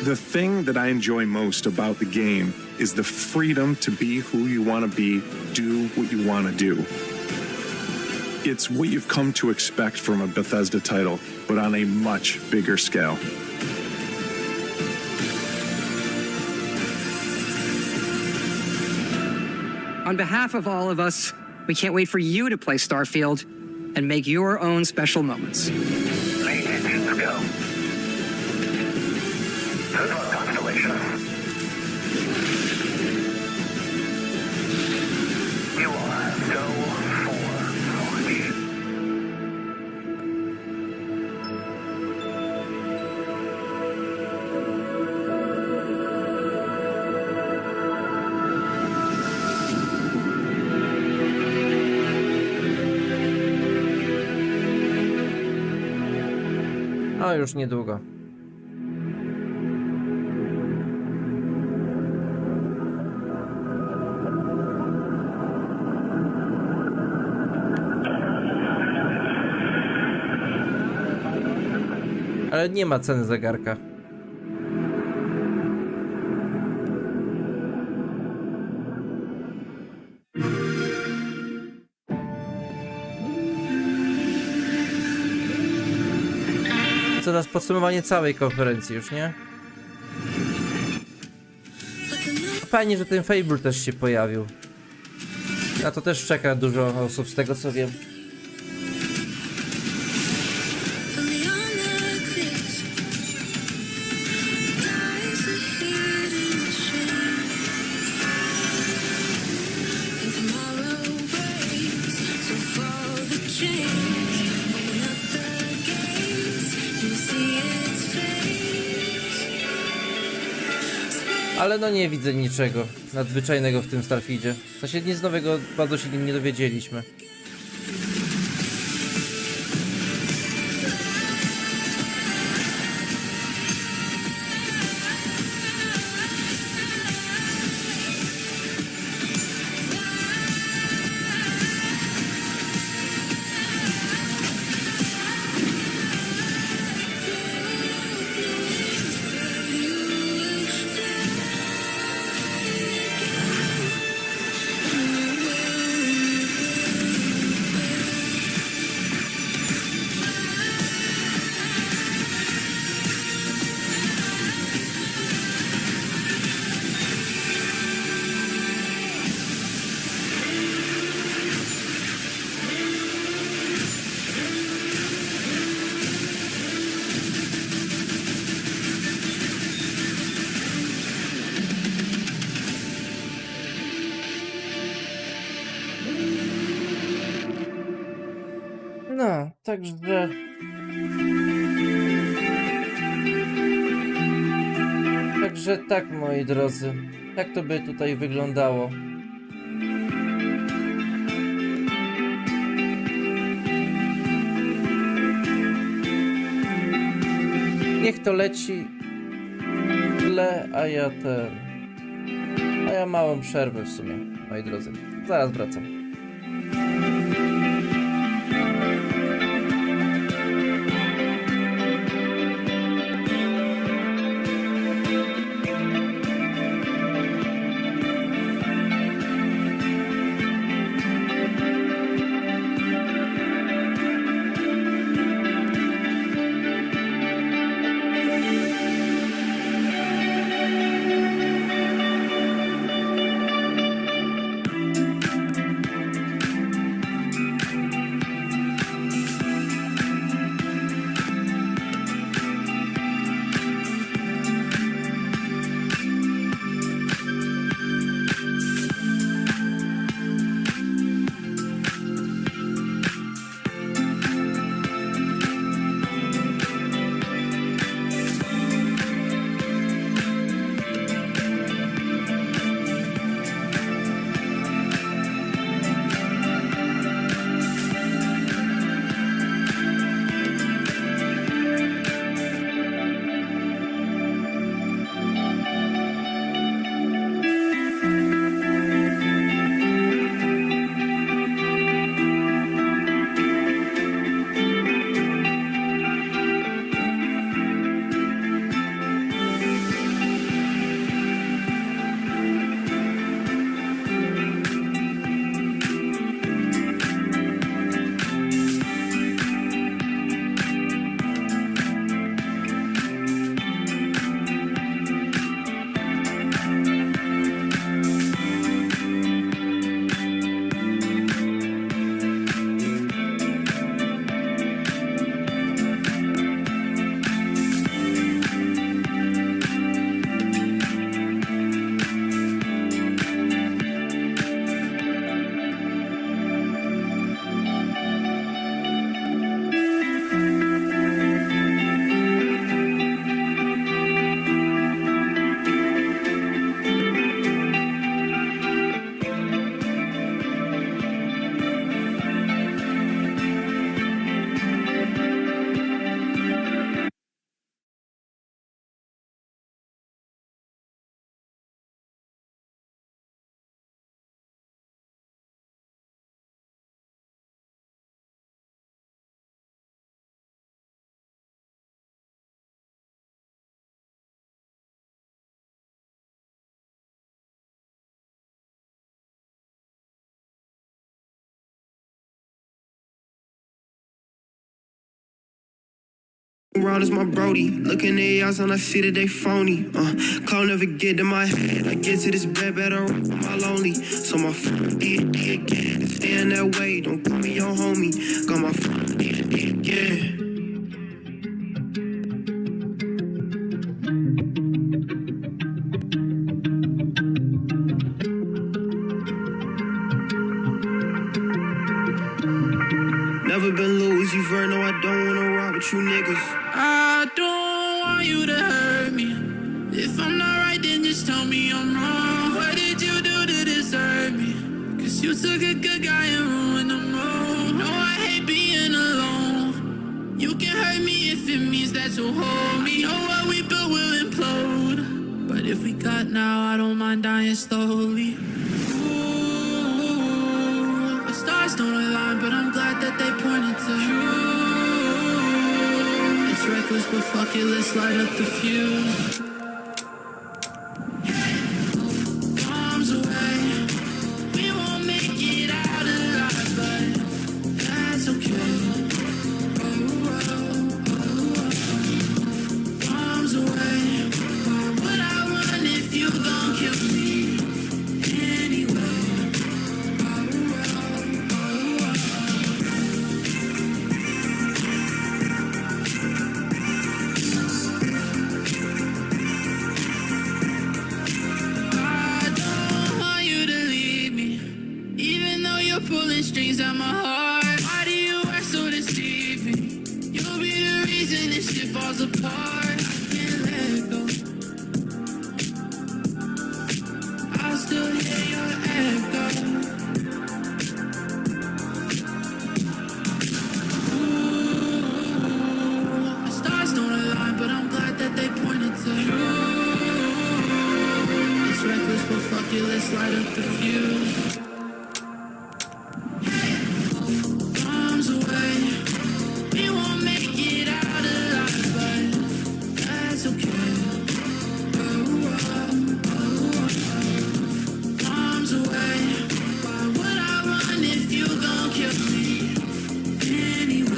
The thing that I enjoy most about the game is the freedom to be who you want to be, do what you want to do. It's what you've come to expect from a Bethesda title, but on a much bigger scale.
On behalf of all of us, we can't wait for you to play Starfield and make your own special moments.
Main engines go. Good luck, Constellation. You are go for launch.
A już niedługo. Ale nie ma ceny zegarka. Teraz podsumowanie całej konferencji już, nie? Fajnie, że ten Fable też się pojawił. Na to też czeka dużo osób, z tego co wiem. Ale no nie widzę niczego nadzwyczajnego w tym Starfieldzie. W sensie nic nowego bardzo się nie dowiedzieliśmy. No, także... Także tak, moi drodzy. Tak to by tutaj wyglądało. Niech to leci w tle, a ja małą przerwę w sumie, moi drodzy. Zaraz wracam.
Around is my Brody. Looking at eyes and I see that they phony. Call never get to my head. I get to this bed better off my lonely. So my D again. Staying that way. Don't call me your homie. Got my D again. Never been Louis, you've heard, no, I don't wanna rock with you niggas.
I don't want you to hurt me. If I'm not right, then just tell me I'm wrong. What did you do to deserve me? Cause you took a good guy and ruined the mood. No, I hate being alone. You can hurt me if it means that you'll hold me. Know what we built will implode. But if we cut now, I don't mind dying slowly. Stars don't align, but I'm glad that they pointed to you. It's reckless, but fuck it, let's light up the fuse. Bombs away, we won't make it out alive, but that's okay. Bombs away, why would I run if you gon' kill me anyway? falls apart, can't let go. I'll still hear your echo. Ooh, the stars don't align, but I'm glad that they pointed to you. It's reckless, but fuck it, let's light up the fuse. Arms away, we won't make it out alive, but that's okay. Arms away, why would I run if you gon' kill me anyway?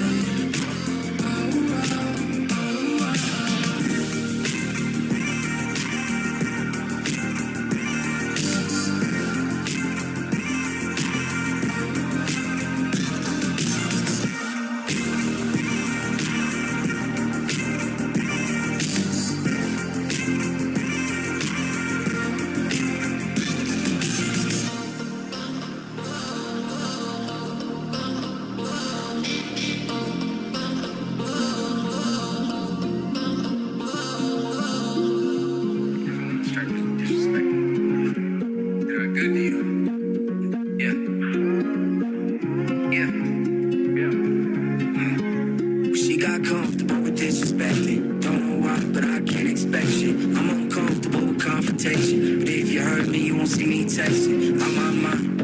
She got comfortable with disrespecting. Don't know why, but I can't expect shit. I'm uncomfortable with confrontation. But if you hurt me, you won't see me texting. I'm on mine.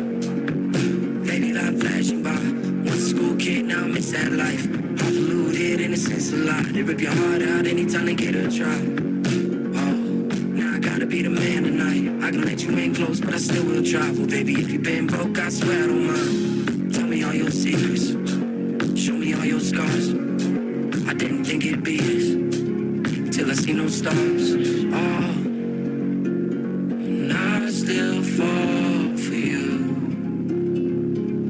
Lady life flashing by. Once a school kid, now I miss that life. I polluted in a sense a lot. They rip your heart out anytime they get a try. Oh, now I gotta be the man tonight. I can let you in close, but I still will try. Well, baby, if you've been broke, I swear I don't mind. Tell me all your secrets. Show me all your scars. I didn't think it'd be this till I see no stars. Oh, and I still fall for you.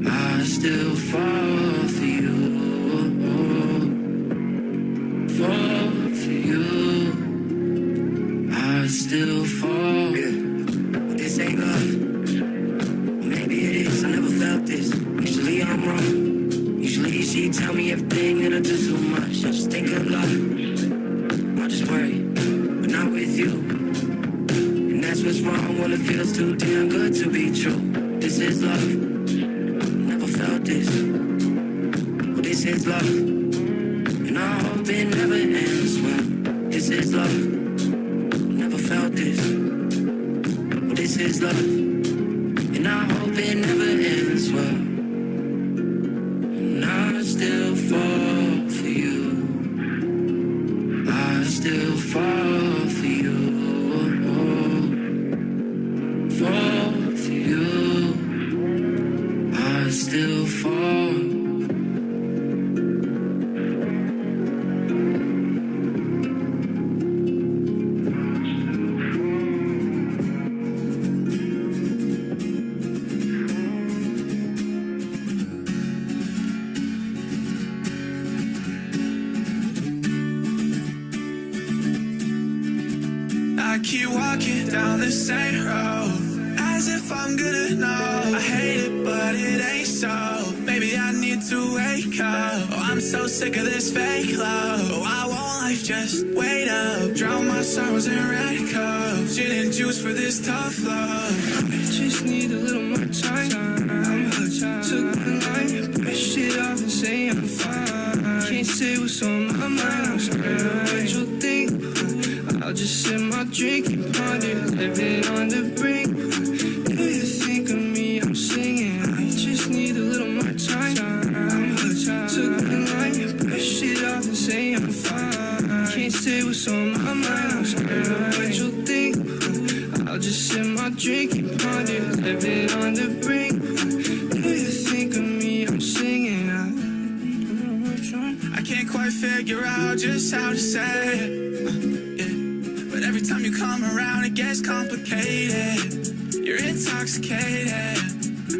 I still fall for you. Fall for you. I still fall. But this ain't love. Maybe it is. I never felt this. Usually I'm wrong. Usually she tell me everything that I do too much. I just think a lot. I just worry, but not with you. And that's what's wrong. Well, it feels too damn good to be true. This is love. Never felt this. Well, this is love. And I hope it never ends well. This is love. Never felt this. Well, this is love. And I hope it never ends well. I still fall for you. I still fall for you. Fall for you. I still fall.
I keep walking down the same road as if I'm gonna know. I hate it, but it ain't so. Maybe I need to wake up. Oh, I'm so sick of this fake love. Oh, I want life, just wait up. Drown my sorrows in red cups. Gin and juice for this tough love. I just need a little more time. I'm hooked to the line. Brush it off and say I'm fine. Can't say what's on my mind. I'm scared of what you'll think. I'll just sip my drink and ponder, living on the brink. Do you think of me? I'm singing. I just need a little more time. I'm hooked to the line. Brush it off and say I'm fine. Can't say what's on my mind. I'm scared of what you'll think. I'll just sip my drink and ponder, living on the brink. Do you think of me? I'm singing. I can't quite figure out just how to say it. But every time you come around, it gets complicated. You're intoxicated,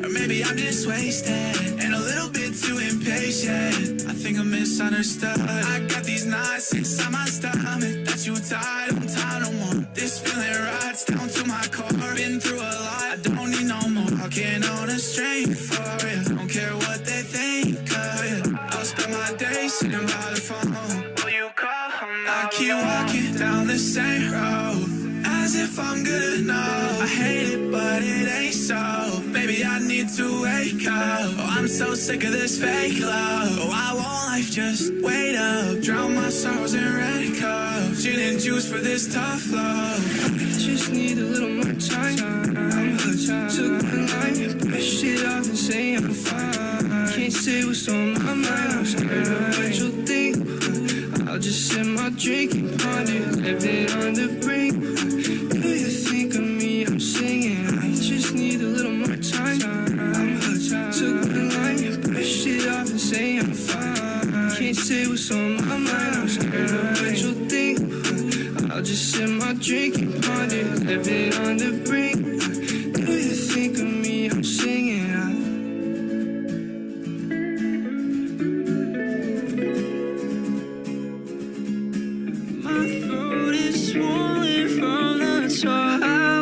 or maybe I'm just wasted and a little bit too impatient. I think I'm misunderstood. I got these knots inside my stomach. That's you tied, I'm tired no more. This feeling rides down to my core. Been through a lot, I don't need no more. Walking on a string for you. Don't care what they think of you. I'll spend my day sitting by the phone. Will you call? I the same road, as if I'm good enough. I hate it, but it ain't so. Baby, I need to wake up. Oh, I'm so sick of this fake love. Oh, I want life, just wait up. Drown my sorrows in red cups. Gin and juice for this tough love. I just need a little more time. Took the night, brush it off and say I'm fine. Can't say what's on my mind. I'm scared of what you'll think. I'll just sip my drink and ponder, living on the brink. Do you think of me? I'm singing. I just need a little more time. Took the night, brush it off and say I'm fine. Can't say what's on my mind. I'm scared of what you'll think. I'll just sip my drink and ponder, living on the brink. Do you think of me? I'm singing. I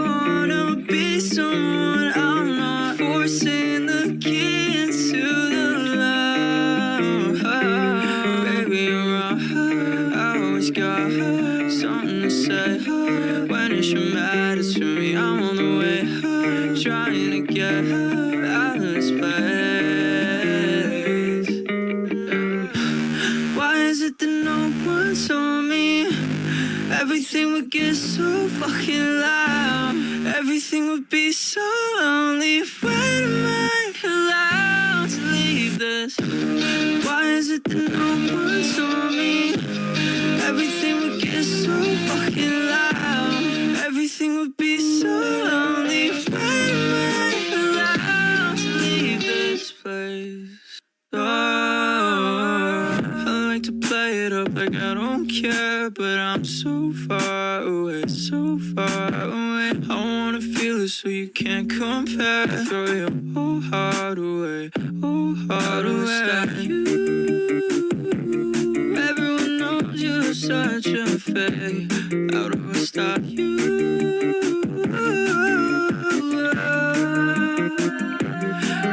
wanna be someone I'm not, forcing the key into the love. Baby, you're right, I always got something to say. When it's your mad, it's for me, I'm on the way, trying to get out of this place. Why is it that no one told me everything would get so fucking loud? Everything would be so lonely. When am I allowed to leave this? Why is it that no one told me everything would get so fucking loud? Everything would be so lonely. When am I allowed to leave this place? Oh, I like to play it up like I don't care, but I'm so far away, so far away. I wanna feel it so you can't compare. Throw your whole heart away, whole heart away. Everyone knows you're such a fake. How do I stop you?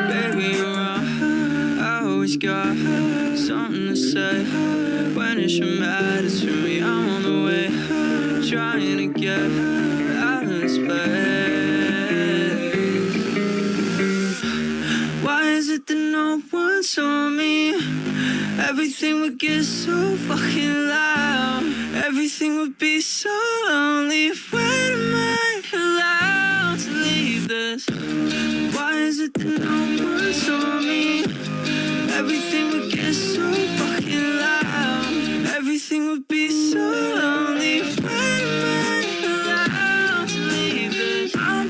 Baby, you're right, I always got something to say. When it's your mad, it's for me, I'm on the way, trying to get out of this place. Why is it that no one told me everything would get so fucking loud? Everything would be so lonely. When am I allowed to leave this? Why is it that no one told me everything would get so fucking loud? Everything would be so lonely. When am I allowed to leave this? I'm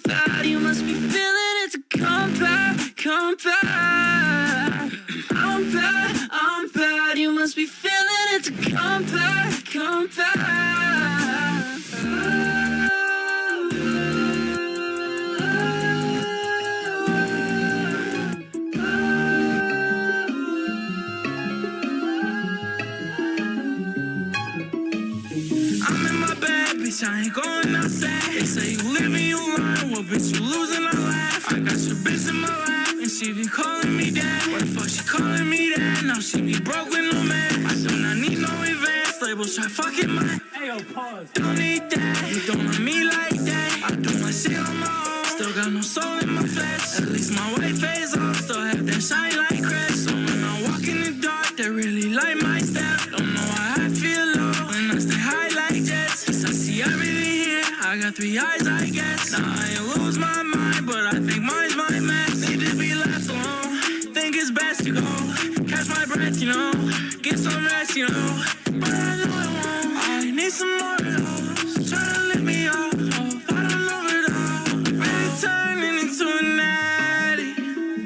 bad, you must be feeling it to come back, come back. I'm bad, you must be feeling it to come back, come back. I'm in my bed, bitch, I ain't going outside. They say you living, you lying, well, bitch, you losing, I laugh. I got your bitch in my lap, and she be calling me dad. What the fuck she calling me dad? Now she be broke with no man. I do not need no advance, labels try fucking my. Ayo, pause. Don't need that, you don't want me like that. I do my shit on my own, still got no soul in my flesh. At least my white face off, still have that shine like crest. So when I walk in the dark, they really like my step. Don't know why I feel low when I stay high like jets. Cause I see everything here, I got 3 eyes, I guess. Now I ain't lose my mind, but I think mine's my max. Need to be left alone, think it's best to go. Catch my breath, you know, get some rest, you know. But I know I won't, I need some more of those. Try to lift me up, I don't know it all. Really turning into an addict,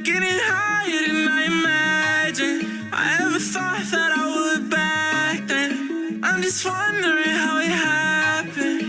getting higher than I imagined. I ever thought that I would back then. I'm just wondering how it happened.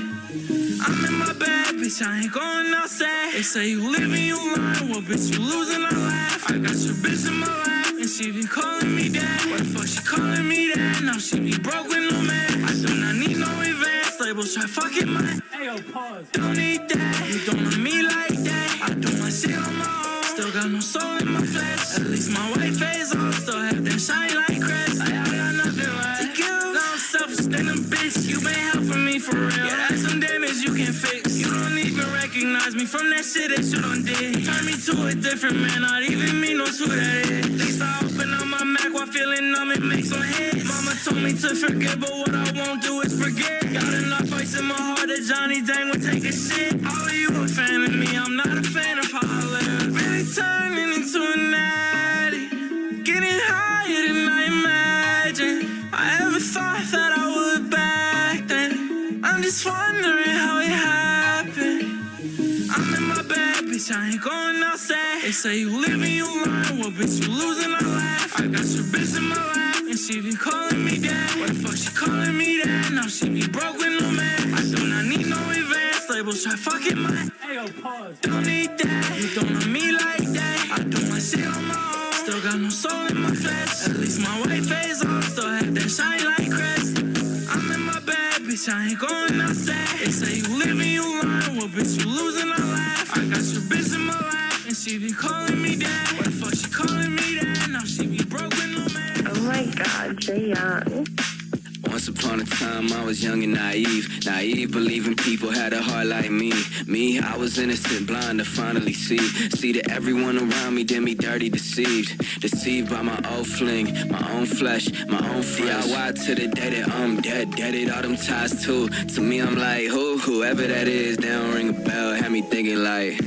I'm in my bed, bitch, I ain't going outside. They say you living, you lying, well, bitch, you losing, I laugh. I got your bitch in my lap, and she be calling me dad. What the fuck she calling me dad? Now she be broke with no man. I do not need no advance, labels try fucking my. Ayo, pause. Don't need that, you don't want me like that. I do my shit on my own, still got no soul in my flesh. At least my white face off, still have that shine like crest. I got nothing right to give. Now I'm selfish, then I'm big. this. You been helping me for real. Yeah, that's some damage you can fix. You don't even recognize me from that shit that you done did. Turn me to a different man, not even me knows who that is. At least I open up my Mac while feeling numb and make some hits. Mama told me to forget, but what I won't do is forget. Got enough ice in my heart that Johnny Dang would take a shit. How are you a fan of me? I'm not a fan of how I live. Really turning into an addict, getting higher than I imagined. I ever thought that I would back then. I'm just wondering how it happened. I'm in my bed, bitch, I ain't going outside. They say you living, you lying, well, bitch, you losing, I laugh. I got your bitch in my lap, and she be calling me dad. What the fuck she calling me that? Now she be broke with no man. I do not need no advance, labels try fucking my. Ayo, pause. Don't need that, you don't know me like that. I do my shit on my own, still got no soul in my flesh. At least my white face on, still have that shine like crest. I'm in my bed, bitch, I ain't going outside. They say you living, you lying, well, bitch, you losing, I laugh. I got your bitch in my lap, and she be calling me dad. What the fuck she calling me that? Now she be broke with no man.
Oh my God, Jay Young.
Once upon a time, I was young and naive, believing people had a heart like me. I was innocent, blind to finally see that everyone around me did me dirty, deceived by my old fling, my own flesh, my own friends. Yeah, I to the day that I'm deaded all them ties too. To me, I'm like, whoever that is, they don't ring a bell, had me thinking like.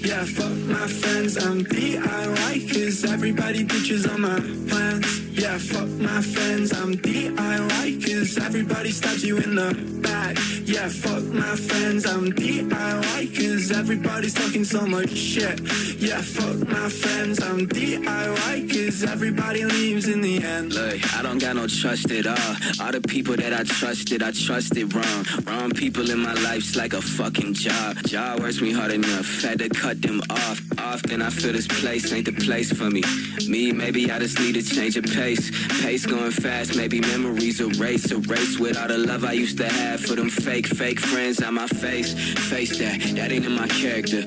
Yeah, fuck my friends, I'm DIY, cause everybody bitches on my plans. Yeah, fuck my friends, I'm DIY, cause everybody stabs you in the back. Yeah, fuck my friends, I'm DIY, cause everybody's talking so much shit. Yeah, fuck my friends, I'm DIY, cause everybody leaves in the end.
Look, I don't got no trust at all the people that I trusted wrong. Wrong people in my life's like a fucking job works me hard enough, had to cut them off. Often I feel this place ain't the place for me. Maybe I just need to change of pace going fast, maybe memories erase with all the love I used to have for them fake friends on my face that ain't in my character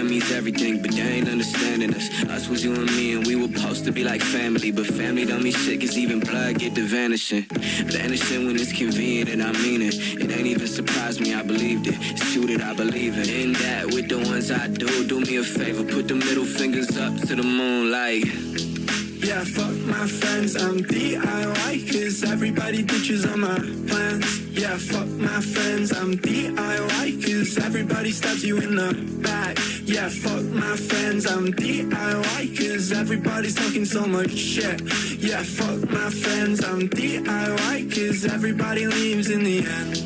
means everything, but they ain't understanding us was you and me, and we were supposed to be like family, but family don't mean shit, cause even blood get to vanishing when it's convenient, and I mean it ain't even surprised me, I believed it, it's true that I believe it, in that with the ones I do me a favor, put the middle fingers up to the moon like.
Yeah, fuck my friends, I'm DIY, cause everybody bitches on my plans. Yeah, fuck my friends, I'm DIY, cause everybody stabs you in the back. Yeah, fuck my friends, I'm DIY, cause everybody's talking so much shit. Yeah, fuck my friends, I'm DIY, cause everybody leaves in the end.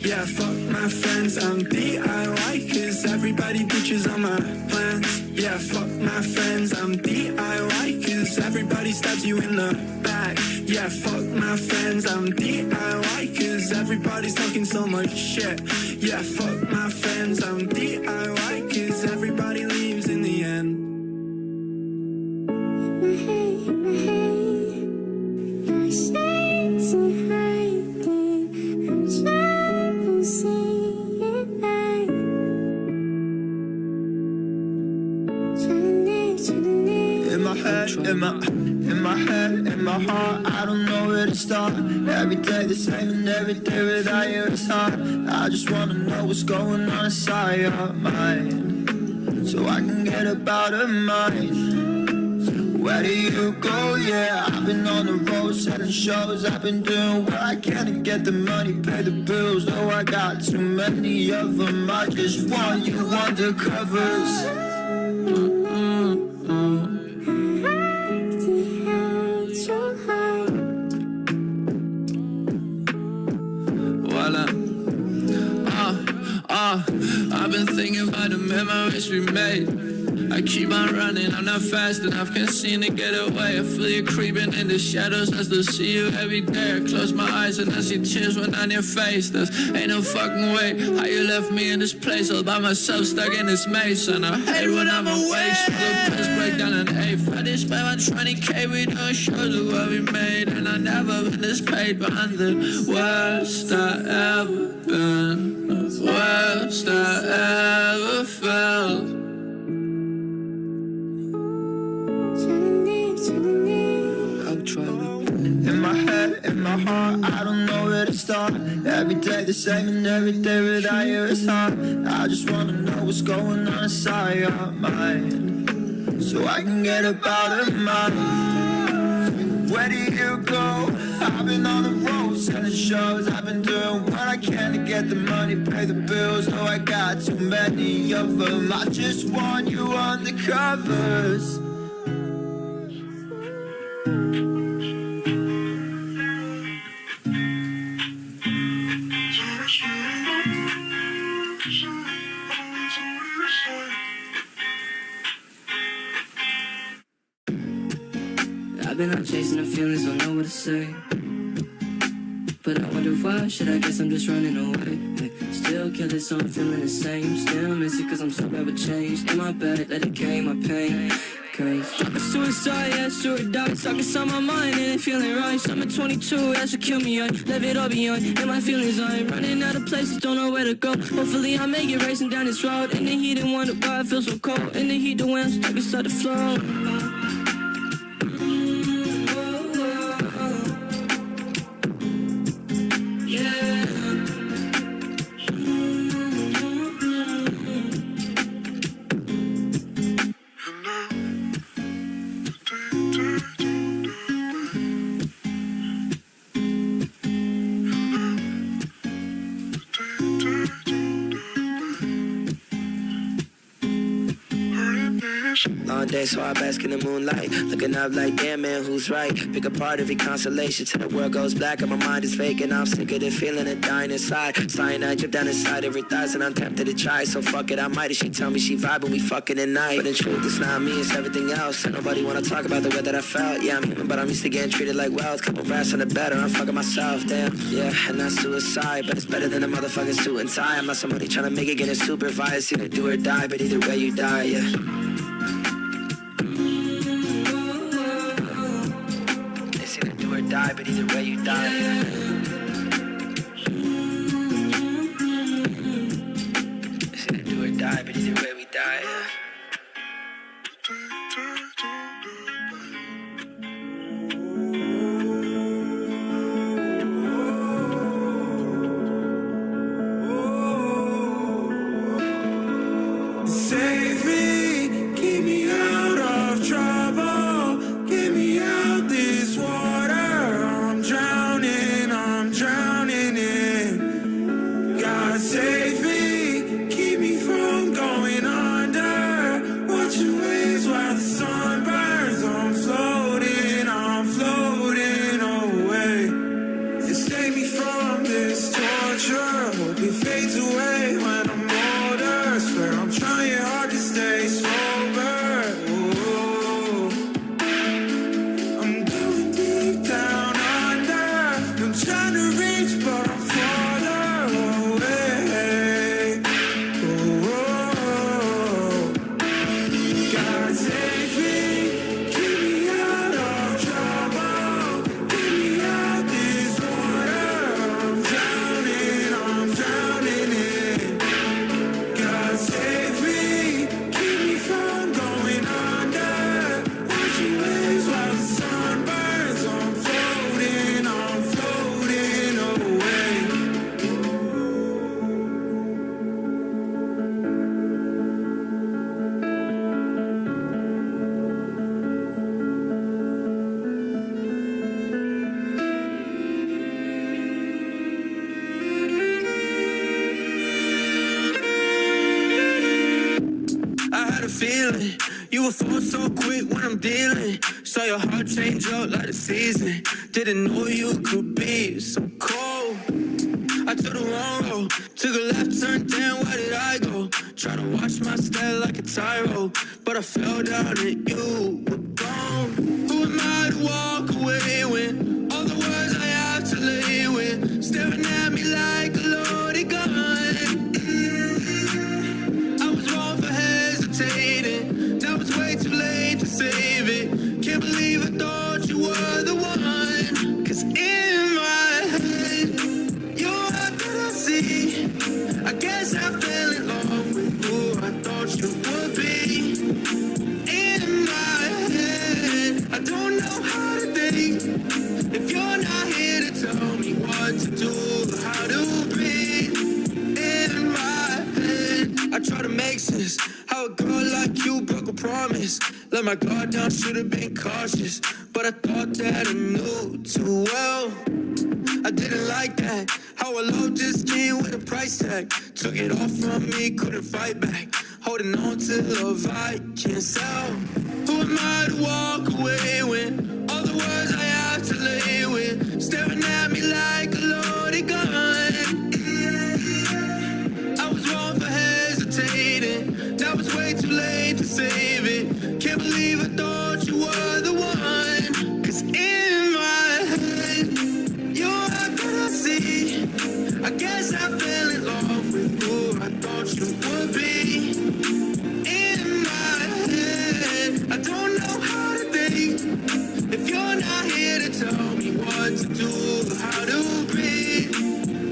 Yeah, fuck my friends, I'm DIY, cause everybody bitches on my plans. Yeah, fuck my friends, I'm DIY, cause everybody stabs you in the back. Yeah, fuck my friends, I'm DIY, cause everybody's talking so much shit. Yeah, fuck my friends, I'm DIY, cause everybody leaves in the end.
In my head, in my heart, I don't know where to start. Every day the same and every day without you is hard. I just wanna know what's going on inside your mind, so I can get up out of mine. Where do you go? Yeah, I've been on the road, selling shows. I've been doing what I can to get the money, pay the bills. Though I got too many of them, I just want you undercovers.
I've been thinking about the memories we made. I keep on running, I'm not fast enough, can't seem to get away. I feel you creeping in the shadows, I still see you every day. I close my eyes and I see tears run down your face. There's ain't no fucking way how you left me in this place all by myself, stuck in this maze. And I hate when I'm away, so the pills break down an eighth. I just spent my 20K, we doing shows of what we made. And I never been this paid, but I'm the worst I ever been, the worst I ever felt. In my head, in my heart, I don't know where
where to start. Every day the same and every day without you is hard. I just wanna know what's going on inside your mind, so I can get up out of mine. Where do you go? I've been on the road, selling shows. I've been doing what I can to get the money, pay the bills. Though I got too many of them. I just want you on the covers.
I've been out chasing the feelings, don't know what to say. But I wonder why, should I guess I'm just running away. Still kill it, so I'm feeling the same. Still miss it, cause I'm so bad with change. Am I bad, let it carry my pain. Cause suicide, yeah, sure it died. Suckers on my mind, and ain't feeling right. Summer 22, that should kill me, I leave it all behind. And my feelings, I'm running out of places, don't know where to go. Hopefully I make it racing down this road. In the heat and wonder why I feel so cold. In the heat, the way I'm stuck inside the flow.
Long day, so I bask in the moonlight. Looking up like, damn man, who's right? Pick apart every constellation till the world goes black and my mind is vacant. I'm sick of the feeling of dying inside. Cyanide drip down inside every thought, and I'm tempted to try. So fuck it, I might. If she tell me she vibing, we fucking at night. But in truth, it's not me, it's everything else. And nobody wanna talk about the way that I felt. Yeah, I'm human, but I'm used to getting treated like wealth. Couple rats on the bed, or I'm fucking myself, damn. Yeah, and that's suicide, but it's better than a motherfucking suit and tie. I'm not somebody trying to make it, getting supervised. Either do or die, but either way you die, yeah. Die, but either way you die. It's either do or die, but either way we die.
Save me, keep me out of trouble, get me out this water. I'm drowning in. God save me, keep me from going under. Watching waves while the sun burns. I'm floating away. You save me from this torture. Hope it fades away when I'm older. Swear I'm trying hard to stay sober. Oh, I'm going deep down under. I'm trying to reach, but I'm farther away. Oh, God save me, keep me out of trouble, get me out this water. I'm drowning in. God save me, keep me from going under. Watching waves while the sun burns. I'm floating away. I had a feeling you would fall so quick when I'm dealing. Saw your heart change up like the season. Didn't know you could be so cold. I took the wrong road, took a left turn, damn, where did I go? Try to watch my step like a tyro, but I fell down and you were gone. Who am I to walk away when all the words I have to lay with, staring at me like a loaded gun? I was wrong for hesitating, now it's way too late to save it. Can't believe I thought you were the one, cause in my head, you're what I see. I guess I fell in love with who I thought you would be. In my head,
Let my guard down, should've been cautious, but I thought that I knew too well. I didn't like that, how a love just came with a price tag. Took it all from me, couldn't fight back. Holding on to love I can't sell. Who am I to walk away when all the words I have to lay with staring at me like a loaded gun? I was wrong for hesitating, now it's way too late to save it. Can't believe I thought you were the one. Cause in my head, you're all that I see. I guess I fell in love with who I thought you would be. In my head, I don't know how to think. If you're not here to tell me what to do, how to be.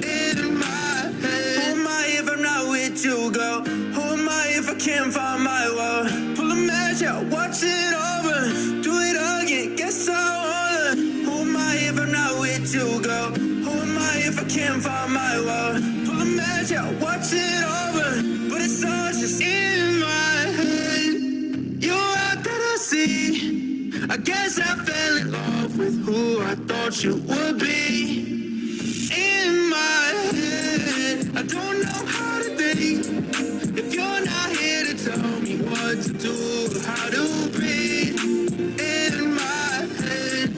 In my head, who am I if I'm not with you, girl? Who am I if I can't find my world? Pull a match out, watch it over. Do it again, guess I wanna. Who am I if I'm not with you, girl? Who am I if I can't find my world? Pull a match out, watch it over. But it's all just in my head. You're all that I see. I guess I fell in love with who I thought you would be. In my head, I don't know how to think. If you're not here to tell me what to do, how to be. In my head.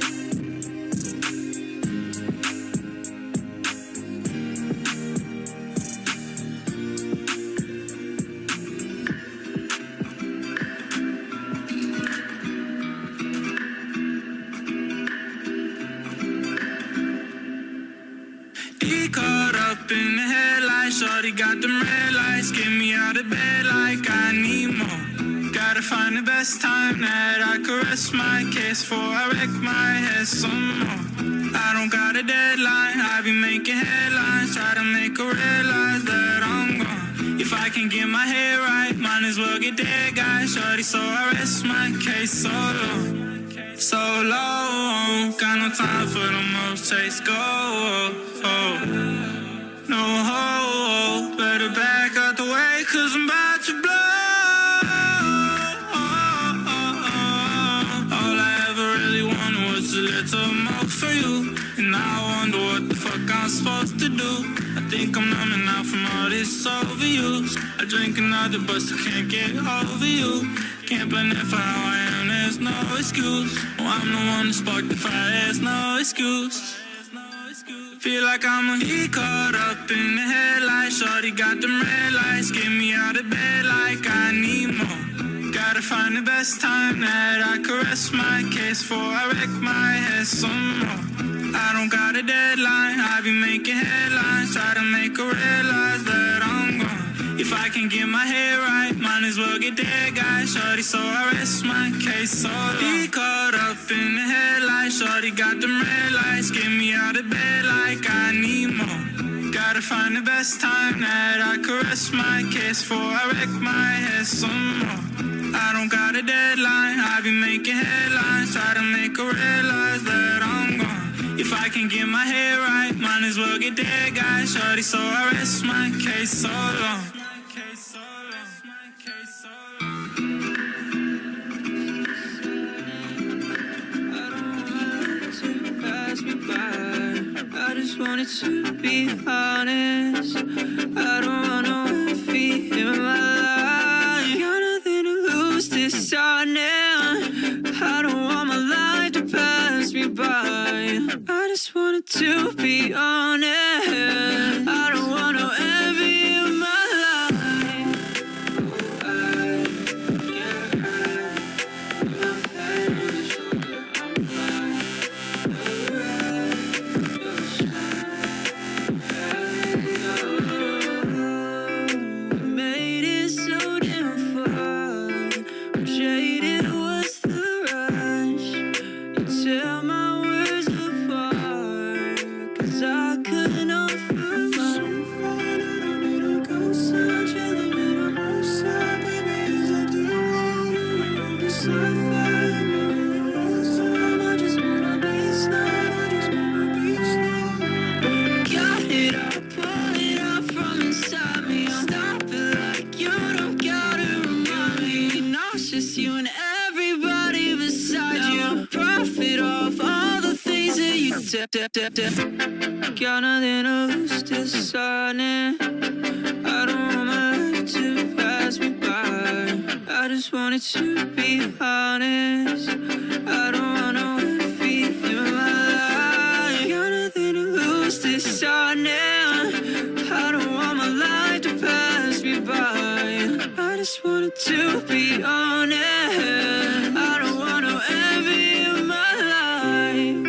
He caught up in the headlights, shorty got them red lights, get me out of bed like I need more. Gotta find the best time that I could rest my case before I wreck my head some more. I don't got a deadline, I be making headlines, try to make her realize that I'm gone. If I can get my head right, might as well get dead, guys, shorty, so I rest my case so long. So low, got no time for the most chase, go. No ho, better back out the way, cause I'm about to blow. All I ever really wanted was a little more for you, and now I wonder what the fuck I'm supposed to do. I think I'm numbing out from all this overuse. I drink another but still can't get over you. Can't blame it for how I am, there's no excuse. Oh, I'm the one that sparked the fire, there's no excuse. Feel like I'm a he caught up in the headlights, shorty got them red lights, get me out of bed like I need more. Gotta find the best time that I could rest my case before I wreck my head some more. I don't got a deadline, I be making headlines, try to make her realize that I'm gone. If I can get my head right, might as well get dead, guys, shorty, so I rest my case so long. He caught up in the headlights, shorty got them red lights, get me out of bed like I need more. Gotta find the best time that I could rest my case before I wreck my head some more. I don't got a deadline, I be making headlines, try to make her realize that I'm gone. If I can get my head right, might as well get dead, guys, shorty, so I rest my case so long. I just wanted to be honest. I don't want no feet in my life. Got nothing to lose this time. I don't want my life to pass me by. I just wanted to be honest. I don't want no envy in my Tear my words apart, 'cause I couldn't offer
Got nothing to lose, deciding I don't want my life to pass me by. I just wanted to be honest. I don't want no defeat in my life. Got nothing to lose, deciding I don't want my life to pass me by. I just wanted to be honest. I don't want no envy in my life.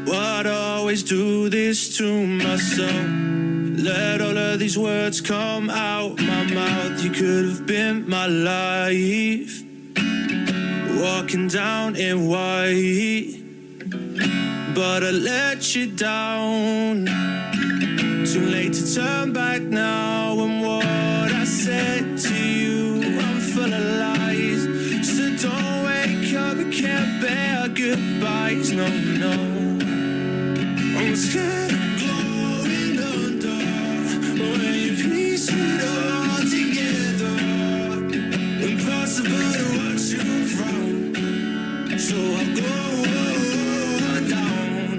Why'd I always do this to myself? Let all of these words come out my mouth. You could have been my life, walking down in white, but I let you down. Too late to turn back now. And what I said to you, I'm full of lies. So don't wake up, I can't bear goodbyes. No, no. I'm scared of going under when you piece it all together. Impossible to watch you from, so I'll go down.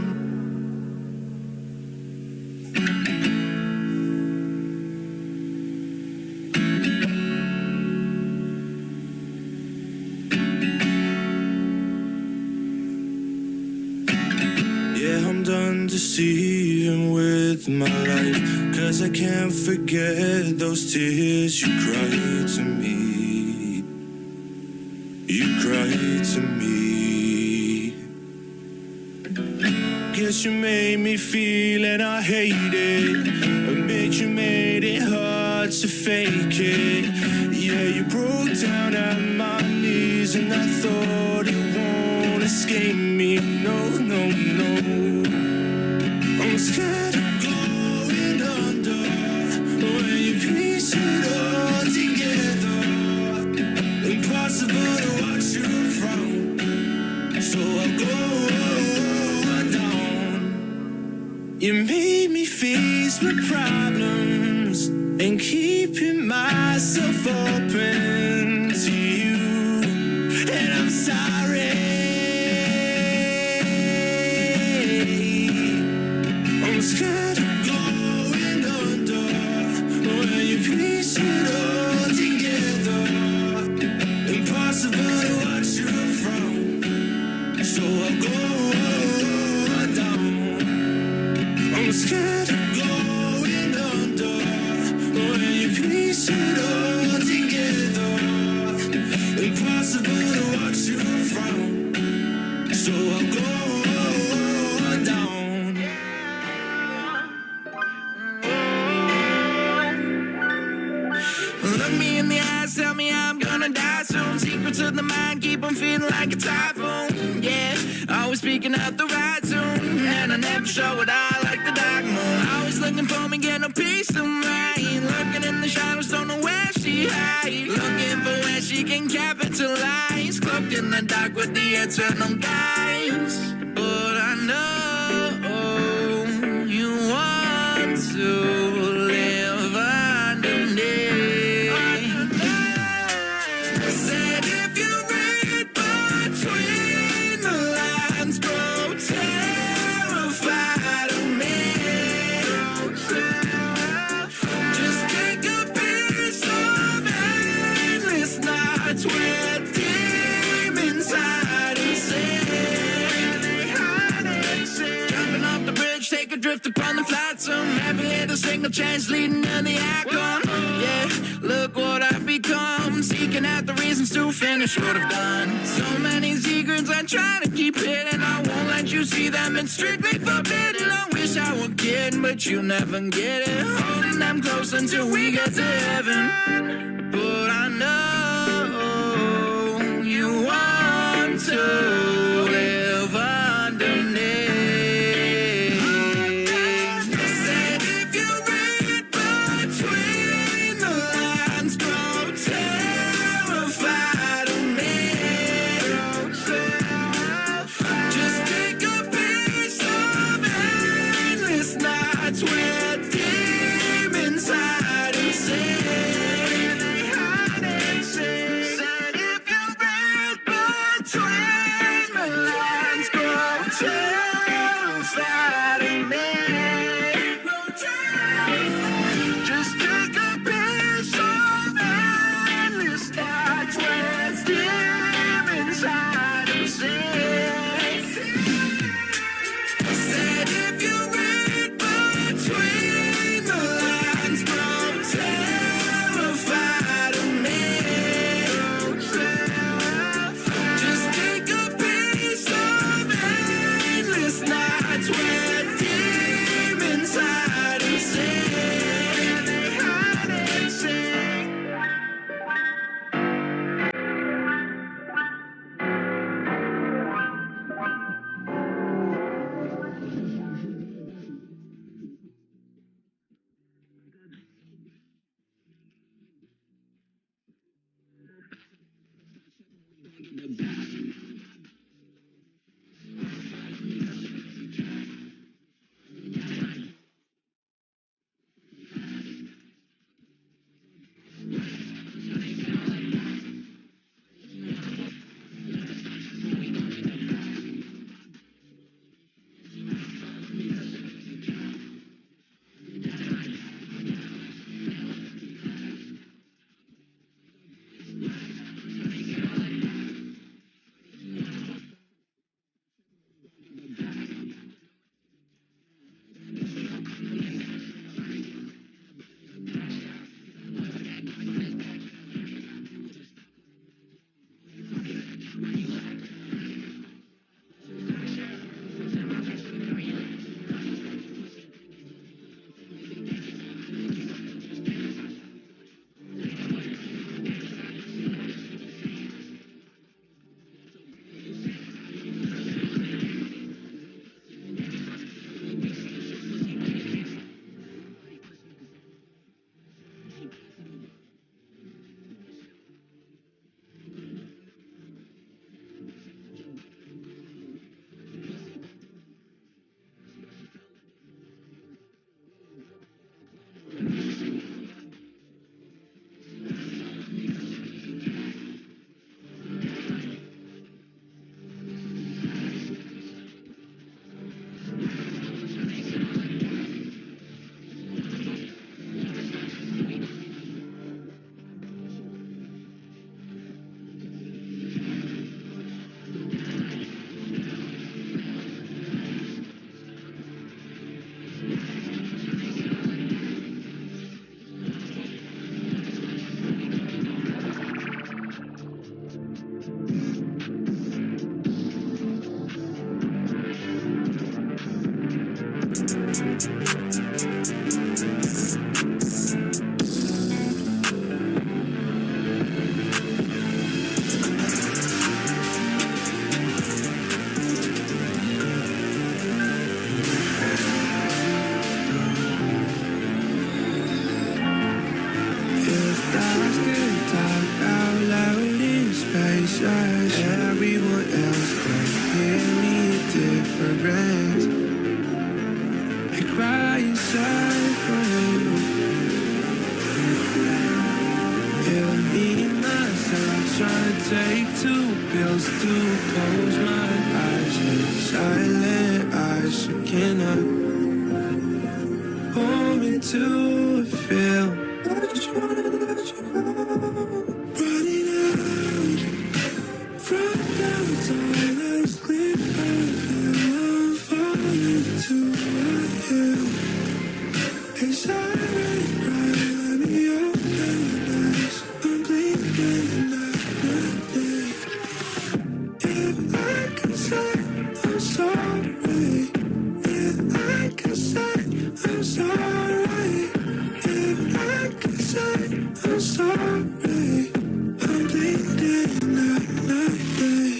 Yeah, I'm done deceiving with my life, 'cause I can't forget those tears you cried to me. You cried to me. Guess you made me feel and I hate it. Admit you made it hard to fake it. Yeah, you broke down at my knees and I thought it won't escape me. No, no, no. I'm scared of going under when you piece it all together. Impossible to watch you from, so I'll go down. You made me face my problems and keeping myself open to you, and I'm sorry. I'm scared of going under when you piece it all together. Impossible to watch you from, so I'll go down. I'm scared of going under when you piece it all together. Impossible to watch you from, so I'll go down. Look me in the eyes, tell me I'm gonna die soon. Secrets of the mind keep on feeling like a typhoon. Yeah, always speaking out the right tune, and I never show it. I like the dark moon. Always looking for me, get no peace of mind. Looking in the shadows, don't know where she hides. Looking for where she can capitalize. Cloaked in the dark with the eternal guise. But I know you want to live underneath. Said if you read between the lines, grow terrified of me. Just take a piece of endless nights with demons hide and seek. Jumping off the bridge, take a drift upon the flotsam. Every little single chance leading to the icon. Yeah, look what I've become. Seeking out the reasons to finish what I've done. So many secrets I try to keep hidden. I won't let you see them, it's strictly forbidden. I wish I were kidding, but you never get it. Holding them close until we get to heaven. But I know you want to live underneath. Said if you read between the lines, grow terrified of me. Just take a
terrified of me. Just take a piece of endless thoughts where it's deep inside of me. Said if you read between the lines, grow terrified of me. Just take a piece of endless nights where demons hide and sing. They hide and sing. Everyone else can hear me different. I cry inside for you. Feel me myself trying to take 2 pills to close my eyes. Silent eyes, you cannot pull me to a feel. I just wanna let you go. Running out from downtown, let's clear my view. I'm falling to my hill. As I rain right, let me open your eyes. I'm bleeding night, night, day. If I could say I'm sorry, if I could say I'm sorry, if I could say I'm sorry, I'm bleeding night, night, day.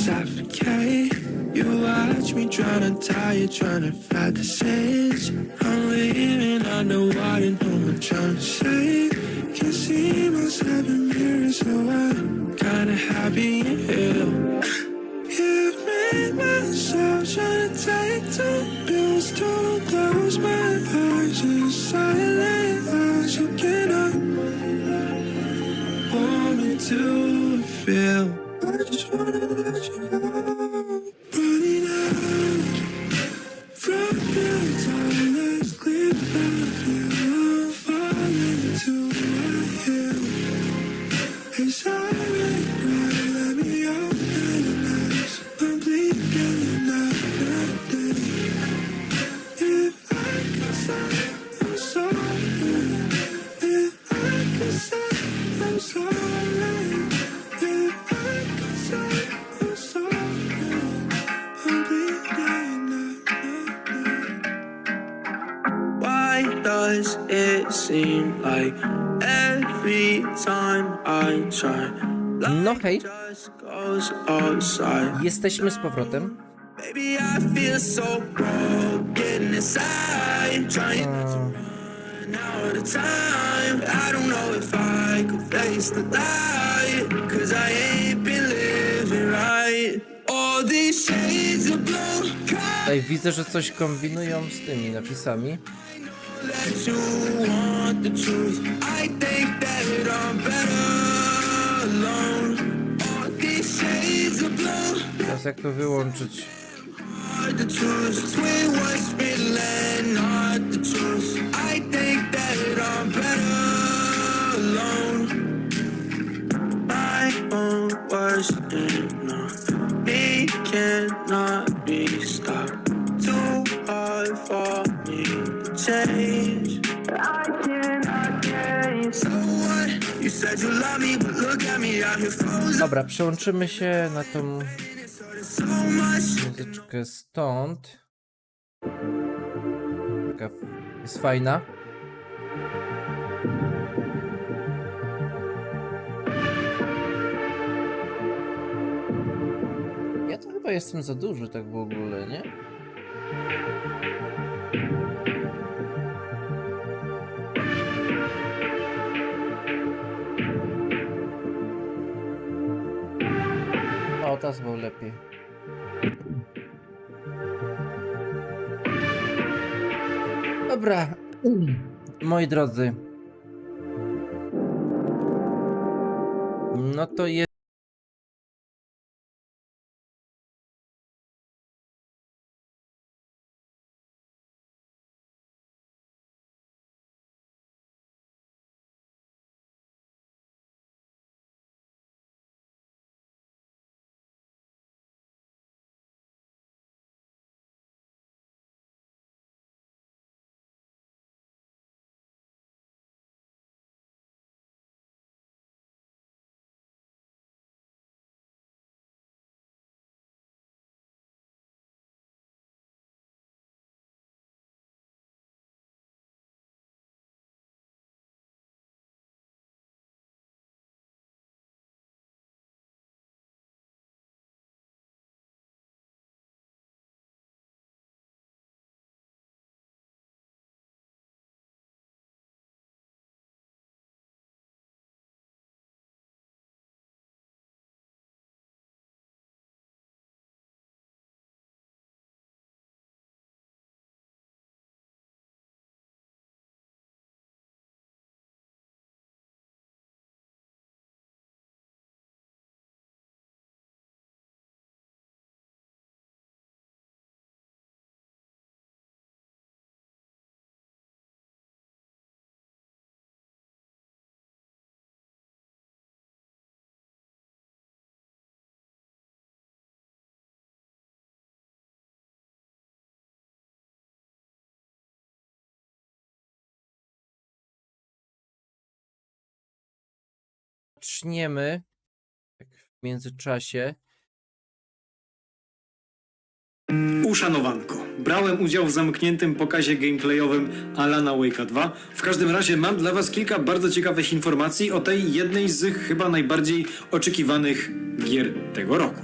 Suffocate, you watch me tryna tie it, tryna fight the sage. I'm living underwater, no one tryna save. Can't see myself in mirrors, so I'm kinda happy and ill. Give me myself tryna take 2 pills to close my eyes. And silent eyes, you cannot pull me to feel. I just wanna let you go.
does it seem like every time I try,
No hej,
just goes outside.
jesteśmy z powrotem.
Baby, I feel so broken inside, trying to run out of time. I don't know if I could face the light, 'cause I ain't been living right. All these shades of blue.
Tutaj widzę, że coś kombinują z tymi napisami.
That you want the truth. I think that I'm better alone. All these shades of blue.
Teraz jak to wyłączyć?
The truth between what's real and not the truth. I think that I'm better alone. My own worst enemy cannot be stopped. Too hard for me to change. I cannot change. So what? You said you love me, but look at me out here frozen.
Dobra, przełączymy się na tą muzyczkę stąd. Taka jest fajna. Ja to chyba jestem za duży tak w ogóle, nie? O, teraz było lepiej. Dobra, moi drodzy. No to jest. Zaczniemy tak w międzyczasie.
Uszanowanko. Brałem udział w zamkniętym pokazie gameplayowym Alana Wake'a 2. W każdym razie mam dla was kilka bardzo ciekawych informacji o tej jednej z chyba najbardziej oczekiwanych gier tego roku.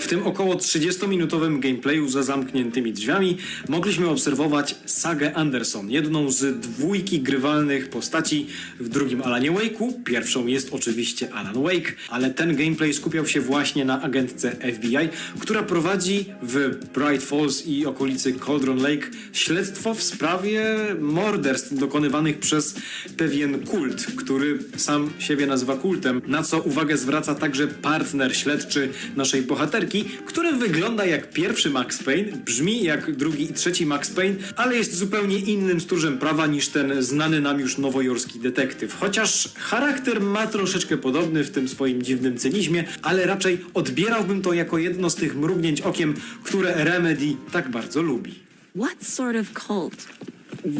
W tym około 30-minutowym gameplayu za zamkniętymi drzwiami mogliśmy obserwować sagę Anderson, jedną z dwójki grywalnych postaci w drugim Alanie Wake'u. Pierwszą jest oczywiście Alan Wake, ale ten gameplay skupiał się właśnie na agentce FBI, która prowadzi w Bright Falls i okolicy Cauldron Lake śledztwo w sprawie morderstw dokonywanych przez pewien kult, który sam siebie nazywa kultem, na co uwagę zwraca także partner śledczy naszej bohaterki, który wygląda jak pierwszy Max Payne, brzmi jak drugi i trzeci Max Payne, ale jest zupełnie innym stróżem prawa niż ten znany nam już nowojorski detektyw. Chociaż charakter ma troszeczkę podobny w tym swoim dziwnym cynizmie, ale raczej odbierałbym to jako jedno z tych mrugnięć okiem, które Remedy tak bardzo lubi.
What sort of cult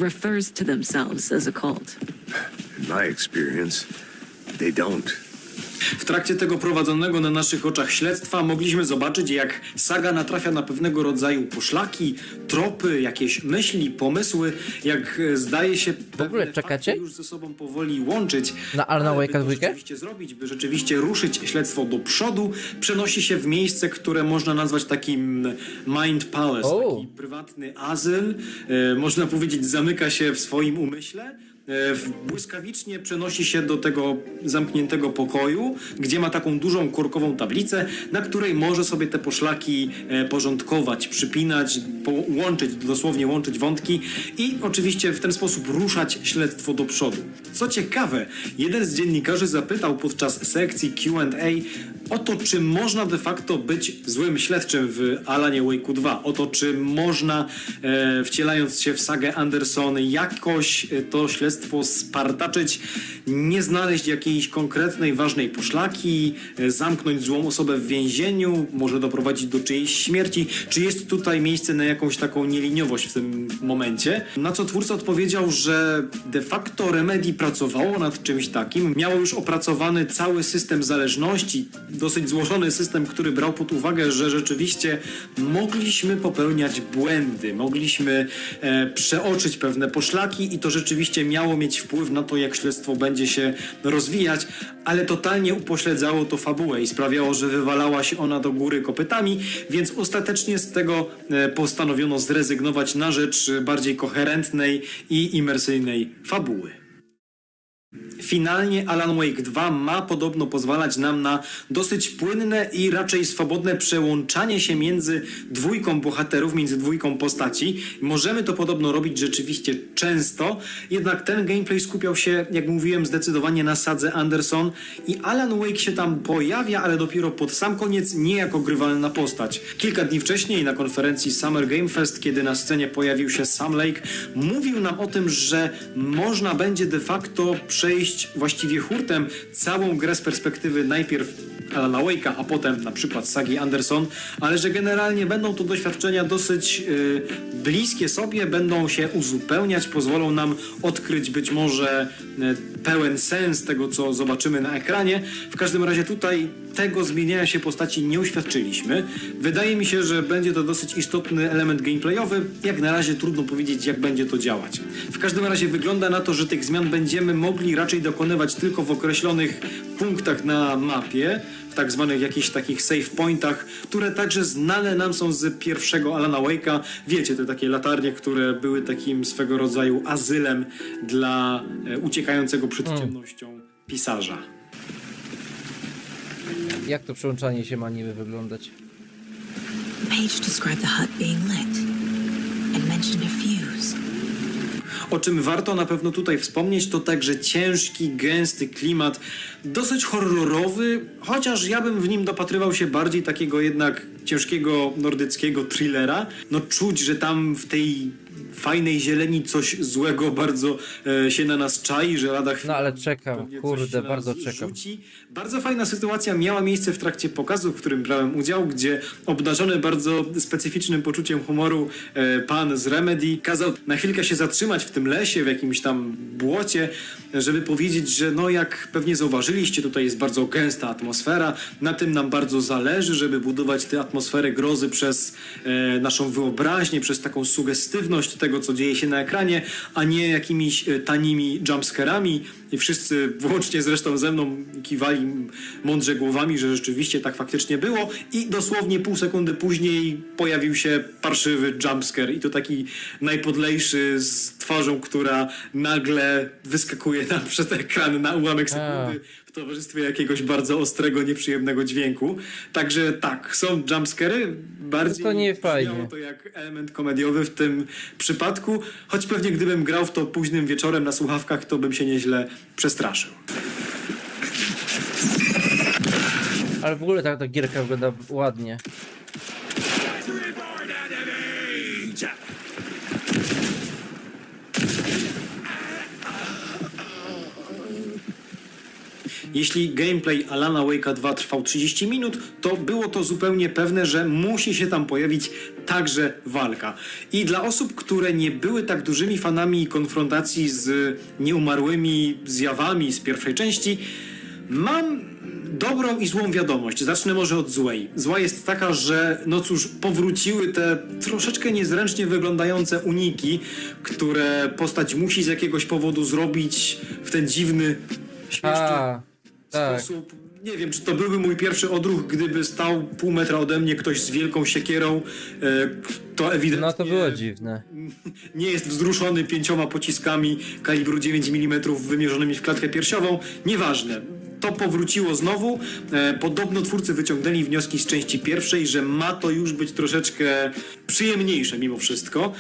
refers to themselves as a cult?
In my experience, they don't.
W trakcie tego prowadzonego na naszych oczach śledztwa mogliśmy zobaczyć, jak saga natrafia na pewnego rodzaju poszlaki, tropy, jakieś myśli, pomysły, jak zdaje się
W ogóle czekacie
już ze sobą powoli łączyć.
na Alana Wake'a 2?
Rzeczywiście zrobić, by rzeczywiście ruszyć śledztwo do przodu, przenosi się w miejsce, które można nazwać takim Mind Palace, taki prywatny azyl, można powiedzieć, zamyka się w swoim umyśle. Błyskawicznie przenosi się do tego zamkniętego pokoju, gdzie ma taką dużą korkową tablicę, na której może sobie te poszlaki porządkować, przypinać, łączyć, dosłownie łączyć wątki i oczywiście w ten sposób ruszać śledztwo do przodu. Co ciekawe, jeden z dziennikarzy zapytał podczas sekcji Q&A o to, czy można de facto być złym śledczym w Alanie Wake'u 2, o to, czy można, wcielając się w sagę Anderson, jakoś to śledztwo spartaczyć, nie znaleźć jakiejś konkretnej, ważnej poszlaki, zamknąć złą osobę w więzieniu, może doprowadzić do czyjejś śmierci, czy jest tutaj miejsce na jakąś taką nieliniowość w tym momencie. Na co twórca odpowiedział, że de facto Remedy pracowało nad czymś takim, miało już opracowany cały system zależności, dosyć złożony system, który brał pod uwagę, że rzeczywiście mogliśmy popełniać błędy, mogliśmy przeoczyć pewne poszlaki i to rzeczywiście miało mieć wpływ na to, jak śledztwo będzie się rozwijać, ale totalnie upośledzało to fabułę i sprawiało, że wywalała się ona do góry kopytami, więc ostatecznie z tego postanowiono zrezygnować na rzecz bardziej koherentnej i imersyjnej fabuły. Finalnie Alan Wake 2 ma podobno pozwalać nam na dosyć płynne i raczej swobodne przełączanie się między dwójką bohaterów, między dwójką postaci. Możemy to podobno robić rzeczywiście często, jednak ten gameplay skupiał się, jak mówiłem, zdecydowanie na sadze Anderson i Alan Wake się tam pojawia, ale dopiero pod sam koniec, nie jako grywalna postać. Kilka dni wcześniej na konferencji Summer Game Fest, kiedy na scenie pojawił się Sam Lake, mówił nam o tym, że można będzie de facto przejść właściwie hurtem całą grę z perspektywy najpierw Alana Wake'a, a potem na przykład sagi Anderson, ale że generalnie będą to doświadczenia dosyć bliskie sobie, będą się uzupełniać, pozwolą nam odkryć być może pełen sens tego, co zobaczymy na ekranie. W każdym razie tutaj tego zmieniania się postaci nie uświadczyliśmy. Wydaje mi się, że będzie to dosyć istotny element gameplayowy. Jak na razie trudno powiedzieć, jak będzie to działać. W każdym razie wygląda na to, że tych zmian będziemy mogli raczej dokonywać tylko w określonych punktach na mapie, w tak zwanych jakichś takich save pointach, które także znane nam są z pierwszego Alana Wake'a. Wiecie, te takie latarnie, które były takim swego rodzaju azylem dla uciekającego przed ciemnością pisarza.
Jak to przełączanie się ma niby wyglądać?
Page described the hut being lit and mentioned a fuse.
O czym warto na pewno tutaj wspomnieć, to także ciężki, gęsty klimat, dosyć horrorowy, chociaż ja bym w nim dopatrywał się bardziej takiego jednak ciężkiego nordyckiego thrillera. No czuć, że tam w tej fajnej zieleni coś złego bardzo się na nas czai, że lada chwila.
No ale czekam, kurde, bardzo czekam.
Bardzo fajna sytuacja miała miejsce w trakcie pokazu, w którym brałem udział, gdzie obdarzony bardzo specyficznym poczuciem humoru pan z Remedy kazał na chwilkę się zatrzymać w tym lesie, w jakimś tam błocie, żeby powiedzieć, że no jak pewnie zauważyliście, tutaj jest bardzo gęsta atmosfera, na tym nam bardzo zależy, żeby budować tę atmosferę grozy przez naszą wyobraźnię, przez taką sugestywność tego, co dzieje się na ekranie, a nie jakimiś tanimi jumpscarami. I wszyscy, włącznie zresztą ze mną, kiwali mądrze głowami, że rzeczywiście tak faktycznie było i dosłownie pół sekundy później pojawił się parszywy jumpscare i to taki najpodlejszy z twarzą, która nagle wyskakuje nam przed ekran na ułamek sekundy w towarzystwie jakiegoś bardzo ostrego, nieprzyjemnego dźwięku. Także tak, są jumpscary, bardziej
to nie fajnie.
To jak element komediowy w tym przypadku, choć pewnie gdybym grał w to późnym wieczorem na słuchawkach, to bym się nieźle przestraszył.
Ale w ogóle ta gierka wygląda ładnie.
Jeśli gameplay Alana Wake'a 2 trwał 30 minut, to było to zupełnie pewne, że musi się tam pojawić także walka. I dla osób, które nie były tak dużymi fanami konfrontacji z nieumarłymi zjawami z pierwszej części, mam dobrą i złą wiadomość. Zacznę może od złej. Zła jest taka, że no cóż, powróciły te troszeczkę niezręcznie wyglądające uniki, które postać musi z jakiegoś powodu zrobić w ten dziwny, śmieszny sposób. Nie wiem, czy to byłby mój pierwszy odruch, gdyby stał pół metra ode mnie ktoś z wielką siekierą, to ewidentnie...
No to było dziwne.
Nie jest wzruszony 5 pociskami kalibru 9 mm wymierzonymi w klatkę piersiową. Nieważne. To powróciło znowu. Podobno twórcy wyciągnęli wnioski z części pierwszej, że ma to już być troszeczkę przyjemniejsze mimo wszystko.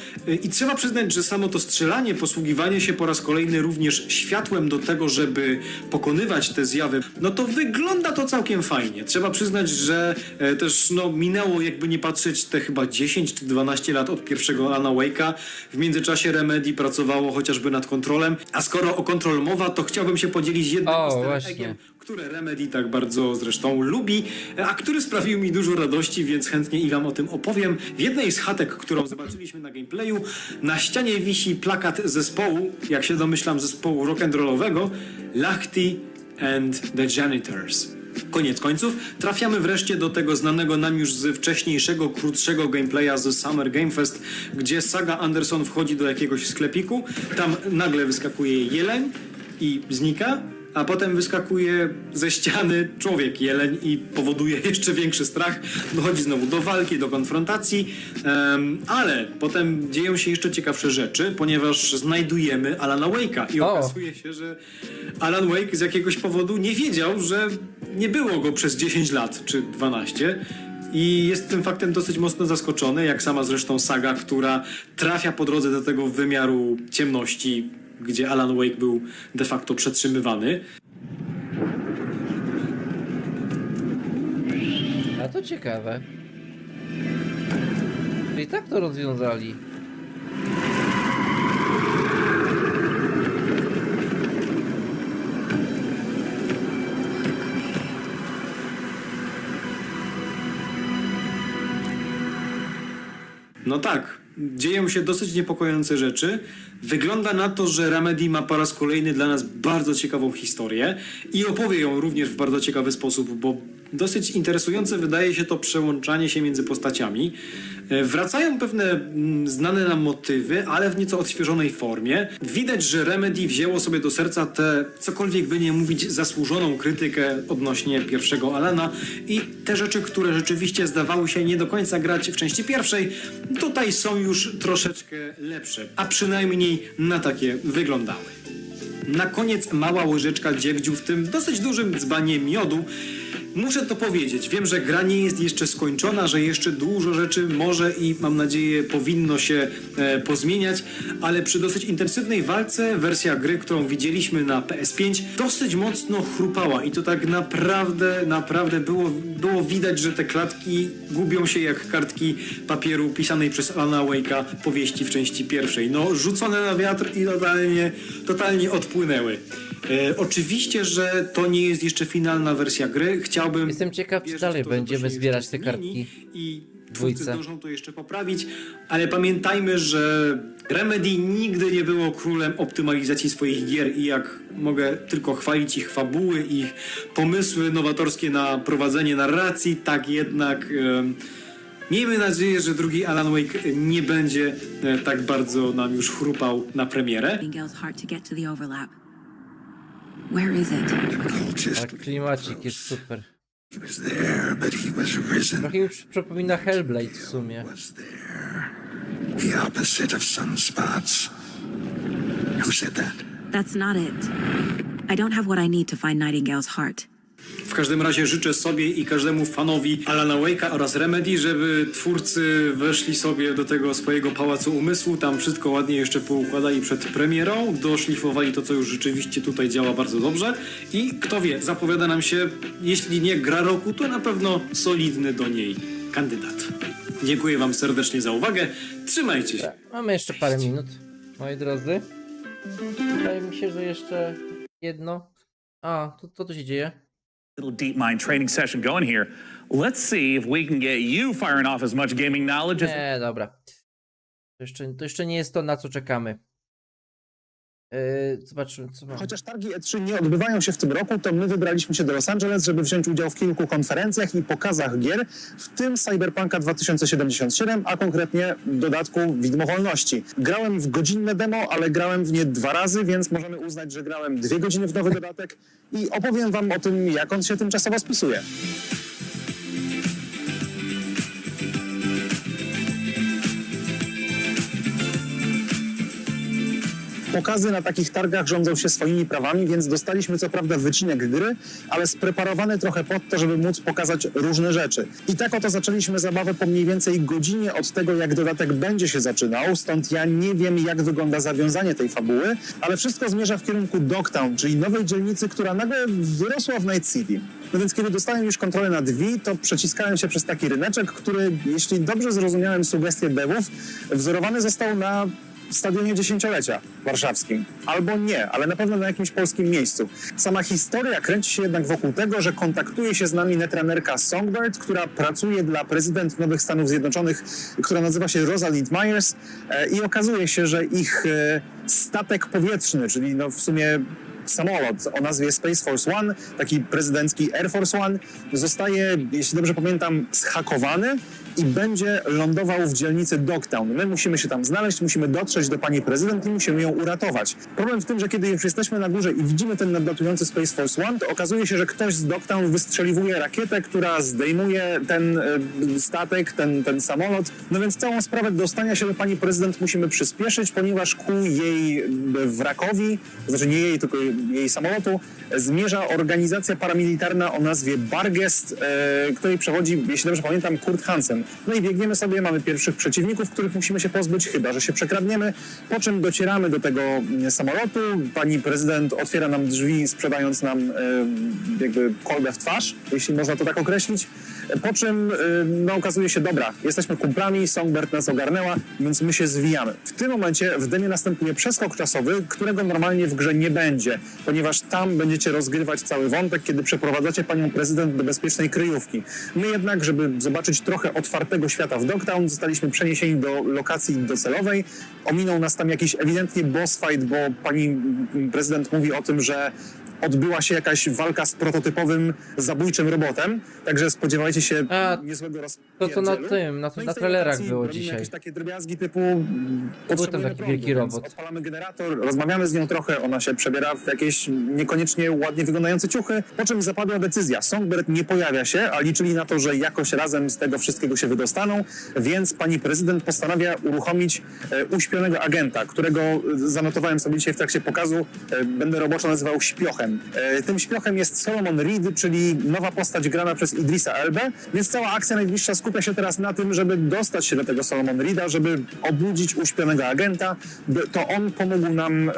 I trzeba przyznać, że samo to strzelanie, posługiwanie się po raz kolejny również światłem do tego, żeby pokonywać te zjawy, no to wygląda to całkiem fajnie. Trzeba przyznać, że też no, minęło, jakby nie patrzeć, te chyba 10 czy 12 lat od pierwszego Alana Wake'a. W międzyczasie Remedy pracowało chociażby nad kontrolem. A skoro o kontrol mowa, to chciałbym się podzielić jednym easter eggiem, które Remedy tak bardzo zresztą lubi, a który sprawił mi dużo radości, więc chętnie i wam o tym opowiem. W jednej z chatek, którą zobaczyliśmy na gameplayu, na ścianie wisi plakat zespołu, jak się domyślam, zespołu rock'n'rollowego, Lahti and the Janitors. Koniec końców, trafiamy wreszcie do tego znanego nam już z wcześniejszego, krótszego gameplaya z Summer Game Fest, gdzie Saga Anderson wchodzi do jakiegoś sklepiku, tam nagle wyskakuje jeleń i znika, a potem wyskakuje ze ściany człowiek jeleń i powoduje jeszcze większy strach. Dochodzi znowu do walki, do konfrontacji, ale potem dzieją się jeszcze ciekawsze rzeczy, ponieważ znajdujemy Alana Wake'a i okazuje się, że Alan Wake z jakiegoś powodu nie wiedział, że nie było go przez 10 lat czy 12. I jest tym faktem dosyć mocno zaskoczony, jak sama zresztą Saga, która trafia po drodze do tego wymiaru ciemności, gdzie Alan Wake był de facto przetrzymywany.
A to ciekawe. I tak to rozwiązali.
No tak, dzieją się dosyć niepokojące rzeczy. Wygląda na to, że Remedy ma po raz kolejny dla nas bardzo ciekawą historię i opowie ją również w bardzo ciekawy sposób, bo dosyć interesujące wydaje się to przełączanie się między postaciami. Wracają pewne znane nam motywy, ale w nieco odświeżonej formie. Widać, że Remedy wzięło sobie do serca tę, cokolwiek by nie mówić, zasłużoną krytykę odnośnie pierwszego Alana i te rzeczy, które rzeczywiście zdawały się nie do końca grać w części pierwszej, tutaj są już troszeczkę lepsze, a przynajmniej na takie wyglądały. Na koniec mała łyżeczka dziegciu w tym dosyć dużym dzbanie miodu. Muszę to powiedzieć, wiem, że gra nie jest jeszcze skończona, że jeszcze dużo rzeczy może i mam nadzieję powinno się pozmieniać, ale przy dosyć intensywnej walce wersja gry, którą widzieliśmy na PS5 dosyć mocno chrupała i to tak naprawdę było widać, że te klatki gubią się jak kartki papieru pisanej przez Alana Wake'a powieści w części pierwszej. No rzucone na wiatr i totalnie odpłynęły. Oczywiście, że to nie jest jeszcze finalna wersja gry.
Jestem ciekaw, czy dalej będziemy zbierać te kartki.
I twórcy zdążą to jeszcze poprawić, ale pamiętajmy, że Remedy nigdy nie było królem optymalizacji swoich gier i jak mogę tylko chwalić ich fabuły, ich pomysły nowatorskie na prowadzenie narracji, tak jednak miejmy nadzieję, że drugi Alan Wake nie będzie tak bardzo nam już chrupał na premierę.
Where is it?
A klimacik jest super. Trochę mi przypomina Hellblade w sumie.
The opposite of sunspots. Who said that?
That's not it. I don't have what I need to find Nightingale's heart.
W każdym razie życzę sobie i każdemu fanowi Alana Wake'a oraz Remedy, żeby twórcy weszli sobie do tego swojego pałacu umysłu, tam wszystko ładnie jeszcze poukładali przed premierą, doszlifowali to, co już rzeczywiście tutaj działa bardzo dobrze i kto wie, zapowiada nam się, jeśli nie gra roku, to na pewno solidny do niej kandydat. Dziękuję wam serdecznie za uwagę, trzymajcie się.
Mamy jeszcze parę minut, moi drodzy. Wydaje mi się, że jeszcze jedno. A, co tu się dzieje?
Little deep mind training session going here. Let's see if we can get you firing off as much gaming knowledge as...
Nie, dobra. To jeszcze nie jest to, na co czekamy. Zobaczymy, co mamy.
Chociaż targi E3 nie odbywają się w tym roku, to my wybraliśmy się do Los Angeles, żeby wziąć udział w kilku konferencjach i pokazach gier, w tym Cyberpunka 2077, a konkretnie dodatku Widmo Wolności. Grałem w godzinne demo, ale grałem w nie 2 razy, więc możemy uznać, że grałem 2 godziny w nowy dodatek i opowiem wam o tym, jak on się tymczasowo spisuje. Pokazy na takich targach rządzą się swoimi prawami, więc dostaliśmy co prawda wycinek gry, ale spreparowany trochę pod to, żeby móc pokazać różne rzeczy. I tak oto zaczęliśmy zabawę po mniej więcej godzinie od tego, jak dodatek będzie się zaczynał, stąd ja nie wiem, jak wygląda zawiązanie tej fabuły, ale wszystko zmierza w kierunku Dogtown, czyli nowej dzielnicy, która nagle wyrosła w Night City. No więc kiedy dostałem już kontrolę nad V, to przeciskałem się przez taki ryneczek, który, jeśli dobrze zrozumiałem sugestie devów, wzorowany został na stadionie dziesięciolecia warszawskim. Albo nie, ale na pewno na jakimś polskim miejscu. Sama historia kręci się jednak wokół tego, że kontaktuje się z nami netrunnerka Songbird, która pracuje dla prezydent Nowych Stanów Zjednoczonych, która nazywa się Rosalind Myers i okazuje się, że ich statek powietrzny, czyli no w sumie samolot o nazwie Space Force One, taki prezydencki Air Force One, zostaje, jeśli dobrze pamiętam, zhakowany i będzie lądował w dzielnicy Dogtown. My musimy się tam znaleźć, musimy dotrzeć do pani prezydent i musimy ją uratować. Problem w tym, że kiedy już jesteśmy na górze i widzimy ten nadlatujący Space Force One, to okazuje się, że ktoś z Dogtown wystrzeliwuje rakietę, która zdejmuje ten statek, ten samolot. No więc całą sprawę dostania się do pani prezydent musimy przyspieszyć, ponieważ ku jej wrakowi, znaczy nie jej, tylko jej samolotu, zmierza organizacja paramilitarna o nazwie Bargest, której przewodzi, jeśli dobrze pamiętam, Kurt Hansen. No i biegniemy sobie, mamy pierwszych przeciwników, których musimy się pozbyć, chyba że się przekradniemy, po czym docieramy do tego samolotu, pani prezydent otwiera nam drzwi, sprzedając nam jakby kolbę w twarz, jeśli można to tak określić, po czym no, okazuje się, dobra, jesteśmy kumplami, Songbird nas ogarnęła, więc my się zwijamy. W tym momencie w demie następuje przeskok czasowy, którego normalnie w grze nie będzie, ponieważ tam będziecie rozgrywać cały wątek, kiedy przeprowadzacie panią prezydent do bezpiecznej kryjówki. My jednak, żeby zobaczyć trochę otwartego świata w Dogtown, zostaliśmy przeniesieni do lokacji docelowej. Ominął nas tam jakiś ewidentnie boss fight, bo pani prezydent mówi o tym, że odbyła się jakaś walka z prototypowym zabójczym robotem, także spodziewajcie się niezłego rozpierdzielu.
To na tym, na trailerach było dzisiaj.
Jakieś takie drobiazgi typu
Był tam taki wielki robot.
Odpalamy generator, rozmawiamy z nią trochę, ona się przebiera w jakieś niekoniecznie ładnie wyglądające ciuchy, po czym zapadła decyzja. Songbird nie pojawia się, a liczyli na to, że jakoś razem z tego wszystkiego się wydostaną, więc pani prezydent postanawia uruchomić uśpionego agenta, którego zanotowałem sobie dzisiaj w trakcie pokazu, będę roboczo nazywał Śpiochem. Tym śpiochem jest Solomon Reed, czyli nowa postać grana przez Idrisa Elbę, więc cała akcja najbliższa skupia się teraz na tym, żeby dostać się do tego Solomon Reeda, żeby obudzić uśpionego agenta. To on pomógł nam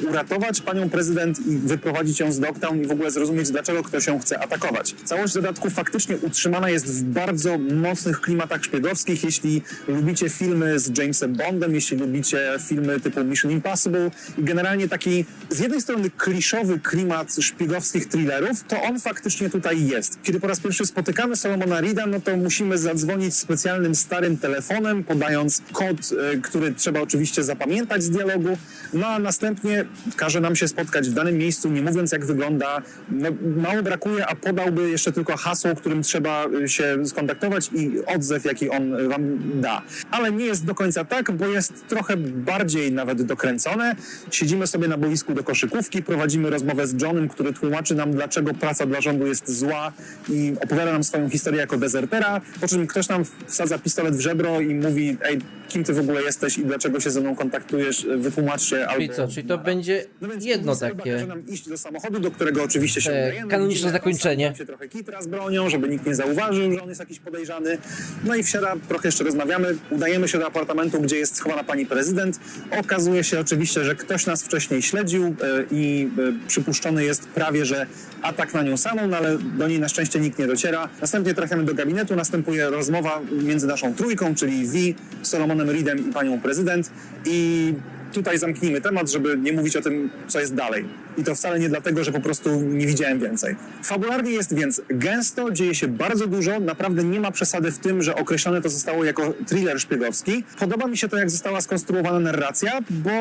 uratować panią prezydent i wyprowadzić ją z Dogtown i w ogóle zrozumieć, dlaczego ktoś ją chce atakować. Całość dodatku faktycznie utrzymana jest w bardzo mocnych klimatach szpiegowskich. Jeśli lubicie filmy z Jamesem Bondem, jeśli lubicie filmy typu Mission Impossible i generalnie taki z jednej strony kliszowy klimat szpiegowskich thrillerów, to on faktycznie tutaj jest. Kiedy po raz pierwszy spotykamy Solomona Reeda, no to musimy zadzwonić specjalnym starym telefonem, podając kod, który trzeba oczywiście zapamiętać z dialogu, no a następnie każe nam się spotkać w danym miejscu, nie mówiąc jak wygląda. No, mało brakuje, a podałby jeszcze tylko hasło, którym trzeba się skontaktować i odzew, jaki on wam da. Ale nie jest do końca tak, bo jest trochę bardziej nawet dokręcone. Siedzimy sobie na boisku do koszykówki, prowadzimy rozmowę z Johnem, który tłumaczy nam, dlaczego praca dla rządu jest zła i opowiada nam swoją historię jako dezertera, po czym ktoś nam wsadza pistolet w żebro i mówi, ej, kim ty w ogóle jesteś i dlaczego się ze mną kontaktujesz, wytłumacz się.
Czyli co, czyli to będzie jedno takie...
Każe nam iść do samochodu, do którego oczywiście się udajemy.
Kanoniczne zakończenie.
Się trochę kitra z bronią, żeby nikt nie zauważył, że on jest jakiś podejrzany. No i wsiada, trochę jeszcze rozmawiamy, udajemy się do apartamentu, gdzie jest schowana pani prezydent. Okazuje się oczywiście, że ktoś nas wcześniej śledził i przypuszczony jest prawie, że atak na nią samą, no ale do niej na szczęście nikt nie dociera. Następnie trafiamy do gabinetu, następuje rozmowa między naszą trójką, czyli V, Solomonem Reedem i panią prezydent i tutaj zamknijmy temat, żeby nie mówić o tym, co jest dalej. I to wcale nie dlatego, że po prostu nie widziałem więcej. Fabularnie jest więc gęsto, dzieje się bardzo dużo, naprawdę nie ma przesady w tym, że określone to zostało jako thriller szpiegowski. Podoba mi się to, jak została skonstruowana narracja, bo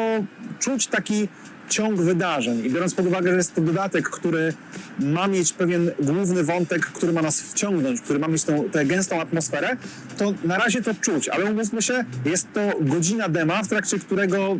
czuć taki ciąg wydarzeń i biorąc pod uwagę, że jest to dodatek, który ma mieć pewien główny wątek, który ma nas wciągnąć, który ma mieć tę gęstą atmosferę, to na razie to czuć, ale umówmy się, jest to godzina dema, w trakcie którego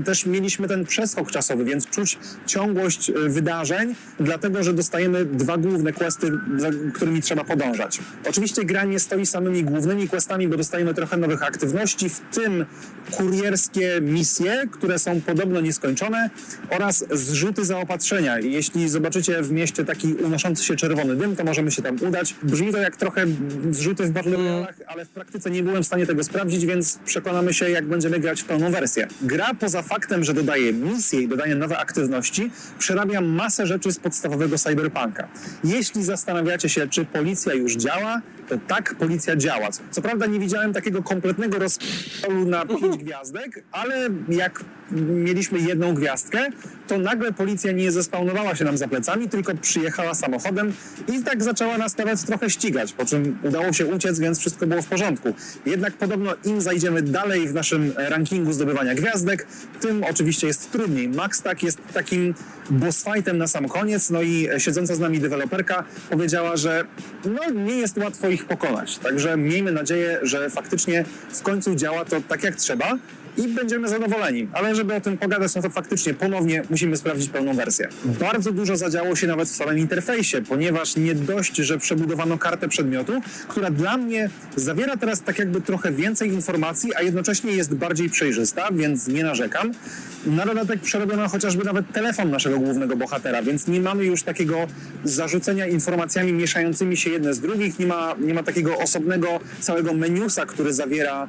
też mieliśmy ten przeskok czasowy, więc czuć ciągłość wydarzeń, dlatego, że dostajemy 2 główne questy, za którymi trzeba podążać. Oczywiście gra nie stoi samymi głównymi questami, bo dostajemy trochę nowych aktywności, w tym kurierskie misje, które są podobno nieskończone, oraz zrzuty zaopatrzenia. I jeśli zobaczycie w mieście taki unoszący się czerwony dym, to możemy się tam udać. Brzmi to jak trochę zrzuty w Battle Royalach, ale w praktyce nie byłem w stanie tego sprawdzić, więc przekonamy się, jak będziemy grać w pełną wersję. Gra poza faktem, że dodaje misje i dodaje nowe aktywności, przerabia masę rzeczy z podstawowego cyberpunka. Jeśli zastanawiacie się, czy policja już działa, to tak, policja działa. Co prawda nie widziałem takiego kompletnego rozpału na 5 gwiazdek, ale jak mieliśmy 1 gwiazdkę, to nagle policja nie zespawnowała się nam za plecami, tylko przyjechała samochodem i tak zaczęła nas nawet trochę ścigać, po czym udało się uciec, więc wszystko było w porządku. Jednak podobno im zajdziemy dalej w naszym rankingu zdobywania gwiazdek, tym oczywiście jest trudniej. Max tak jest takim boss fightem na sam koniec, no i siedząca z nami deweloperka powiedziała, że no nie jest łatwo ich pokonać. Także miejmy nadzieję, że faktycznie w końcu działa to tak jak trzeba i będziemy zadowoleni. Ale żeby o tym pogadać, no to faktycznie ponownie musimy sprawdzić pełną wersję. Bardzo dużo zadziało się nawet w samym interfejsie, ponieważ nie dość, że przebudowano kartę przedmiotu, która dla mnie zawiera teraz tak jakby trochę więcej informacji, a jednocześnie jest bardziej przejrzysta, więc nie narzekam. Na dodatek przerobiono chociażby nawet telefon naszego głównego bohatera, więc nie mamy już takiego zarzucenia informacjami mieszającymi się jedne z drugich, nie ma takiego osobnego całego menusa, który zawiera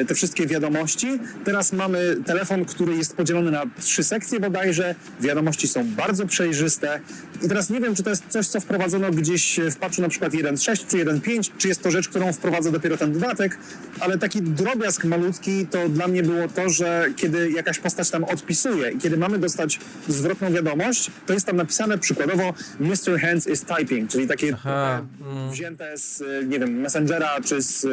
te wszystkie wiadomości. Teraz mamy telefon, który jest podzielony na 3 sekcje bodajże, wiadomości są bardzo przejrzyste i teraz nie wiem, czy to jest coś, co wprowadzono gdzieś w patchu na przykład 1.6 czy 1.5, czy jest to rzecz, którą wprowadza dopiero ten dodatek, ale taki drobiazg malutki to dla mnie było to, że kiedy jakaś postać tam odpisuje i kiedy mamy dostać zwrotną wiadomość, to jest tam napisane przykładowo Mr. Hands is typing, czyli takie wzięte z, nie wiem, Messengera czy z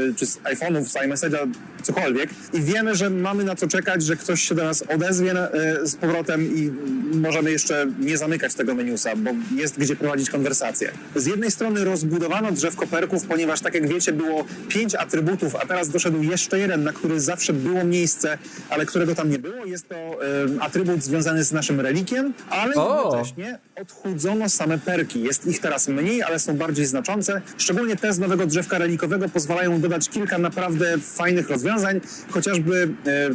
iPhone'ów, z iMessage'a, cokolwiek i wiemy, że mamy na co czekać, że ktoś się do nas odezwie z powrotem i możemy jeszcze nie zamykać tego menusa, bo jest gdzie prowadzić konwersację. Z jednej strony rozbudowano drzewko perków, ponieważ tak jak wiecie było 5 atrybutów, a teraz doszedł jeszcze jeden, na który zawsze było miejsce, ale którego tam nie było. Jest to atrybut związany z naszym relikiem, ale jednocześnie odchudzono same perki. Jest ich teraz mniej, ale są bardziej znaczące. Szczególnie te z nowego drzewka relikowego pozwalają dodać kilka naprawdę fajnych rozwiązań, chociażby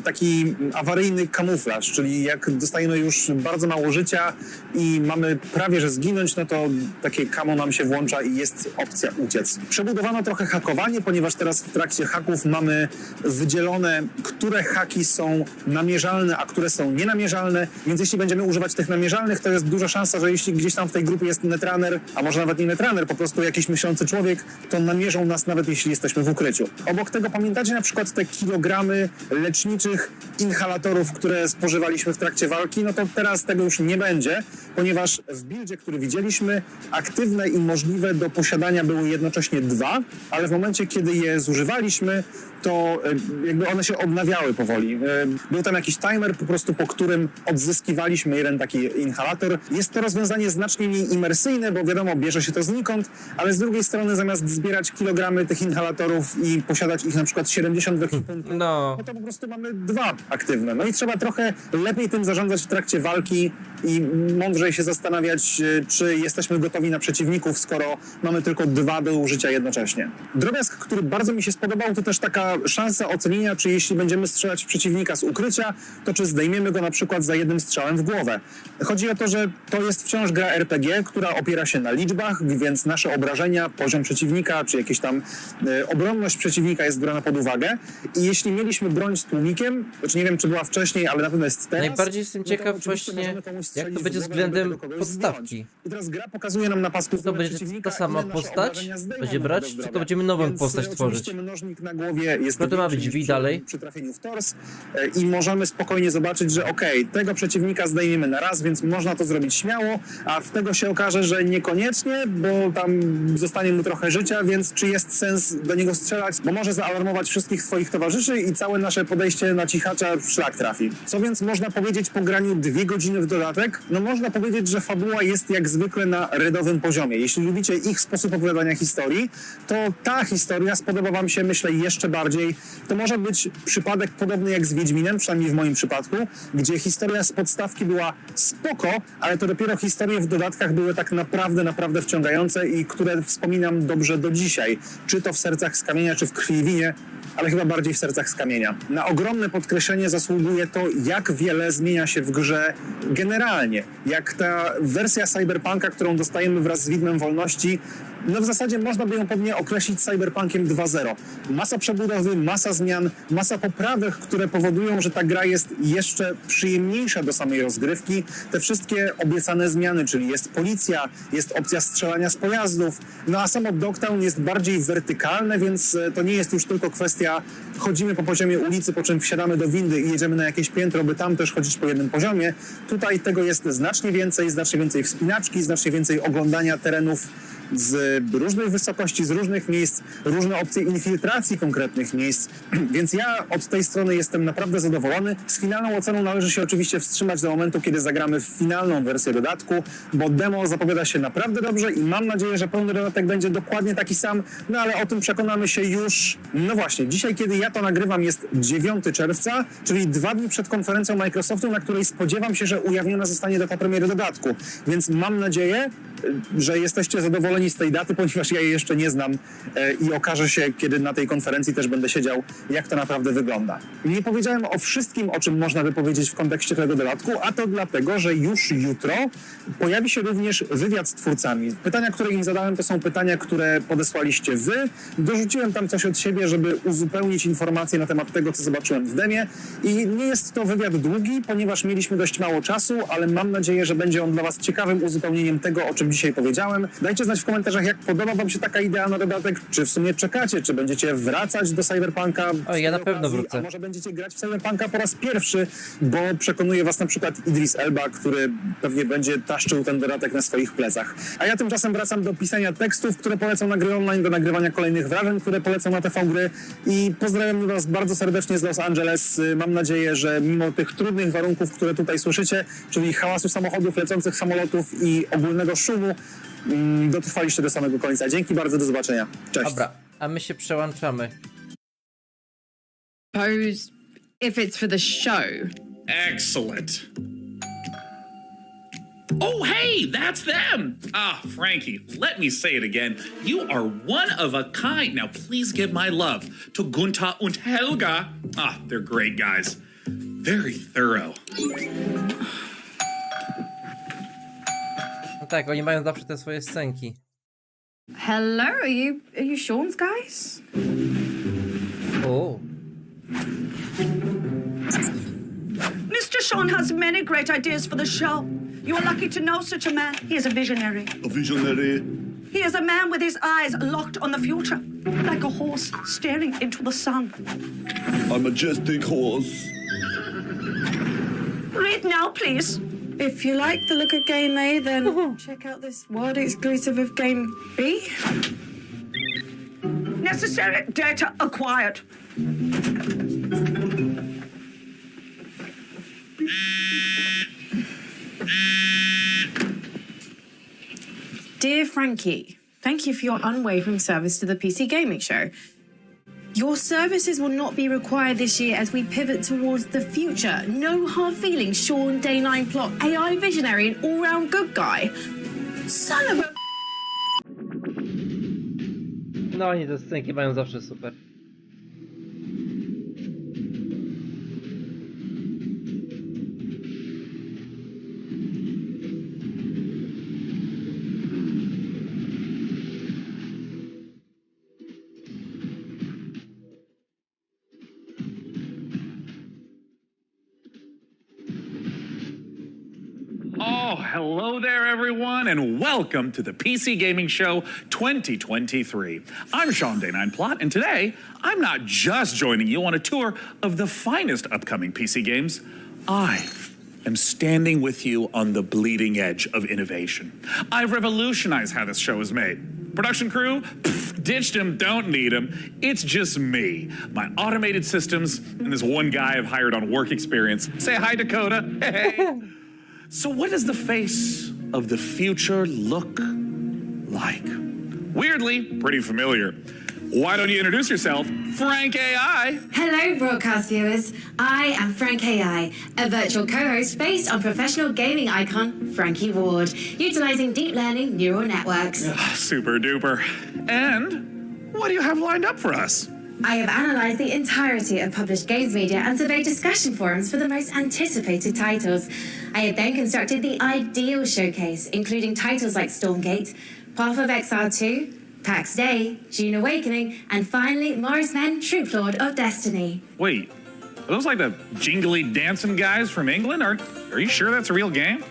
taki awaryjny kamuflaż, czyli jak dostajemy już bardzo mało życia i mamy prawie że zginąć, no to takie kamo nam się włącza i jest opcja uciec. Przebudowano trochę hakowanie, ponieważ teraz w trakcie haków mamy wydzielone, które haki są namierzalne, a które są nienamierzalne, więc jeśli będziemy używać tych namierzalnych, to jest duża szansa, że jeśli gdzieś tam w tej grupie jest netrunner, a może nawet nie netrunner, po prostu jakiś myślący człowiek, to namierzą nas nawet jeśli jesteśmy w ukryciu. Obok tego pamiętacie na przykład te kilogramy leczniczych inhalatorów, które spożywaliśmy w trakcie walki, no to teraz tego już nie będzie, ponieważ w buildzie, który widzieliśmy, aktywne i możliwe do posiadania były jednocześnie 2, ale w momencie, kiedy je zużywaliśmy, to jakby one się odnawiały powoli. Był tam jakiś timer, po prostu po którym odzyskiwaliśmy jeden taki inhalator. Jest to rozwiązanie znacznie mniej imersyjne, bo wiadomo, bierze się to znikąd, ale z drugiej strony zamiast zbierać kilogramy tych inhalatorów i posiadać ich na przykład 70 w ekwipunku, no to po prostu mamy 2 aktywne. No i trzeba trochę lepiej tym zarządzać w trakcie walki i mądrzej się zastanawiać, czy jesteśmy gotowi na przeciwników, skoro mamy tylko 2 do użycia jednocześnie. Drobiazg, który bardzo mi się spodobał, to też taka szansa ocenienia, czy jeśli będziemy strzelać w przeciwnika z ukrycia, to czy zdejmiemy go na przykład za jednym strzałem w głowę. Chodzi o to, że to jest wciąż gra RPG, która opiera się na liczbach, więc nasze obrażenia, poziom przeciwnika, czy jakieś tam obronność przeciwnika jest brana pod uwagę. I jeśli mieliśmy broń z tłumikiem, znaczy nie wiem, czy była wcześniej, ale na pewno jest teraz.
Najbardziej jestem ciekaw właśnie...
możemy komuś strzelić
będzie
w głowę,
względem
żeby tego kogoś
podstawki?
zdjąć. I teraz gra pokazuje nam na pasku
To będzie
przeciwnika,
ta sama
ile nasze
postać?
obrażenia zdejmą
Będzie
mu
brać,
do
czy to
zdrowia.
będziemy nową
Więc,
postać
oczywiście
tworzyć?
mnożnik na głowie jest
No to ma
większy
być
niż
drzwi dalej.
przy trafieniu w tors i możemy spokojnie zobaczyć, że okej, tego przeciwnika zdejmiemy na raz, więc można to zrobić śmiało, a w tego się okaże, że niekoniecznie, bo tam zostanie mu trochę życia, więc czy jest sens do niego strzelać, bo może zaalarmować wszystkich swoich towarzyszy i całe nasze podejście na cichacza w szlak trafi. Co więc można powiedzieć po graniu 2 godziny w dodatek? No można powiedzieć, że fabuła jest jak zwykle na redowym poziomie. Jeśli lubicie ich sposób opowiadania historii, to ta historia spodoba wam się, myślę, jeszcze bardziej. To może być przypadek podobny jak z Wiedźminem, przynajmniej w moim przypadku, gdzie historia z podstawki była spoko, ale to dopiero historie w dodatkach były tak naprawdę wciągające i które wspominam dobrze do dzisiaj. Czy to w Sercach z Kamienia, czy w Krwi i Winie, ale chyba bardziej w Sercach z Kamienia. Na ogromne podkreślenie zasługuje to, jak wiele zmienia się w grze generalnie. Jak ta wersja Cyberpunka, którą dostajemy wraz z Widmem Wolności, no w zasadzie można by ją pewnie określić Cyberpunkiem 2.0. Masa przebudowy, masa zmian, masa poprawek, które powodują, że ta gra jest jeszcze przyjemniejsza do samej rozgrywki. Te wszystkie obiecane zmiany, czyli jest policja, jest opcja strzelania z pojazdów, no a samo Dogtown jest bardziej wertykalne, więc to nie jest już tylko kwestia chodzimy po poziomie ulicy, po czym wsiadamy do windy i jedziemy na jakieś piętro, by tam też chodzić po jednym poziomie. Tutaj tego jest znacznie więcej wspinaczki, znacznie więcej oglądania terenów z różnych wysokości, z różnych miejsc, różne opcje infiltracji konkretnych miejsc, więc ja od tej strony jestem naprawdę zadowolony. Z finalną oceną należy się oczywiście wstrzymać do momentu, kiedy zagramy w finalną wersję dodatku, bo demo zapowiada się naprawdę dobrze i mam nadzieję, że pełny dodatek będzie dokładnie taki sam, no ale o tym przekonamy się już, no właśnie, dzisiaj, kiedy ja to nagrywam, jest 9 czerwca, czyli 2 dni przed konferencją Microsoftu, na której spodziewam się, że ujawniona zostanie data premiery dodatku, więc mam nadzieję, że jesteście zadowoleni z tej daty, ponieważ ja jej jeszcze nie znam i okaże się, kiedy na tej konferencji też będę siedział, jak to naprawdę wygląda. Nie powiedziałem o wszystkim, o czym można by powiedzieć w kontekście tego dodatku, a to dlatego, że już jutro pojawi się również wywiad z twórcami. Pytania, które im zadałem, to są pytania, które podesłaliście wy. Dorzuciłem tam coś od siebie, żeby uzupełnić informacje na temat tego, co zobaczyłem w demie i nie jest to wywiad długi, ponieważ mieliśmy dość mało czasu, ale mam nadzieję, że będzie on dla was ciekawym uzupełnieniem tego, o czym dzisiaj powiedziałem. Dajcie znać w komentarzach, jak podoba wam się taka idea na dodatek, czy w sumie czekacie, czy będziecie wracać do Cyberpunka.
O, ja na pewno wrócę.
A może będziecie grać w Cyberpunka po raz pierwszy, bo przekonuje was na przykład Idris Elba, który pewnie będzie taszczył ten dodatek na swoich plecach. A ja tymczasem wracam do pisania tekstów, które polecą na gry online, do nagrywania kolejnych wrażeń, które polecą na TV Gry i pozdrawiam was bardzo serdecznie z Los Angeles. Mam nadzieję, że mimo tych trudnych warunków, które tutaj słyszycie, czyli hałasu samochodów, lecących samolotów i ogólnego szumu, dotrwaliście do samego końca. Dzięki bardzo, do zobaczenia. Cześć.
Dobra, a my się przełączamy.
Suppose if it's for the show.
Excellent. Oh, hey, that's them. Ah, Frankie, let me say it again. You are one of a kind. Now, please give my love to Gunther and Helga. Ah, they're great guys. Very thorough.
No tak, oni mają zawsze te swoje scenki.
Hello, are you Sean's guys?
O.
Mr. Sean has many great ideas for the show. You are lucky to know such a man. He is a visionary.
A visionary?
He is a man with his eyes locked on the future, like a horse staring into the sun.
A majestic horse.
Read now, please.
If you like the look of Game A, then check out this world exclusive of Game B.
Necessary data acquired.
Dear Frankie, thank you for your unwavering service to the PC Gaming Show. Your services will not be required this year as we pivot towards the future. No hard feelings, Sean, Day 9 Plot, AI visionary and all-round good guy. Son of a...
No oni te scenki mają zawsze super.
Oh, hello there, everyone, and welcome to the PC Gaming Show 2023. I'm Sean Day9 Plot, and today I'm not just joining you on a tour of the finest upcoming PC games. I am standing with you on the bleeding edge of innovation. I've revolutionized how this show is made. Production crew? Pfft, ditched them, don't need them. It's just me, my automated systems, and this one guy I've hired on work experience. Say hi, Dakota. Hey. So what does the face of the future look like? Weirdly, pretty familiar. Why don't you introduce yourself, Frank AI?
Hello, broadcast viewers. I am Frank AI, a virtual co-host based on professional gaming icon Frankie Ward, utilizing deep learning neural networks.
Super duper. And what do you have lined up for us?
I have analyzed the entirety of published games media and surveyed discussion forums for the most anticipated titles. I have then constructed the ideal showcase, including titles like Stormgate, Path of Exile 2, PAX Day, June Awakening, and finally, Morris Men, Troop Lord of Destiny.
Wait, are those like the jingly dancing guys from England? Are you sure that's a real game?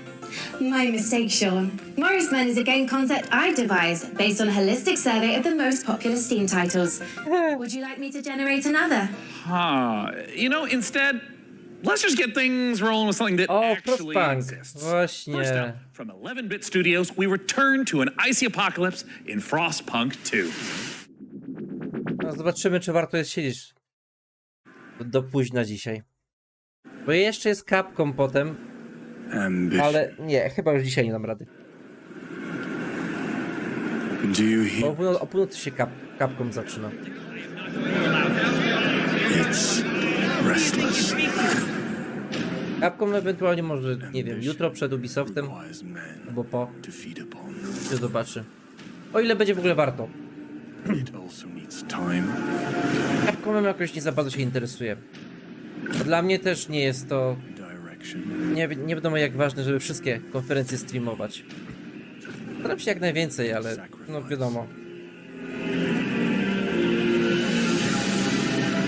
My mistake, Sean. Morris Men is a game concept I devised based on a holistic survey of the most popular Steam titles. Would you like me to generate another?
You know, instead, let's just get things rolling with something that actually exists.
Właśnie.
First up, from 11-bit studios, we return to an icy apocalypse in Frostpunk 2.
No, zobaczymy, czy warto jest siedzieć do późna dzisiaj. Bo jeszcze jest Capcom potem. Ale nie, chyba już dzisiaj nie dam rady. O północy się Capcom zaczyna. Capcom ewentualnie może, nie wiem, jutro przed Ubisoftem, albo po. Się zobaczy. O ile będzie w ogóle warto. Capcomem jakoś nie za bardzo się interesuje. A dla mnie też nie jest to... Nie wiadomo jak ważne, żeby wszystkie konferencje streamować. Staram się jak najwięcej, ale no wiadomo.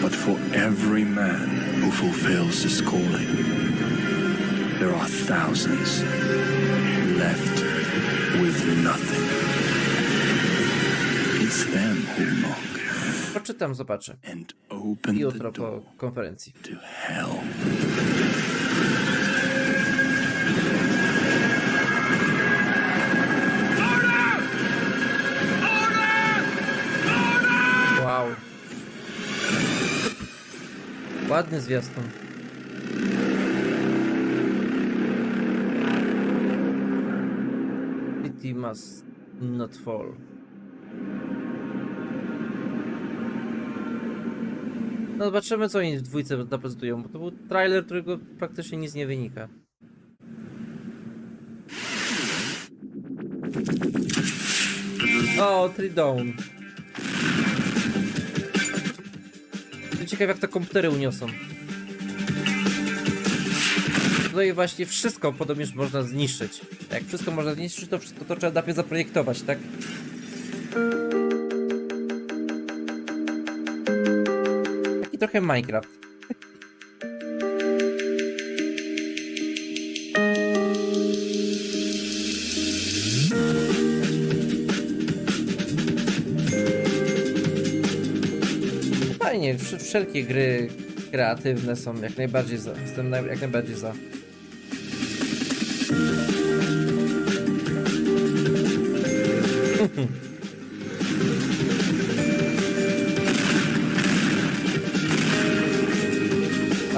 But for every man who fulfills his calling, there are thousands left with nothing. It's them who knock.
Poczytam, zobaczę. Jutro po konferencji.
To hell.
Wow. Ładny zwiastun. City must not fall. No zobaczymy, co oni w dwójce zaprezentują, bo to był trailer, którego praktycznie nic nie wynika. O, Tridown. Ciekawe, jak to komputery uniosą. No i właśnie wszystko podobnież można zniszczyć. Jak wszystko można zniszczyć, to trzeba najpierw zaprojektować, tak? Taki trochę Minecraft. Fajnie, wszelkie gry kreatywne są jak najbardziej za. Jestem jak najbardziej za.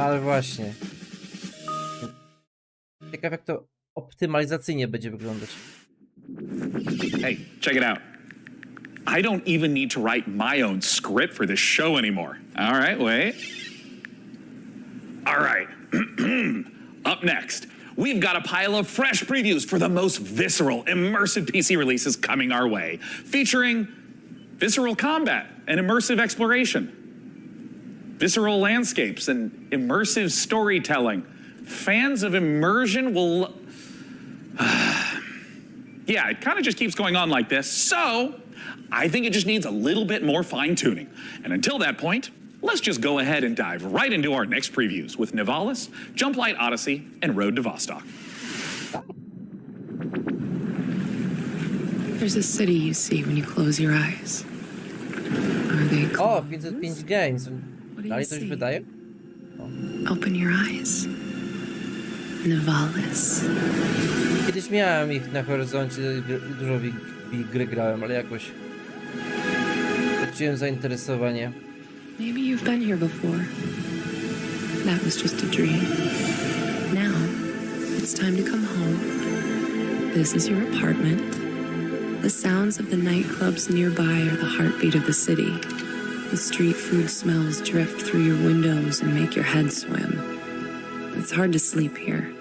Ale właśnie. Ciekawe, jak to optymalizacyjnie będzie wyglądać.
Hey, check it out. I don't even need to write my own script for this show anymore. All right, wait. All right. Up next, we've got a pile of fresh previews for the most visceral, immersive PC releases coming our way, featuring visceral combat and immersive exploration, visceral landscapes and immersive storytelling. Fans of immersion will... yeah, it kind of just keeps going on like this, so I think it just needs a little bit more fine-tuning. And until that point, let's just go ahead and dive right into our next previews with Nivalis, Jump Light Odyssey, and Road to Vostok.
There's a city you see when you close your eyes. Are they
O,
closed?
505 games. Dalej to już wydaje?
Open your eyes. Nivalis.
Kiedyś miałem ich na horyzoncie, dużo gry grałem, ale jakoś straciłem zainteresowanie.
Maybe you've been here before. That was just a dream. Now, it's time to come home. This is your apartment. The sounds of the nightclubs nearby are the heartbeat of the city. The street food smells drift through your windows and make your head swim. It's hard to sleep here.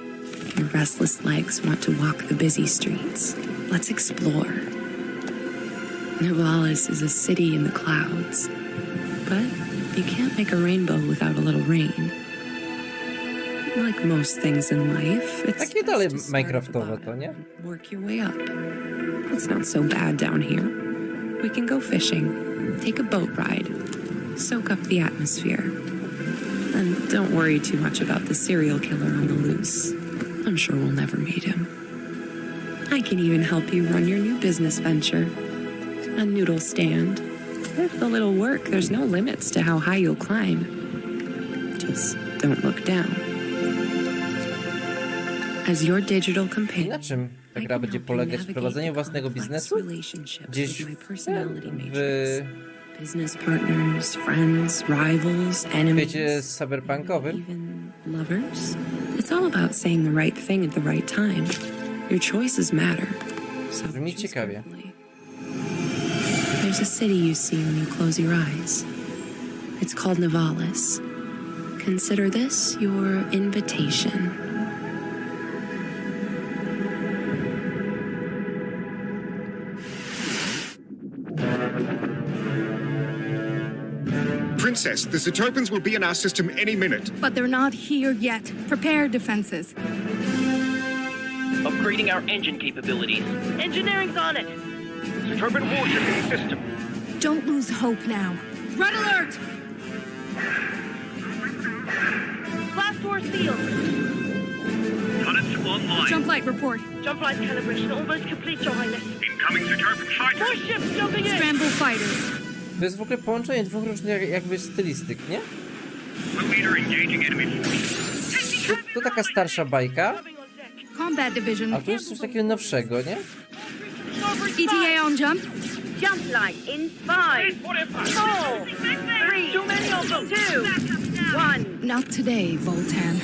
Your restless legs want to walk the busy streets. Let's explore. Nivalis is a city in the clouds. But you can't make a rainbow without a little rain. Like most things in life, it's
Takie dalej
best to start at the
Minecraftowe to,
bottom,
nie?
work your way up. It's not so bad down here. We can go fishing, take a boat ride, soak up the atmosphere. And don't worry too much about the serial killer on the loose. I'm sure we'll never meet him. I can even help you run your new business venture. A noodle stand. With a little work, there's no limits to how high you'll climb. Just don't look down. As your digital companion,
Na czym ta gra będzie polegać? W prowadzeniu własnego biznesu? Gdzieś w
business partners, friends, rivals, enemies,
świecie cyberpunkowym?
even lovers. It's all about saying the right thing at the right time. Your choices matter. So
Brzmi
choose
ciekawie.
carefully. There's a city you see when you close your eyes. It's called Nivalis. Consider this your invitation.
Princess, the Zootopans will be in our system any minute.
But they're not here yet. Prepare defenses.
Upgrading our engine capabilities.
Engineering's on it.
Zootopan warship in system.
Don't lose hope now. Red alert!
Blast door sealed.
Turrets online.
Jump light report.
Jump light calibration almost complete, Your Highness.
Incoming Zootopan fighters.
More ships jumping in.
Scramble fighters.
To jest w ogóle połączenie dwóch różnych jakby stylistyk, nie?
Leader engaging enemy force.
To taka starsza bajka,
Combat division.
a tu jest coś takiego nowszego, nie?
ETA on jump.
Jump light in 5, 4, 3, too many of them. 2, 1.
Not today, Voltan.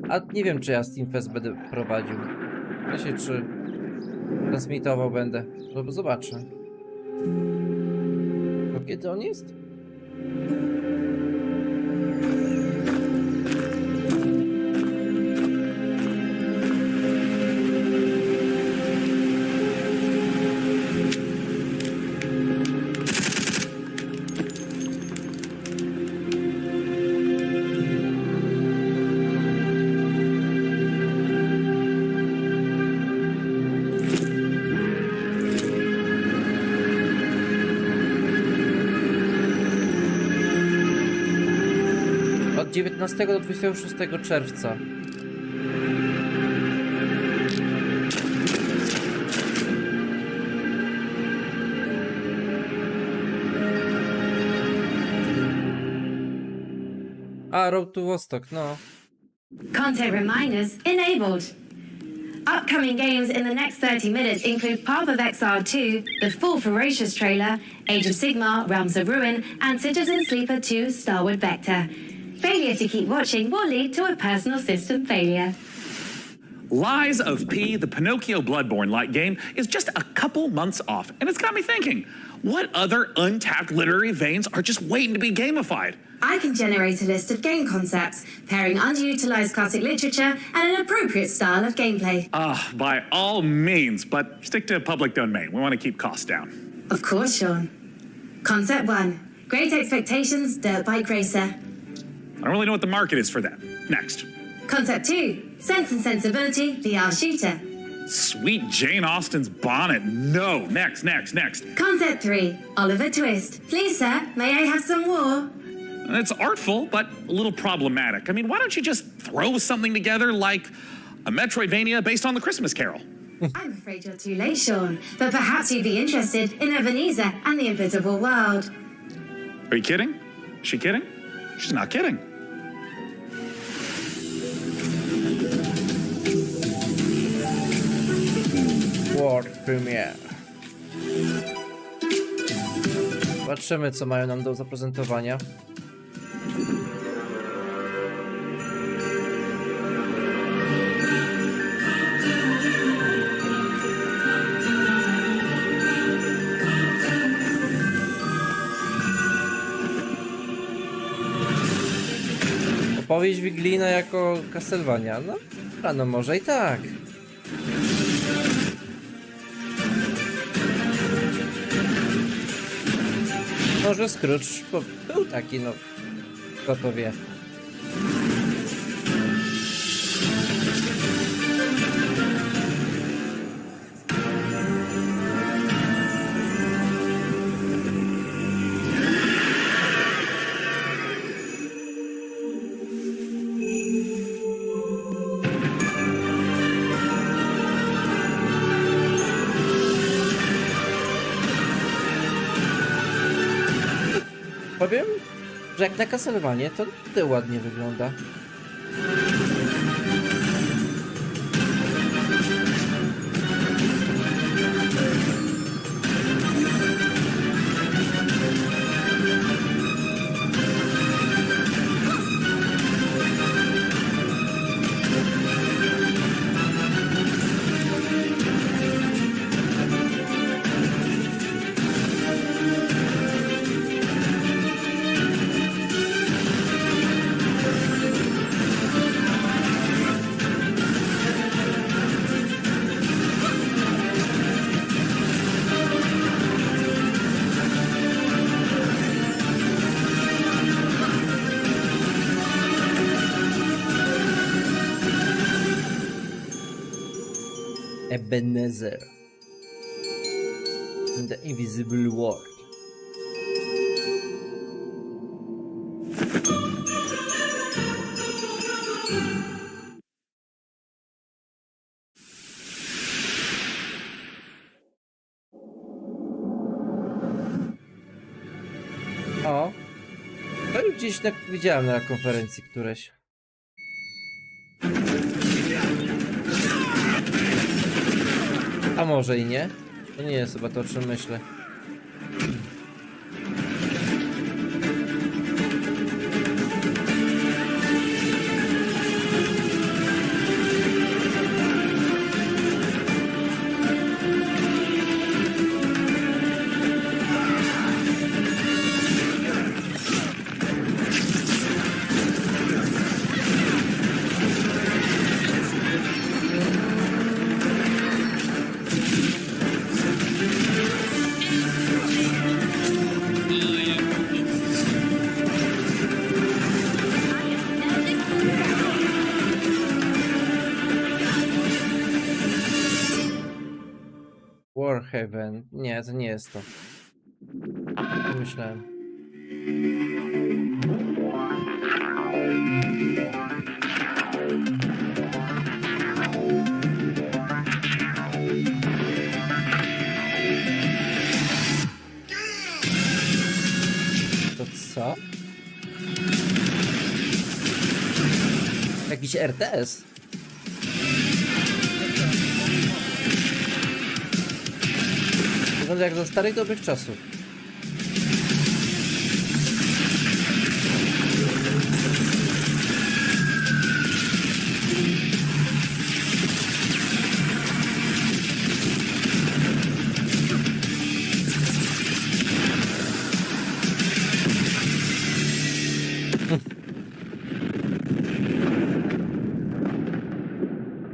A nie wiem, czy ja Steamfest będę prowadził. Myślę, czy transmitował będę. Zobaczę. To kiedy on jest? Od 19 do 26 czerwca. A, Road to Vostok, no.
Content reminders enabled. Upcoming games in the next 30 minutes include Path of Exile 2, the full Ferocious trailer, Age of Sigmar, Realms of Ruin, and Citizen Sleeper 2, Starward Vector. Failure to keep watching will lead to a personal system failure.
Lies of P, the Pinocchio Bloodborne-like game, is just a couple months off, and it's got me thinking, what other untapped literary veins are just waiting to be gamified?
I can generate a list of game concepts, pairing underutilized classic literature and an appropriate style of gameplay.
By all means, but stick to public domain. We want to keep costs down.
Of course, Sean. Concept 1. Great Expectations, Dirt Bike Racer.
I don't really know what the market is for that. Next.
Concept 2. Sense and Sensibility, VR Shooter.
Sweet Jane Austen's bonnet. No. Next.
Concept 3, Oliver Twist. Please, sir, may I have some more?
It's artful, but a little problematic. I mean, why don't you just throw something together like a Metroidvania based on the Christmas Carol?
I'm afraid you're too late, Sean, but perhaps you'd be interested in Ebenezer and the Invisible World.
Are you kidding? Is she kidding? She's not kidding.
World Premiere. Zobaczymy, co mają nam do zaprezentowania. Opowieść wigilijna jako Castlevania. No, no może i tak. Może Scrooge był taki, no, kto to wie. Powiem, że jak na Castlevanię to ładnie wygląda. Ebenezer in the Invisible World. O, to już gdzieś tak widziałem na konferencji któreś. A może i nie? To nie jest chyba to, o czym myślę. Warhaven. Nie, to nie jest to. Myślałem. To co? Jakiś RTS? Wygląda jak za starych dobrych czasów.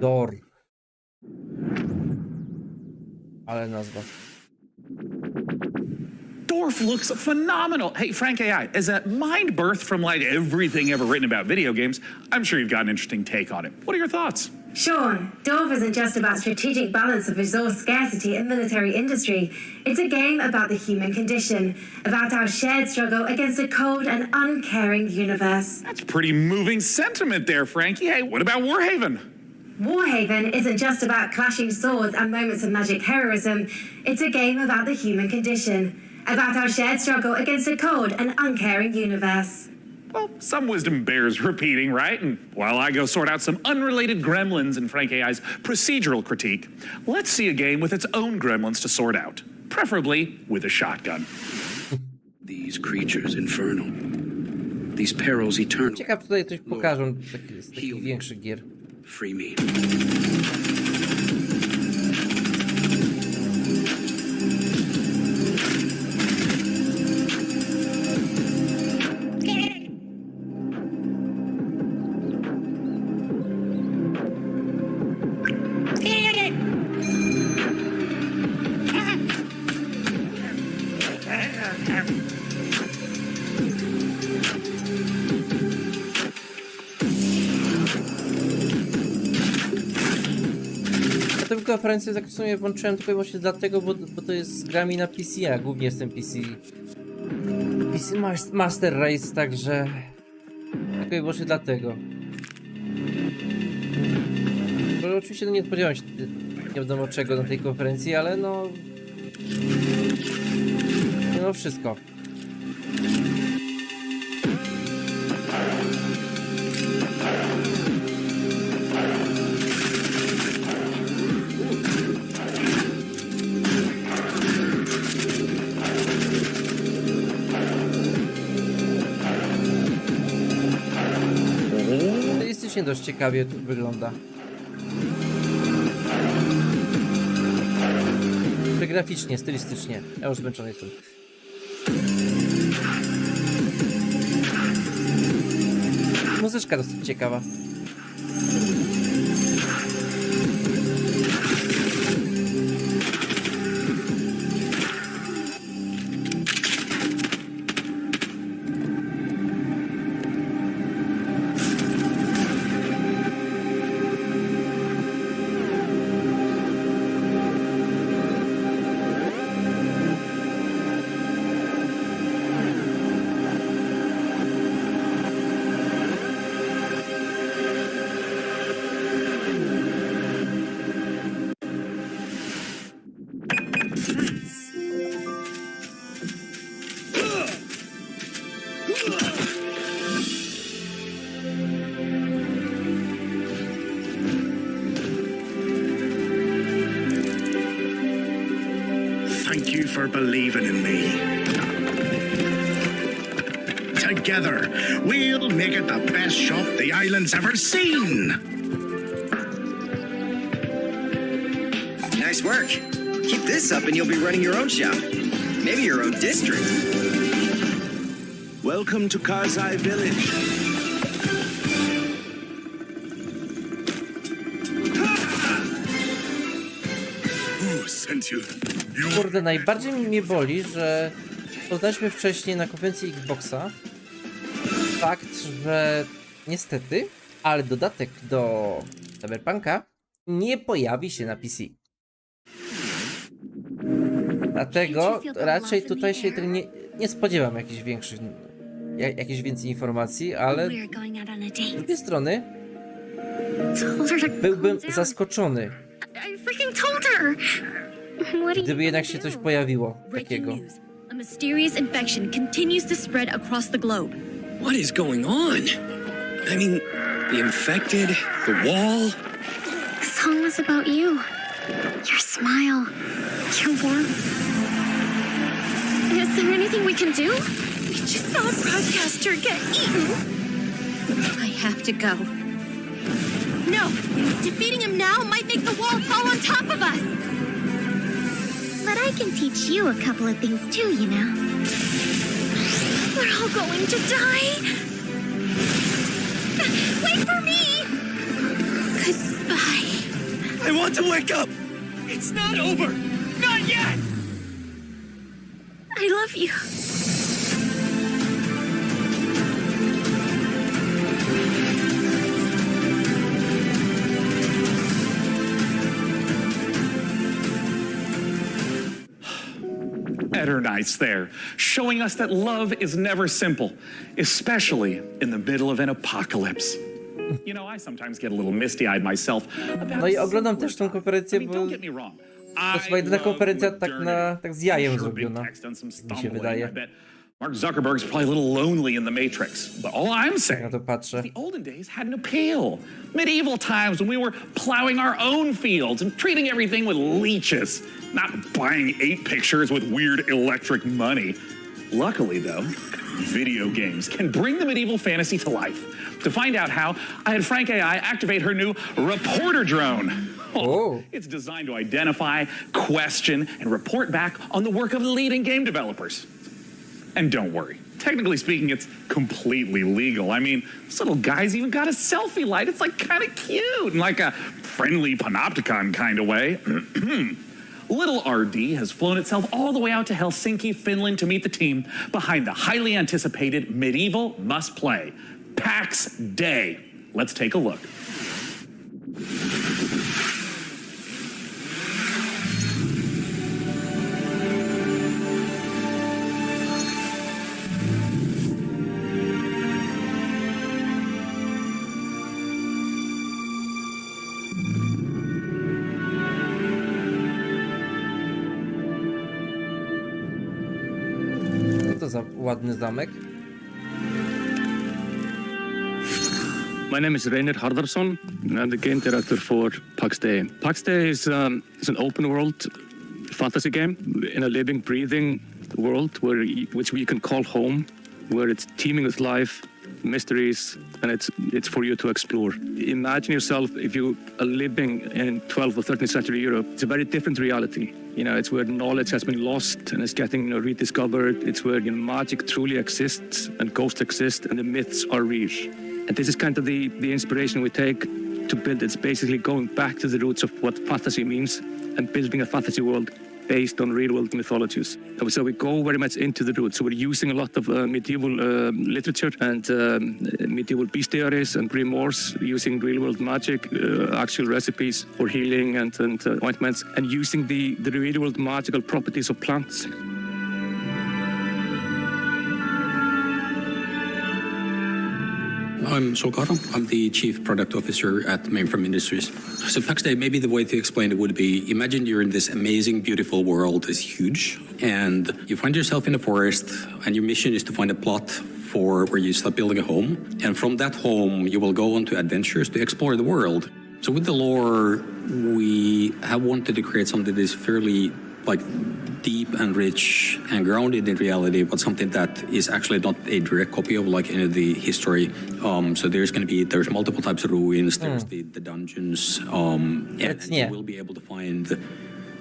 Dor. Ale nazwa.
Dorf looks phenomenal. Hey, Frank AI, as a mind birth from like everything ever written about video games, I'm sure you've got an interesting take on it. What are your thoughts?
Sean, Dove isn't just about strategic balance of resource scarcity in military industry. It's a game about the human condition, about our shared struggle against a cold and uncaring universe.
That's pretty moving sentiment there, Frankie. Hey, what about Warhaven?
Warhaven isn't just about clashing swords and moments of magic heroism. It's a game about the human condition, about our shared struggle against a cold and uncaring universe.
Well, some wisdom bears repeating, right? And while I go sort out some unrelated gremlins in Frank AI's procedural critique, let's see a game with its own gremlins to sort out, preferably with a shotgun.
These creatures infernal. These perils eternal.
Ciekaw, tutaj coś pokażą z takich większych gier.
Free me.
Tę konferencję tak w sumie włączyłem tylko właśnie dlatego, bo to jest z grami na PC, a głównie jestem PC Master Race, także tylko i wyłącznie dlatego. Bo oczywiście no nie spodziewałem się nie wiadomo czego na tej konferencji, ale no mimo wszystko. Dość ciekawie tu wygląda. Graficznie, stylistycznie. Ja już zmęczony jestem. Muzyczka dosyć ciekawa.
Thank you for believing in me. Together, we'll make it the best shop the island's ever seen.
Nice work. Keep this up and you'll be running your own shop. Maybe your own district.
Welcome to Karzai Village.
Who sent you?
Kurde, najbardziej mnie boli, że poznaliśmy wcześniej na konferencji Xboxa fakt, że niestety, ale dodatek do Cyberpunka nie pojawi się na PC. Dlatego raczej tutaj się nie spodziewam jakichś większych, jakichś więcej informacji, ale z drugiej strony byłbym zaskoczony, gdyby jednak się coś pojawiło takiego.
A mysterious infection continues to spread across the globe.
What is going on? I mean, the infected, the wall.
The song was about you. Your smile. Your warmth. Is there anything we can do? We just saw a broadcaster get eaten. I have to go. No! Defeating him now might make the wall fall on top of us!
But I can teach you a couple of things too, you know.
We're all going to die! Wait for me! Goodbye.
I want to wake up!
It's not over! Not yet!
I love you.
better nights there, showing us that love is never simple, especially in the middle of an apocalypse. You know, I sometimes get a little misty-eyed myself about
No i oglądam też tą konferencję, bo
don't get me wrong.
to chyba jedyna konferencja tak z jajem zrobiona, mi się wydaje.
Mark Zuckerberg's probably a little lonely in the Matrix, but all I'm saying
Na to patrzę.
the olden days had an appeal. Medieval times when we were plowing our own fields and treating everything with leeches, not buying 8 pictures with weird electric money. Luckily, though, video games can bring the medieval fantasy to life. To find out how, I had Frank AI activate her new reporter drone.
Oh.
It's designed to identify, question, and report back on the work of leading game developers. And don't worry, technically speaking, it's completely legal. I mean, this little guy's even got a selfie light. It's like kind of cute in like a friendly panopticon kind of way. Little RD has flown itself all the way out to Helsinki, Finland to meet the team behind the highly anticipated medieval must-play, PAX Day. Let's take a look.
Co to za ładny zamek?
My name is Reynir Harðarsson, and I'm the game director for PAX Day. PAX Day is an open world fantasy game in a living, breathing world which we can call home, where it's teeming with life, mysteries, and it's for you to explore. Imagine yourself if you are living in 12th or 13th century Europe. It's a very different reality. You know, it's where knowledge has been lost and is getting rediscovered. It's where magic truly exists and ghosts exist and the myths are real. And this is kind of the inspiration we take to build. It's basically going back to the roots of what fantasy means and building a fantasy world based on real-world mythologies. So we go very much into the roots. So we're using a lot of medieval literature and medieval bestiaries and grimoires, using real-world magic, actual recipes for healing and ointments, and using the real-world magical properties of plants.
I'm Solkaro. I'm the Chief Product Officer at Mainframe Industries. So PAX Day, maybe the way to explain it would be, imagine you're in this amazing, beautiful world. It's huge. And you find yourself in a forest, and your mission is to find a plot for where you start building a home. And from that home, you will go on to adventures to explore the world. So with the lore, we have wanted to create something that is fairly deep and rich and grounded in reality, but something that is actually not a direct copy of any of the history. So there's multiple types of ruins, there's the dungeons, and you will be able to find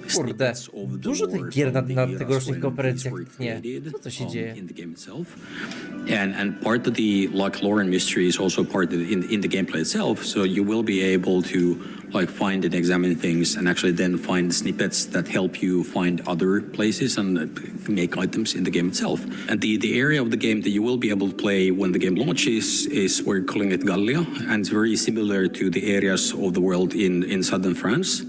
Kurde, dużo tych gier na tegorocznych konferencjach tnie. Co to się dzieje?
In the game itself. And part of the lore and mystery is also part of in the gameplay itself. So you will be able to find and examine things and actually then find snippets that help you find other places and make items in the game itself. And the area of the game that you will be able to play when the game launches is, we're calling it Gallia, and it's very similar to the areas of the world in southern France.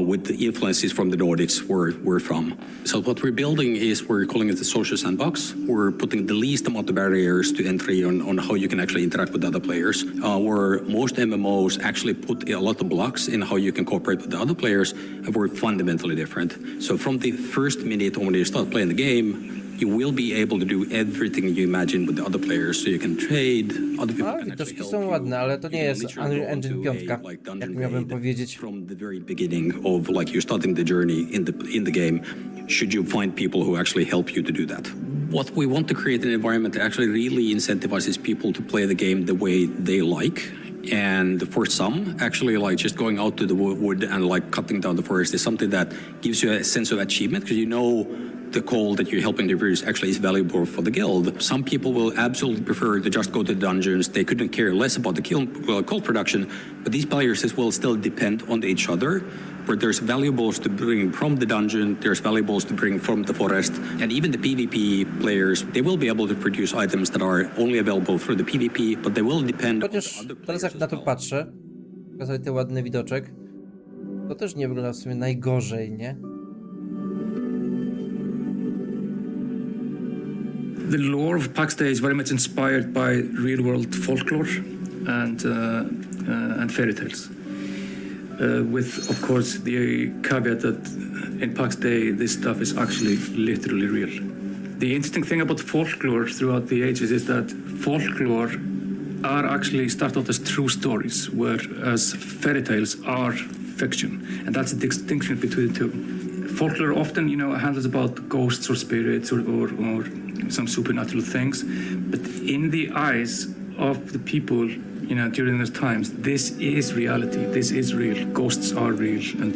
With the influences from the Nordics where we're from. So what we're building is, we're calling it the social sandbox. We're putting the least amount of barriers to entry on how you can actually interact with other players. Where most MMOs actually put a lot of blocks in how you can cooperate with the other players, and we're fundamentally different. So from the first minute when you start playing the game, you will be able to do everything you imagine with the other players, so you can trade, other people can actually help
są ładne, ale to nie jest Unreal Engine 5, jak miałbym powiedzieć.
From the very beginning of you're starting the journey in the game, should you find people who actually help you to do that. What we want to create an environment that actually really incentivizes people to play the game the way they like. And for some, actually, just going out to the wood and cutting down the forest is something that gives you a sense of achievement, because you know the coal that you're helping to produce actually is valuable for the guild. Some people will absolutely prefer to just go to the dungeons. They couldn't care less about the coal production, but these players will still depend on each other, where there's valuables to bring from the dungeon, there's valuables to bring from the forest, and even the PvP players, they will be able to produce items that are only available for the PvP, but they will depend on the other players.
Teraz jak na to patrzę, pokazać ten ładny widoczek, to też nie wygląda w sumie najgorzej, nie?
The lore of Pax Day is very much inspired by real-world folklore and fairy tales. With, of course, the caveat that in Pax Day, this stuff is actually literally real. The interesting thing about folklore throughout the ages is that folklore are actually start out as true stories, whereas fairy tales are fiction, and that's the distinction between the two. Folklore often, handles about ghosts or spirits or some supernatural things, but in the eyes of the people, during those times, this is reality. This is real. Ghosts are real, and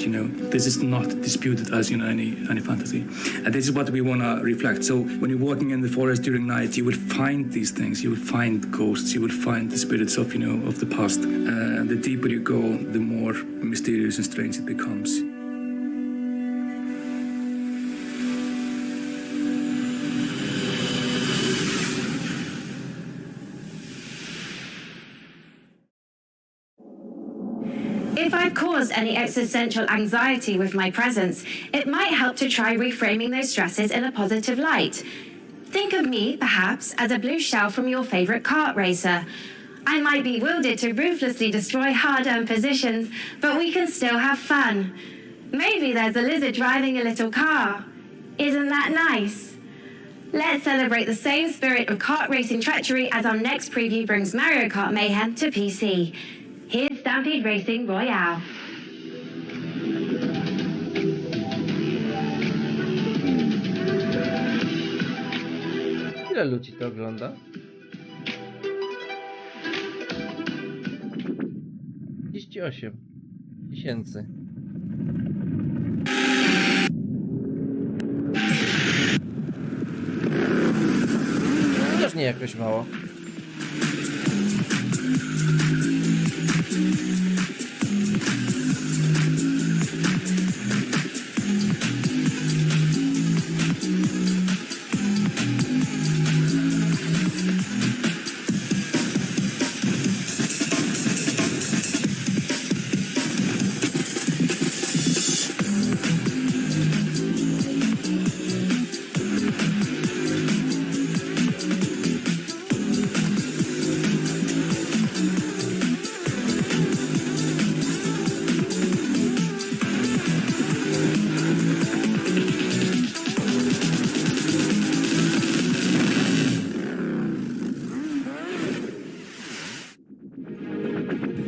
this is not disputed as any fantasy. And this is what we want to reflect. So when you're walking in the forest during night, you will find these things. You will find ghosts. You will find the spirits of of the past. The deeper you go, the more mysterious and strange it becomes.
If I've caused any existential anxiety with my presence, it might help to try reframing those stresses in a positive light. Think of me, perhaps, as a blue shell from your favorite kart racer. I might be wielded to ruthlessly destroy hard-earned positions, but we can still have fun. Maybe there's a lizard driving a little car. Isn't that nice? Let's celebrate the same spirit of kart racing treachery as our next preview brings Mario Kart Mayhem to PC. Here's Stampede Racing Royale.
Ile ludzi to ogląda? 38 tysięcy. Też nie jakoś mało.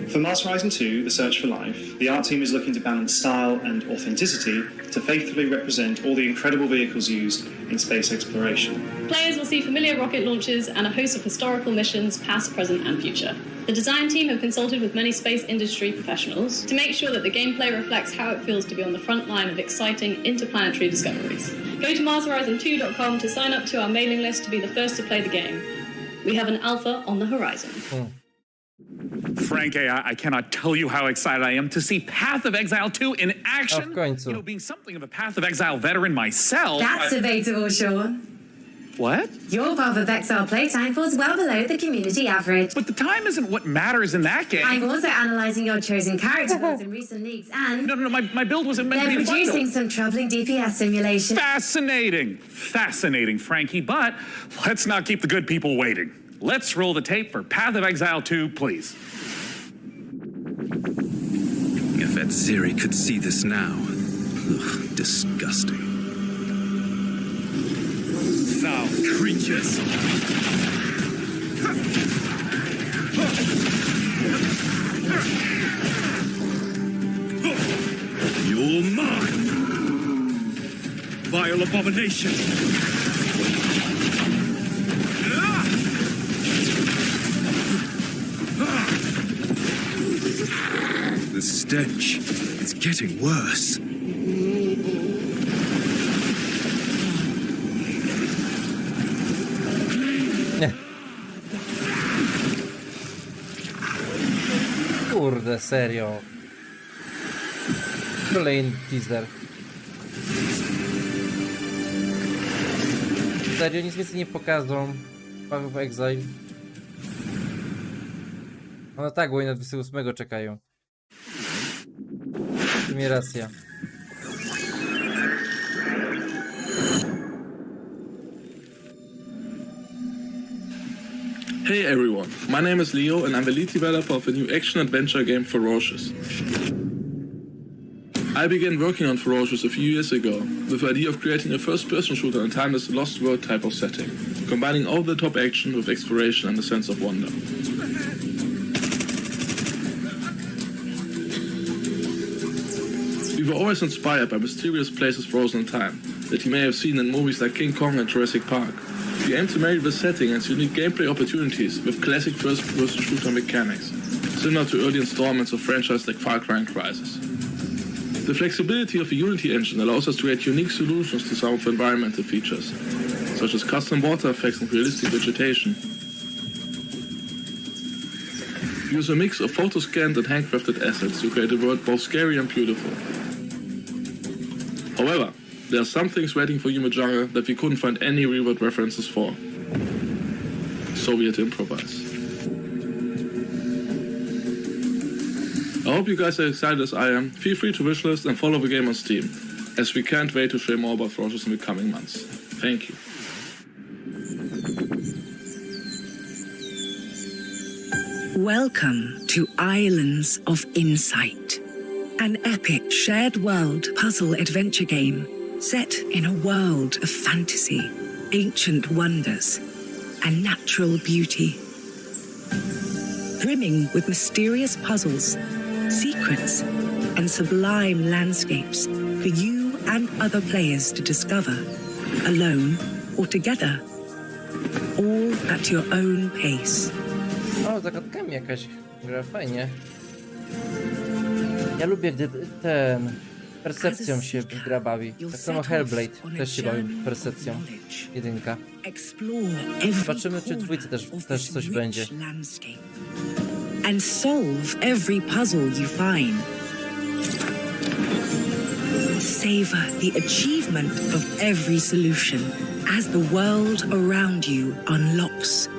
For Master Horizon 2, The Search for Life, the art team is looking to balance style and authenticity to faithfully represent all the incredible vehicles used in space exploration.
Players will see familiar rocket launches and a host of historical missions, past, present, and future. The design team have consulted with many space industry professionals to make sure that the gameplay reflects how it feels to be on the front line of exciting interplanetary discoveries. Go to masterhorizon2.com to sign up to our mailing list to be the first to play the game. We have an alpha on the horizon.
Frankie, I cannot tell you how excited I am to see Path of Exile 2 in action. Being something of a Path of Exile veteran myself.
That's debatable, Sean.
What?
Your Path of Exile playtime falls well below the community average.
But the time isn't what matters in that game.
I'm also analysing your chosen character builds in recent leagues, and...
No, my build wasn't meant to be
they're
a fun
producing
build.
some troubling DPS simulations.
Fascinating, Frankie, but let's not keep the good people waiting. Let's roll the tape for Path of Exile 2, please.
If Ed Ziri could see this now. Ugh, disgusting. Foul creatures. You're mine. Vile abomination. The stench is getting worse.
Kurde, serio. Kolejny teaser. Serio, nic więcej nie pokażą. Path of Exile. No tak, bo oni na 28 czekają. To mi racja.
Hey everyone, my name is Leo and I'm the lead developer of the new action-adventure game Ferocious. I began working on Ferocious a few years ago with the idea of creating a first-person shooter in a timeless Lost World type of setting, combining over-the-top action with exploration and a sense of wonder. We were always inspired by mysterious places frozen in time that you may have seen in movies like King Kong and Jurassic Park. We aim to marry the setting and unique gameplay opportunities with classic first-person shooter mechanics, similar to early installments of franchises like Far Cry and Crysis. The flexibility of the Unity engine allows us to create unique solutions to some of the environmental features, such as custom water effects and realistic vegetation. We use a mix of photo-scanned and handcrafted assets to create a world both scary and beautiful. However, there are some things waiting for you in the jungle that we couldn't find any real-world references for. So we had to improvise. I hope you guys are excited as I am. Feel free to wishlist and follow the game on Steam, as we can't wait to share more about Ferocious in the coming months. Thank you.
Welcome to Islands of Insight, an epic shared world puzzle adventure game set in a world of fantasy, ancient wonders, and natural beauty. Brimming with mysterious puzzles, secrets, and sublime landscapes for you and other players to discover, alone or together, all at your own pace.
O, zagadkami jakaś gra, fajnie. Ja lubię, gdy percepcją się gra bawi. Tak samo Hellblade też się bawi percepcją. Jedynka. Zobaczymy, czy w dwójce też coś będzie.
And solve every puzzle you find. Savor the achievement of every solution as the world around you unlocks,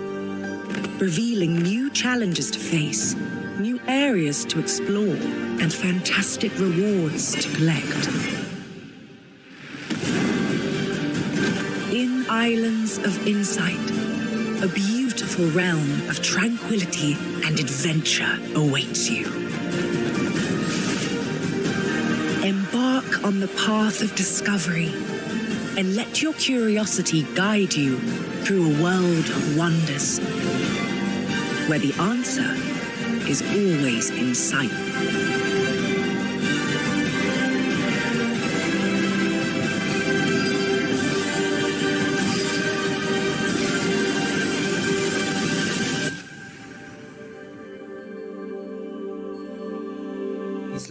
revealing new challenges to face, new areas to explore, and fantastic rewards to collect. In Islands of Insight, a beautiful realm of tranquility and adventure awaits you. Embark on the path of discovery and let your curiosity guide you through a world of wonders, where the answer is always in sight.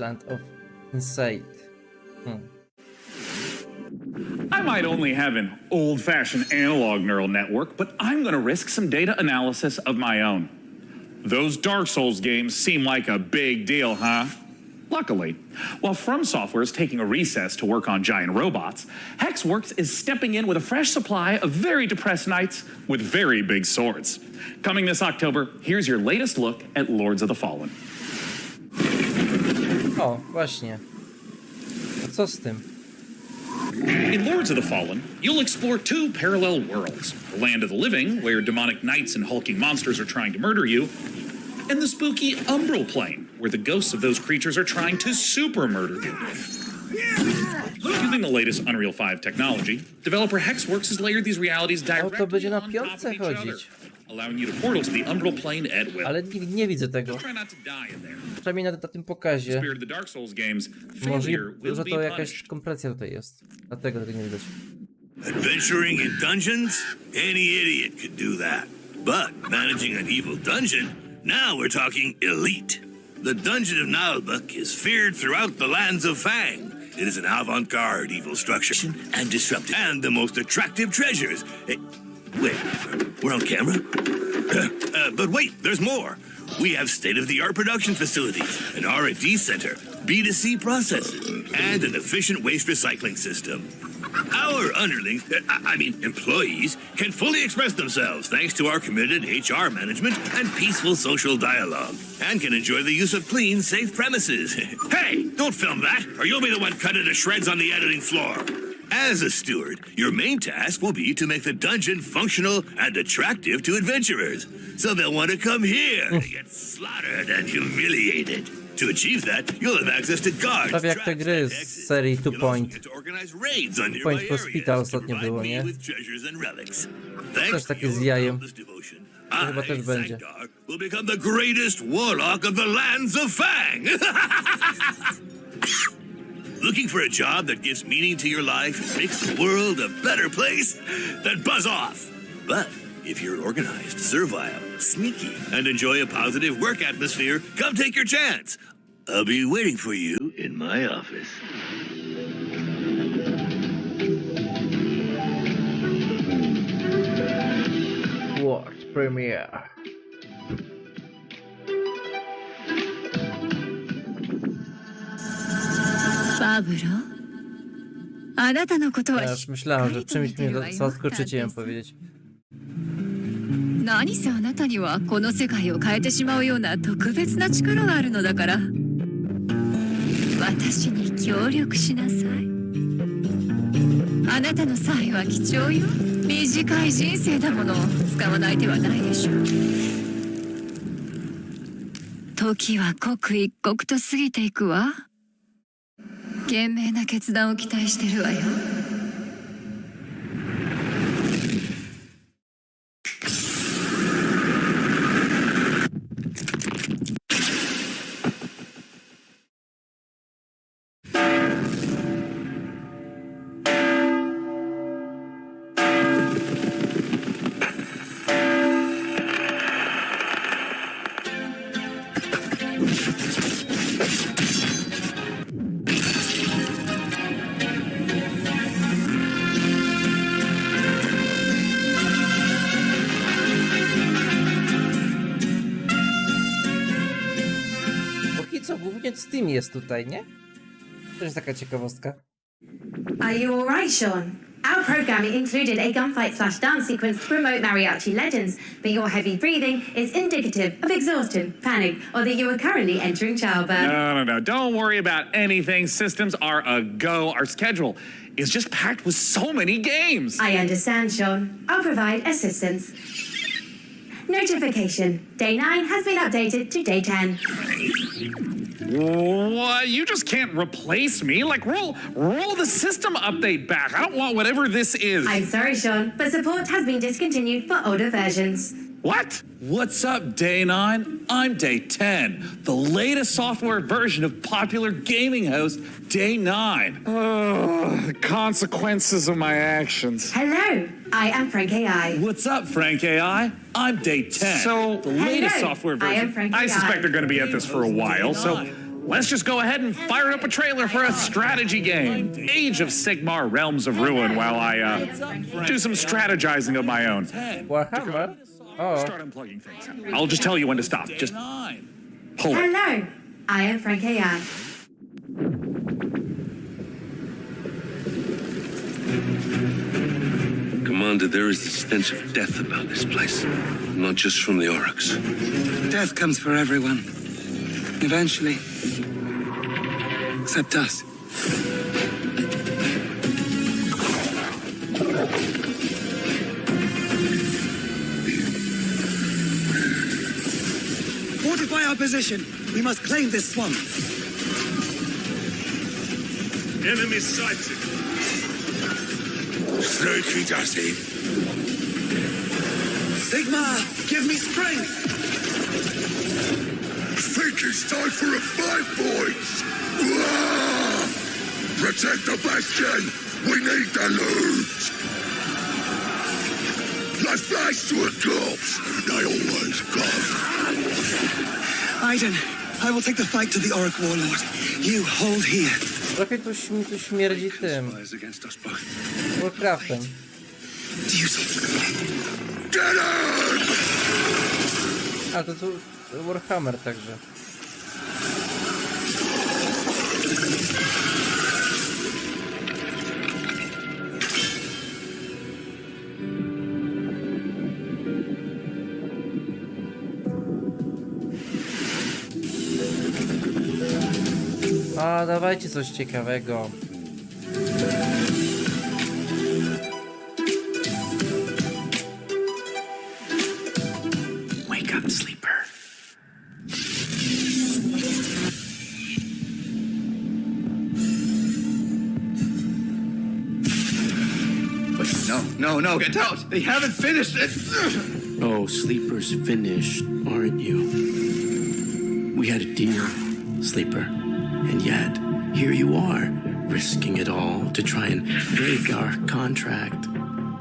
Island of Insight.
I might only have an old-fashioned analog neural network, but I'm going to risk some data analysis of my own. Those Dark Souls games seem like a big deal, huh? Luckily, while From Software is taking a recess to work on giant robots, Hexworks is stepping in with a fresh supply of very depressed knights with very big swords. Coming this October, here's your latest look at Lords of the Fallen.
O, właśnie. A co z tym?
In Lords of the Fallen, you'll explore two parallel worlds. The land of the living, where demonic knights and hulking monsters are trying to murder you, and the spooky Umbral Plane, where the ghosts of those creatures are trying to super murder you. Using the latest Unreal 5 technology, developer Hexworks has layered these realities directly on top of each other, allowing you to portal to the Umbral Plane at will.
Ale nie widzę tego. Przynajmniej na tym pokazie. Może to jakaś kompresja tutaj jest. Dlatego tego nie widać.
Adventuring in dungeons? Any idiot could do that. But managing an evil dungeon? Now we're talking elite. The Dungeon of Nalbuck is feared throughout the lands of Fang. It is an avant-garde evil structure and disruptive. And the most attractive treasures. Wait, we're on camera? But wait, there's more. We have state-of-the-art production facilities, an R&D center, B2C processes, and an efficient waste recycling system. Our underlings, employees, can fully express themselves thanks to our committed HR management and peaceful social dialogue, and can enjoy the use of clean, safe premises. Hey, don't film that, or you'll be the one cut into shreds on the editing floor. As a steward, your main task will be to make the dungeon functional and attractive to adventurers, so they'll want to come here to get slaughtered and humiliated. To achieve that, you'll have access to guards,
Prawie jak te gry z serii Two Point.
raids on
Two
nearby
Point Hospital
areas to
ostatnio
provide
było,
me
nie?
with treasures and relics.
Też
Thanks to
takie z
your
jajem.
boundless devotion,
To chyba też będzie.
will become the greatest warlock of the lands of Fang. Looking for a job that gives meaning to your life and makes the world a better place? Then buzz off. But if you're organized, servile, sneaky, and enjoy a positive work atmosphere, come take your chance. I'll be waiting for you in my office.
World Premiere.
Pablo? あなたのことは
Ja już myślałem, że czymś mnie zaskoczycie, ją powiedzieć.
何せあなたにはこの世界を変えてしまうような特別な力があるのだから。私に協力しなさい。あなたの才は貴重よ。短い人生だもの。使わない手はないでしょう。時は刻一刻と過ぎていくわ。賢明な決断を期待してるわよ。
Póki co głównie Steam jest tutaj, nie? To jest taka ciekawostka.
Are you alright, Sean? Our programming included a gunfight/dance sequence to promote Mariachi legends, but your heavy breathing is indicative of exhaustion, panic, or that you are currently entering childbirth.
No. Don't worry about anything. Systems are a go. Our schedule is just packed with so many games.
I understand, Sean. I'll provide assistance. Notification. Day 9 has been updated to day 10.
What? You just can't replace me. Like, roll the system update back. I don't want whatever this is.
I'm sorry, Sean, but support has been discontinued for older versions.
What? What's up, Day 9? I'm Day 10, the latest software version of popular gaming host Day 9. The consequences of my actions.
Hello, I am Frank AI.
What's up, Frank AI? I'm Day 10. So, the latest software version.
I am Frank
I
AI.
suspect they're going to be at this for a while, so let's just go ahead and fire up a trailer for a strategy game, Age of Sigmar Realms of Ruin, while I do some strategizing of my own.
Warhammer? Oh.
Start unplugging things. I'll just tell you when to stop. Just pull it.
Hello, I am Frank AI.
Commander, there is the stench of death about this place. Not just from the Oryx.
Death comes for everyone. Eventually. Except us. Fortify our position. We must claim this swamp.
Enemy sighted. Sneaky Darcy.
Sigma, give me strength.
Think it's time for a fight, boys. Wah! Protect the bastion. We need the loot. Let's flash to a corpse. They always come.
Aiden, I will take the fight to the Auric Warlord. You hold here.
Trochę tu śmierdzi tym. Warcraftem. A to tu Warhammer także. A dawajcie coś ciekawego.
Wake up, sleeper.
Wait, no, get out! They haven't finished it!
Oh, sleeper's finished, aren't you? We had a deal, sleeper. And yet, here you are, risking it all to try and break our contract,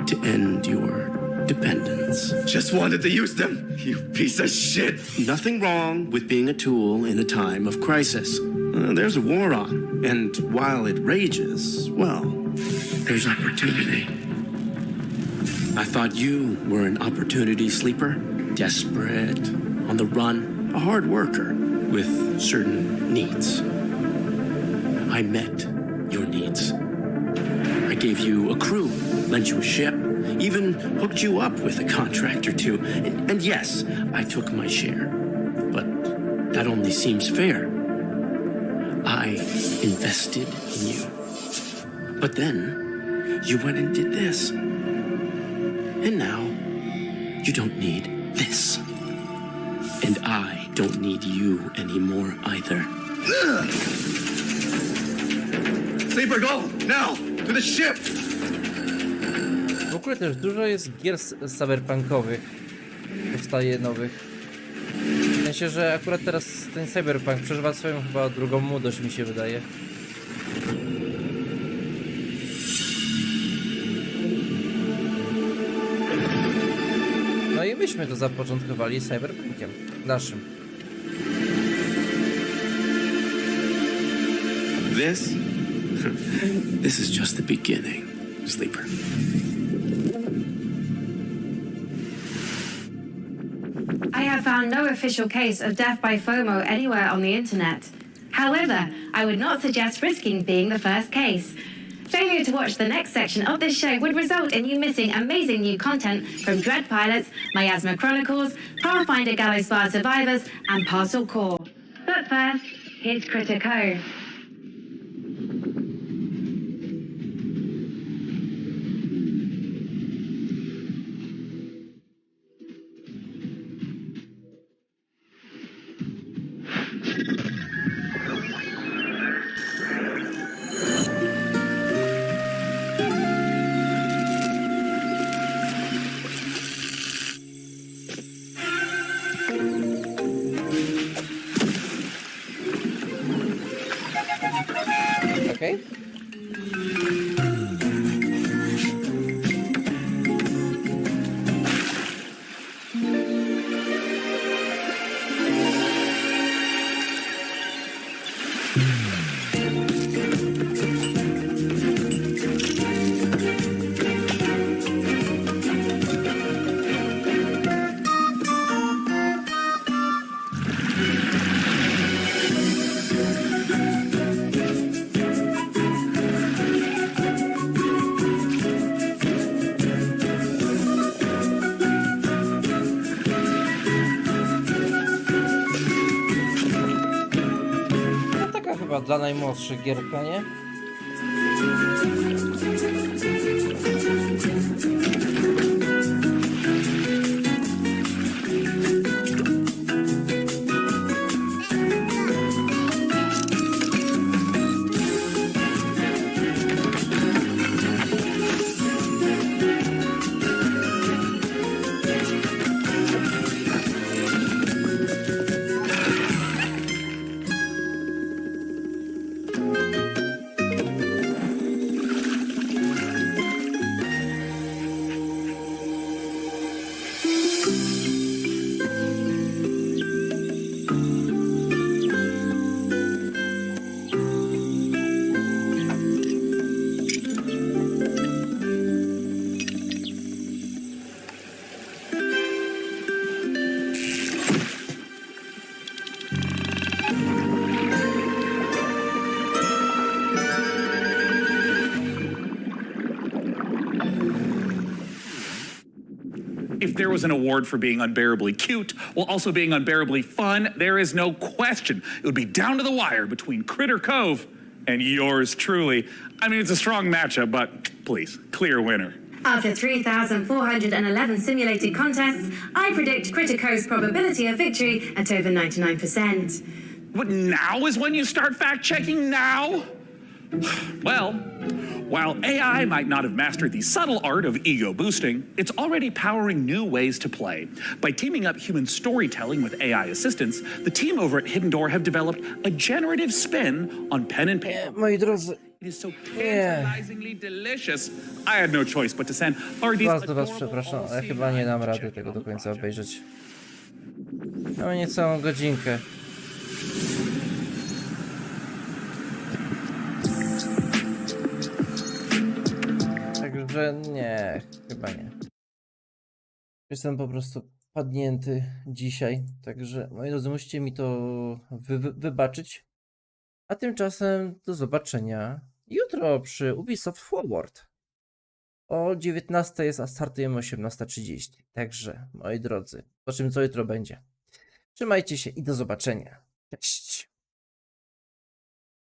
to end your dependence.
Just wanted to use them, you piece of shit!
Nothing wrong with being a tool in a time of crisis. There's a war on, and while it rages, well, there's opportunity. I thought you were an opportunity sleeper, desperate, on the run, a hard worker with certain needs. I met your needs. I gave you a crew, lent you a ship, even hooked you up with a contract or two. And yes, I took my share. But that only seems fair. I invested in you. But then you went and did this. And now you don't need this. And I don't need you anymore either.
Sleeper, go! Now! To the ship!
W ogóle też dużo jest gier cyberpunkowych. Powstaje nowych. W sensie, że akurat teraz ten cyberpunk przeżywa swoją chyba drugą młodość, mi się wydaje. No i myśmy to zapoczątkowali cyberpunkiem naszym.
This is just the beginning, sleeper.
I have found no official case of death by FOMO anywhere on the internet. However, I would not suggest risking being the first case. Failure to watch the next section of this show would result in you missing amazing new content from Dread Pilots, Miasma Chronicles, Pathfinder Gallows Spire Survivors, and Parcel Core. But first, here's Critter Cove.
Okay. Chyba dla najmłodszych gierka, nie?
If there was an award for being unbearably cute while also being unbearably fun, there is no question it would be down to the wire between Critter Cove and yours truly. I mean, it's a strong matchup, but please, clear winner.
After 3,411 simulated contests, I predict Critico's probability of victory at over 99%.
What, now is when you start fact-checking now? Well, while AI might not have mastered the subtle art of ego boosting, it's already powering new ways to play. By teaming up human storytelling with AI assistants, the team over at Hidden Door have developed a generative spin on pen and paper.
Moi drodzy,
It is so tantalizingly delicious. I had no choice but to send RD's
do was przepraszam, ale chyba nie dam rady tego do końca obejrzeć. Mamy niecałą godzinkę. Także nie, chyba nie. Jestem po prostu padnięty dzisiaj, także moi drodzy, musicie mi to wybaczyć. A tymczasem do zobaczenia jutro przy Ubisoft Forward. O 19 jest, a startujemy o 18:30. Także moi drodzy, zobaczymy co jutro będzie. Trzymajcie się i do zobaczenia. Cześć.